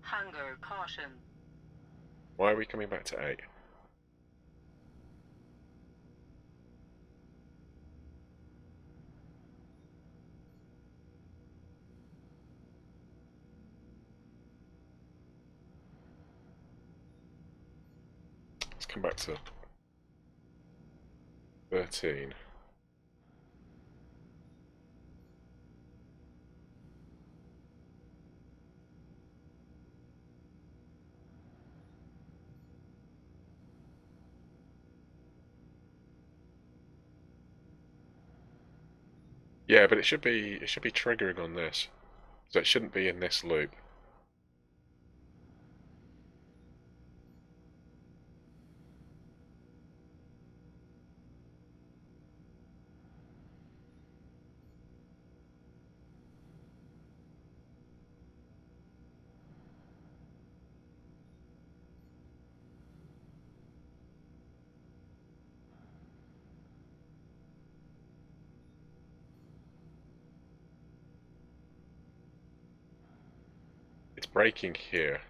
Hunger caution. Why are we coming back to 8? Let's come back to 13. Yeah, but it should be triggering on this. So it shouldn't be in this loop. It's breaking here.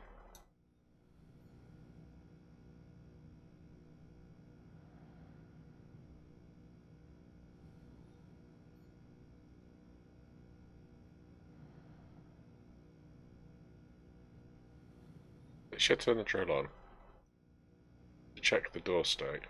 should turn the drill on to check the door state.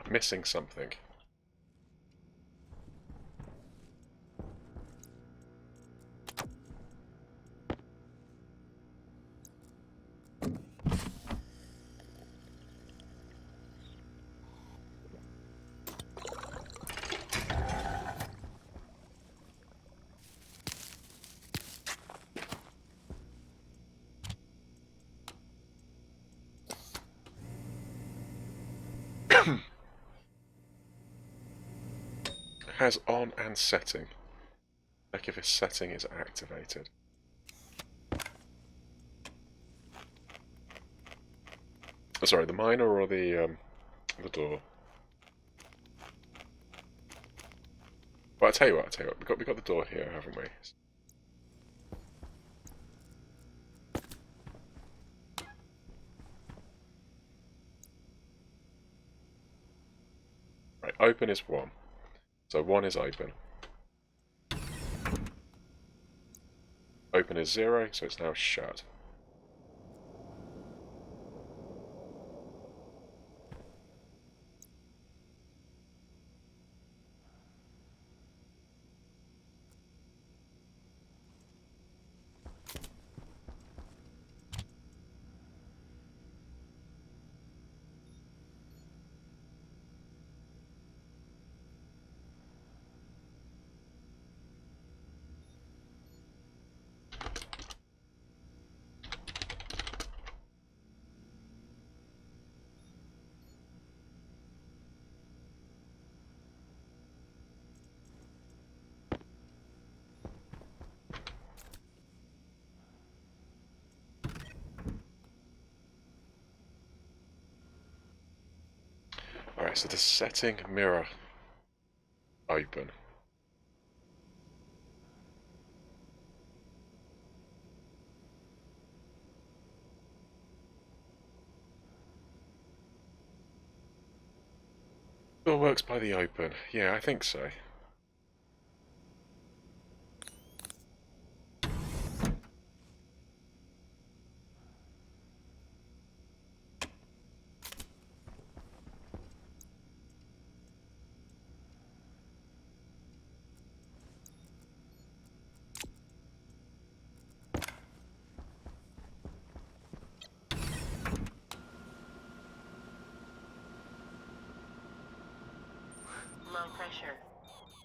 I'm missing something. Has on and setting. Check if its setting is activated. Oh, sorry, the miner or the door? Well, I'll tell you what. We got the door here, haven't we? Right, open is 1. So 1 is open. Open is 0, so it's now shut. Alright, so the setting mirror open. Door works by the open. Yeah, I think so. Low pressure.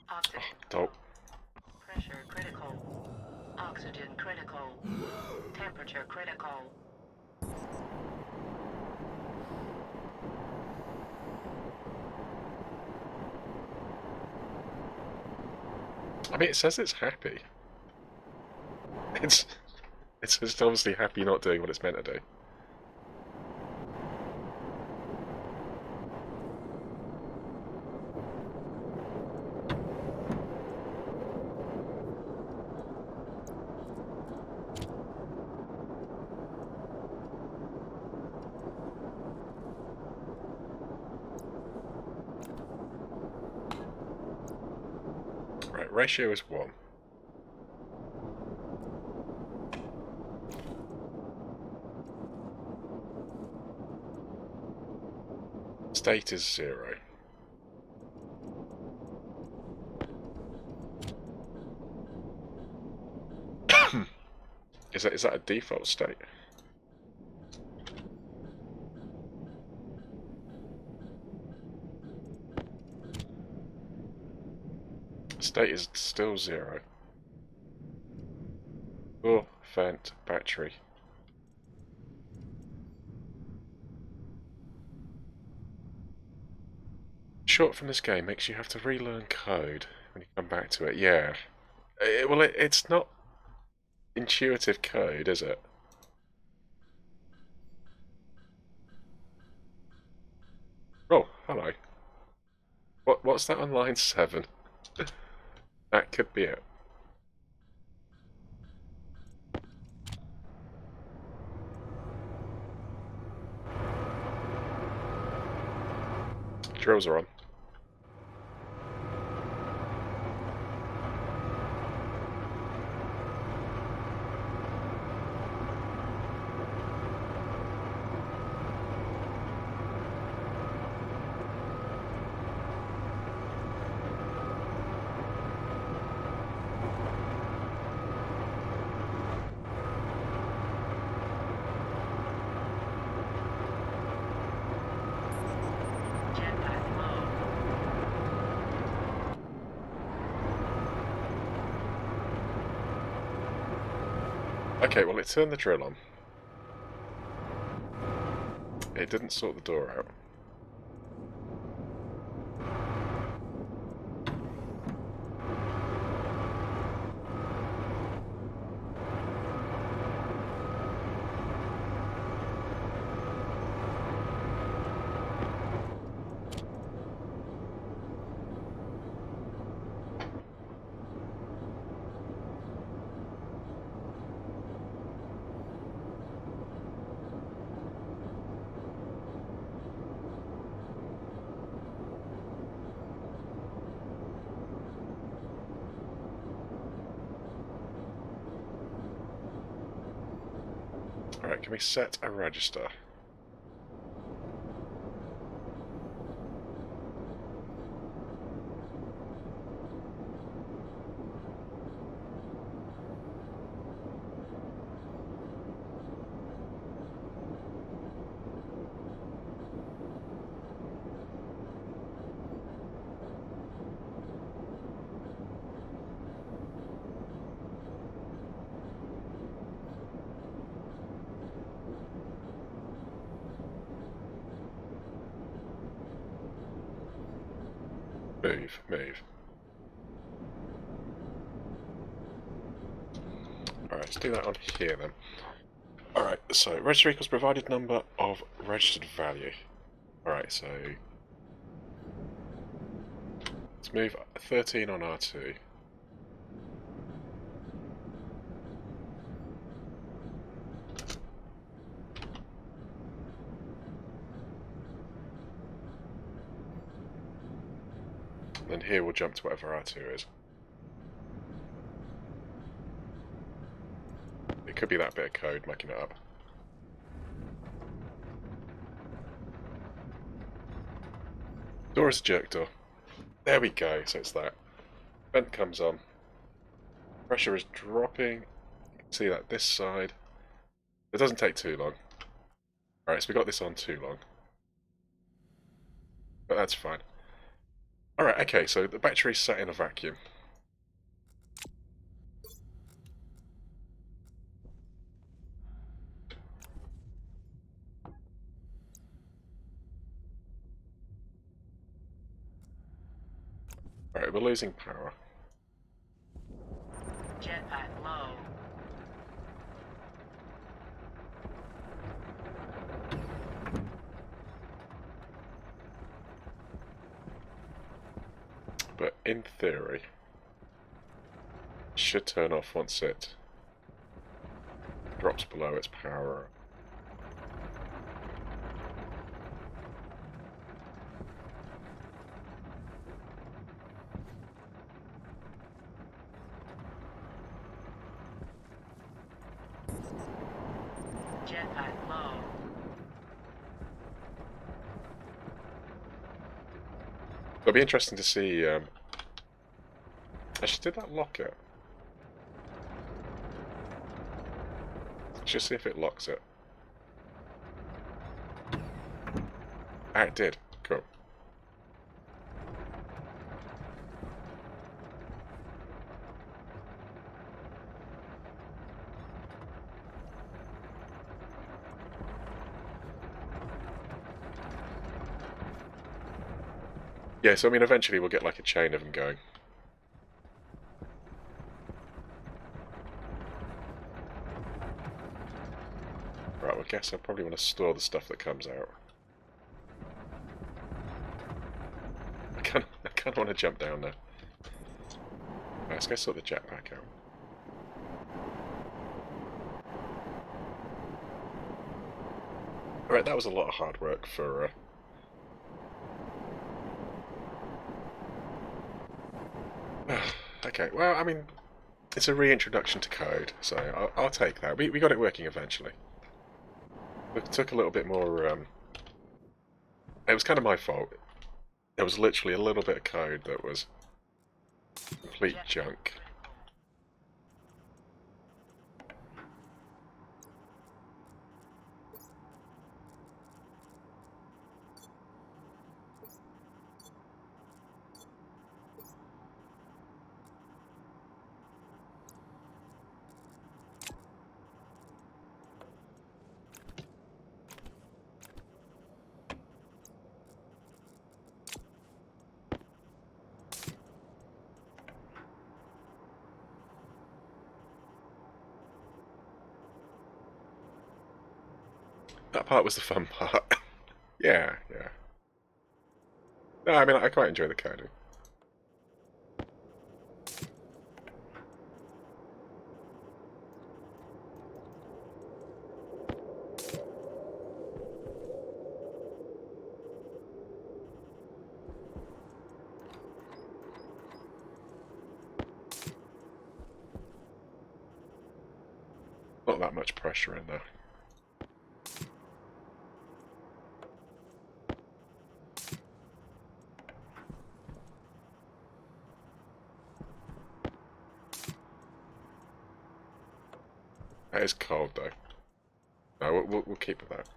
Oxygen. Oh. Pressure critical. Oxygen critical. Temperature critical. I mean, it says it's happy. It's just obviously happy not doing what it's meant to do. Right, ratio is 1. State is 0. Is that a default state? State is still 0. Oh, vent, battery. Short from this game makes you have to relearn code when you come back to it. Yeah. It's not intuitive code, is it? Oh, hello. What's that on line 7? That could be it. Drills are on. Jetpack low. Okay, well, it turned the drill on. It didn't sort the door out. Alright, can we set a register? Move. Alright, let's do that on here then. Alright, so register equals provided number of registered value. Alright, so let's move 13 on R2. Then here we'll jump to whatever R2 is. It could be that bit of code making it up. Door is a jerk door. There we go, so it's that. Vent comes on. Pressure is dropping. You can see that this side. It doesn't take too long. Alright, so we got this on too long. But that's fine. Alright, okay, so the battery's set in a vacuum. Alright, we're losing power. Jetpack low. But in theory, it should turn off once it drops below its power. Jetpack low. It'll be interesting to see. Actually, did that lock it? Let's just see if it locks it. Ah, it did. Cool. Yeah, so I mean, eventually we'll get like a chain of them going. Right, well, I guess I probably want to store the stuff that comes out. I kind kind of want to jump down there. Right, let's go sort the jetpack out. Alright, that was a lot of hard work for... Okay, well, I mean, it's a reintroduction to code, so I'll take that. We got it working eventually. It took a little bit more... It was kind of my fault. There was literally a little bit of code that was complete junk. That part was the fun part. Yeah, yeah. No, I mean, I quite enjoy the coding. Not that much pressure in there. That is cold, though. No, we'll keep with that.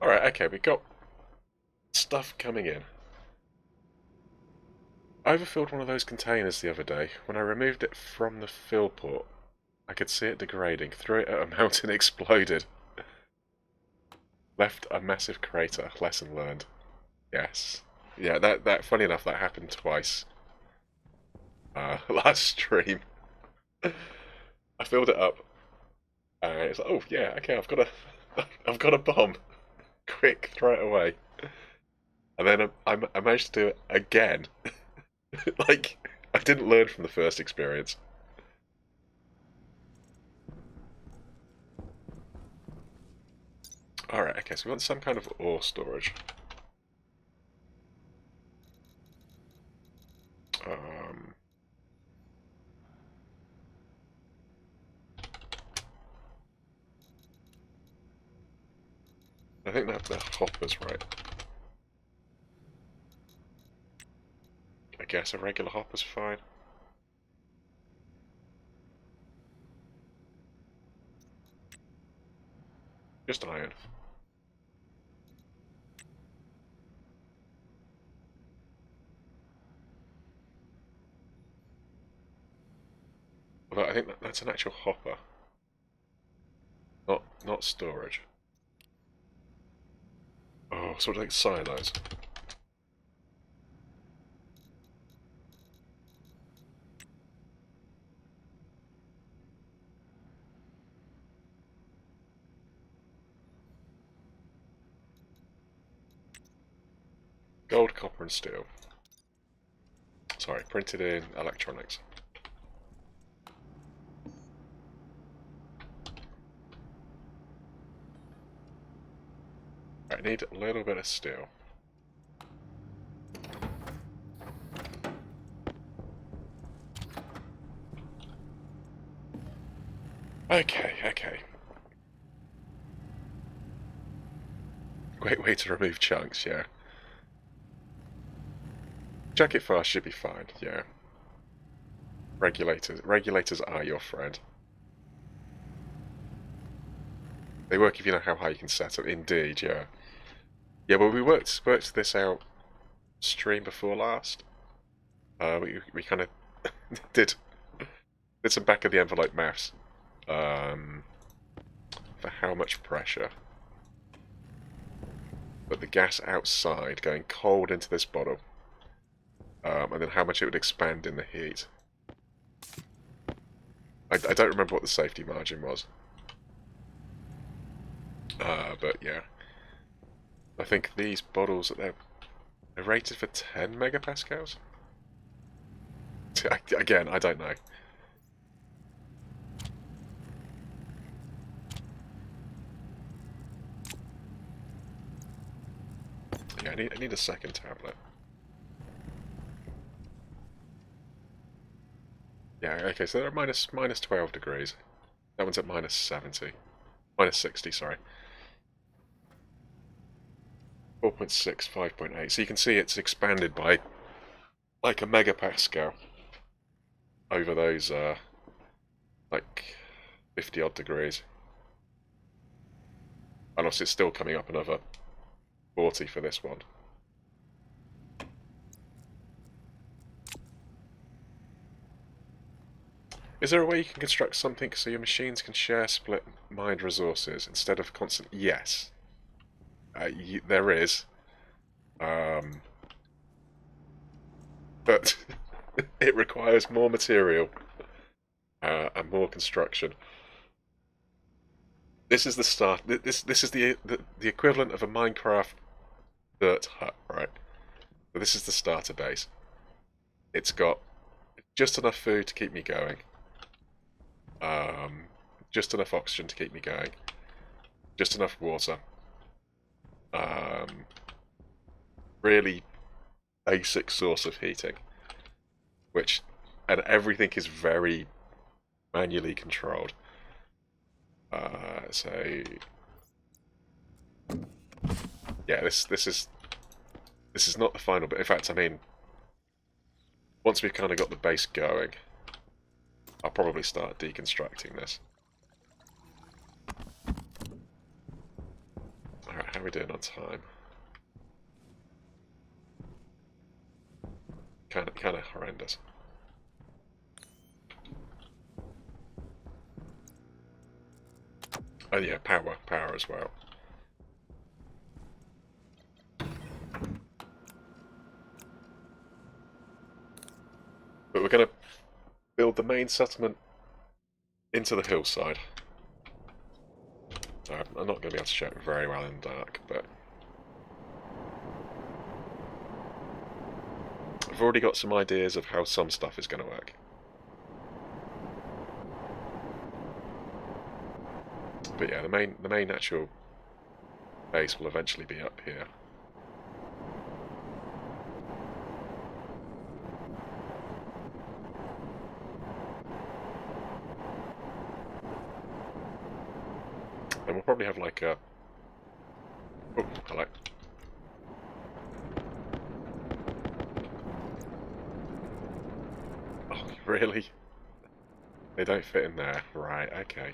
Alright, okay, we got stuff coming in. I overfilled one of those containers the other day. When I removed it from the fill port, I could see it degrading. Threw it at a mountain, exploded. Left a massive crater. Lesson learned. Yes. Yeah, that funny enough, that happened twice. Last stream. I filled it up. And it's like, oh yeah, okay, I've got a bomb. Quick, throw it away. And then I managed to do it again. Like, I didn't learn from the first experience. Alright, okay, so we want some kind of ore storage. I think that the hopper's right. I guess a regular hopper's fine. Just iron. Although I think that's an actual hopper. Not storage. Oh, sort of like silos. Gold, copper and steel. Sorry, printed in electronics. I need a little bit of steel. Okay. Great way to remove chunks, yeah. Check it fast, should be fine, yeah. Regulators are your friend. They work if you know how high you can set them. Indeed, yeah. Yeah, well, we worked this out stream before last. We kind of did did some back of the envelope maths for how much pressure but the gas outside going cold into this bottle, and then how much it would expand in the heat. I don't remember what the safety margin was, but yeah, I think these bottles they're rated for 10 megapascals. Again, I don't know. Yeah, I need a second tablet. Yeah, okay, so they're at minus 12 degrees. That one's at minus 70. Minus 60, sorry. 4.6, 5.8. So you can see it's expanded by like a megapascal over those, like 50 odd degrees. And obviously it's still coming up another 40 for this one. Is there a way you can construct something so your machines can share split mined resources instead of constant? Yes. There is. But it requires more material and more construction. This is the start. This is the equivalent of a Minecraft dirt hut, right? But this is the starter base. It's got just enough food to keep me going. Just enough oxygen to keep me going. Just enough water. Really basic source of heating, and everything is very manually controlled. So yeah, this is not the final, but in fact, I mean, once we've kind of got the base going, I'll probably start deconstructing this. Alright, how are we doing on time? Kind of horrendous. Oh yeah, power as well. But we're going to build the main settlement into the hillside. I'm not going to be able to show it very well in the dark, but I've already got some ideas of how some stuff is going to work. But yeah, the main actual base will eventually be up here. And we'll probably have like a... Oh, hello. Oh, really? They don't fit in there. Right, okay.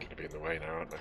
Gonna be in the way now, aren't they?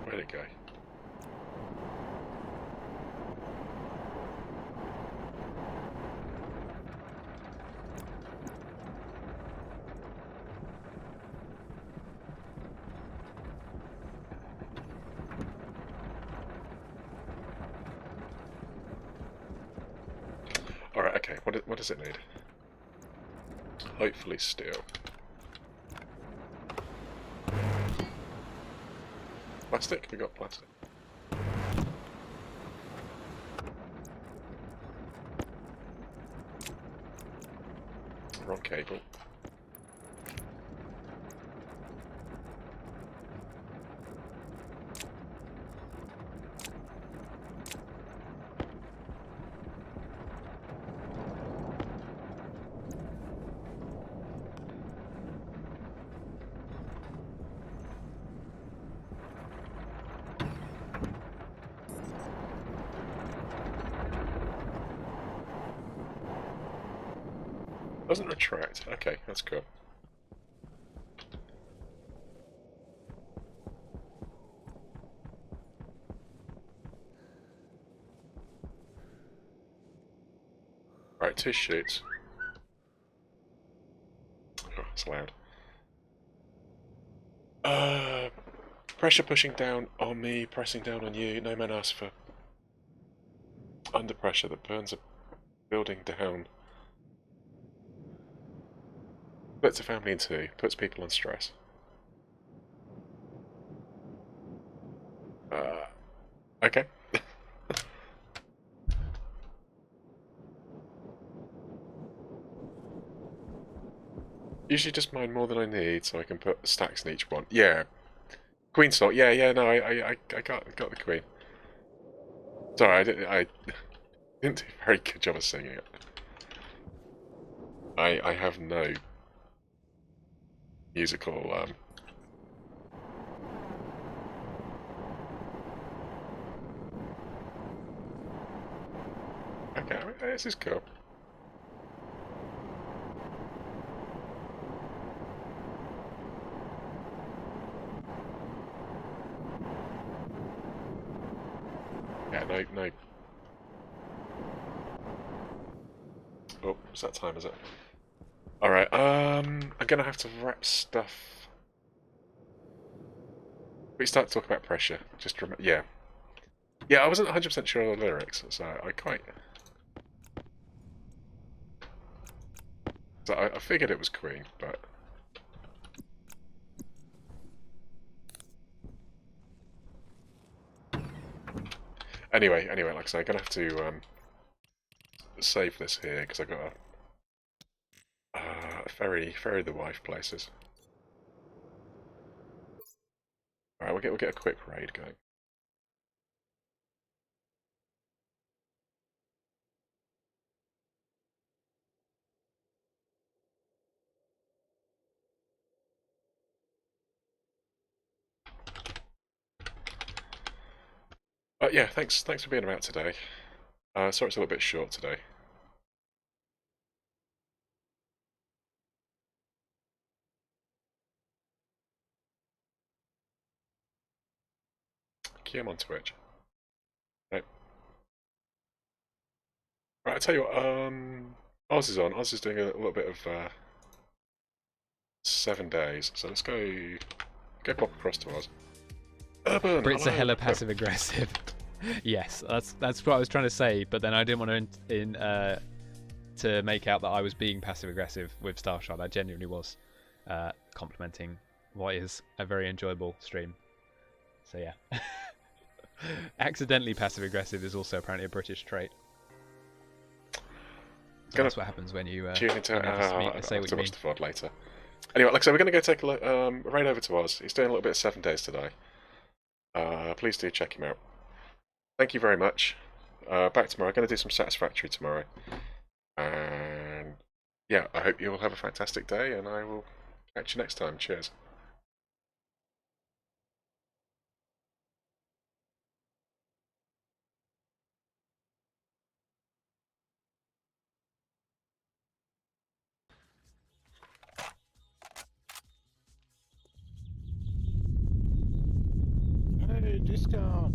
Where'd it go? okay, what does it need? Hopefully steel. Plastic? We got plastic. Wrong cable. Doesn't retract. Okay, that's cool. Right, 2 shoots. Oh, it's loud. Pressure pushing down on me, pressing down on you. No man asks for under pressure that burns a building down. Splits a family in 2, puts people on stress. Okay. Usually just mine more than I need, so I can put stacks in each one. Yeah. Queen salt. Yeah, no, I got the queen. Sorry, I didn't do a very good job of singing it. I have no musical, Okay, this is cool. Yeah, no. Oh, it's that time, is it? Alright, I'm gonna have to wrap stuff. We start to talk about pressure. Just remember, yeah. Yeah, I wasn't 100% sure on the lyrics, so I quite... So I figured it was Queen, but... Anyway, like I say, I'm gonna have to save this here, because I've got to ferry the wife places. Alright, we'll get a quick raid going. Yeah, thanks for being about today. Sorry it's a little bit short today. I'm on Twitch. Right. Right, I tell you what, Oz is on. Oz is doing a little bit of 7 days, so let's go pop across to Oz. Urban, Brits are hella hello. passive aggressive. Yes, that's what I was trying to say, but then I didn't want to make out that I was being passive aggressive with Starshot. I genuinely was complimenting what is a very enjoyable stream. So yeah. Accidentally passive aggressive is also apparently a British trait. So that's what happens when you tune into say what you mean. watch the VOD later. Anyway, like I said, we're going to go take a look, raid over to Oz. He's doing a little bit of 7 days today. Please do check him out. Thank you very much. Back tomorrow. I'm going to do some Satisfactory tomorrow. And yeah, I hope you all have a fantastic day, and I will catch you next time. Cheers. Hey, discount!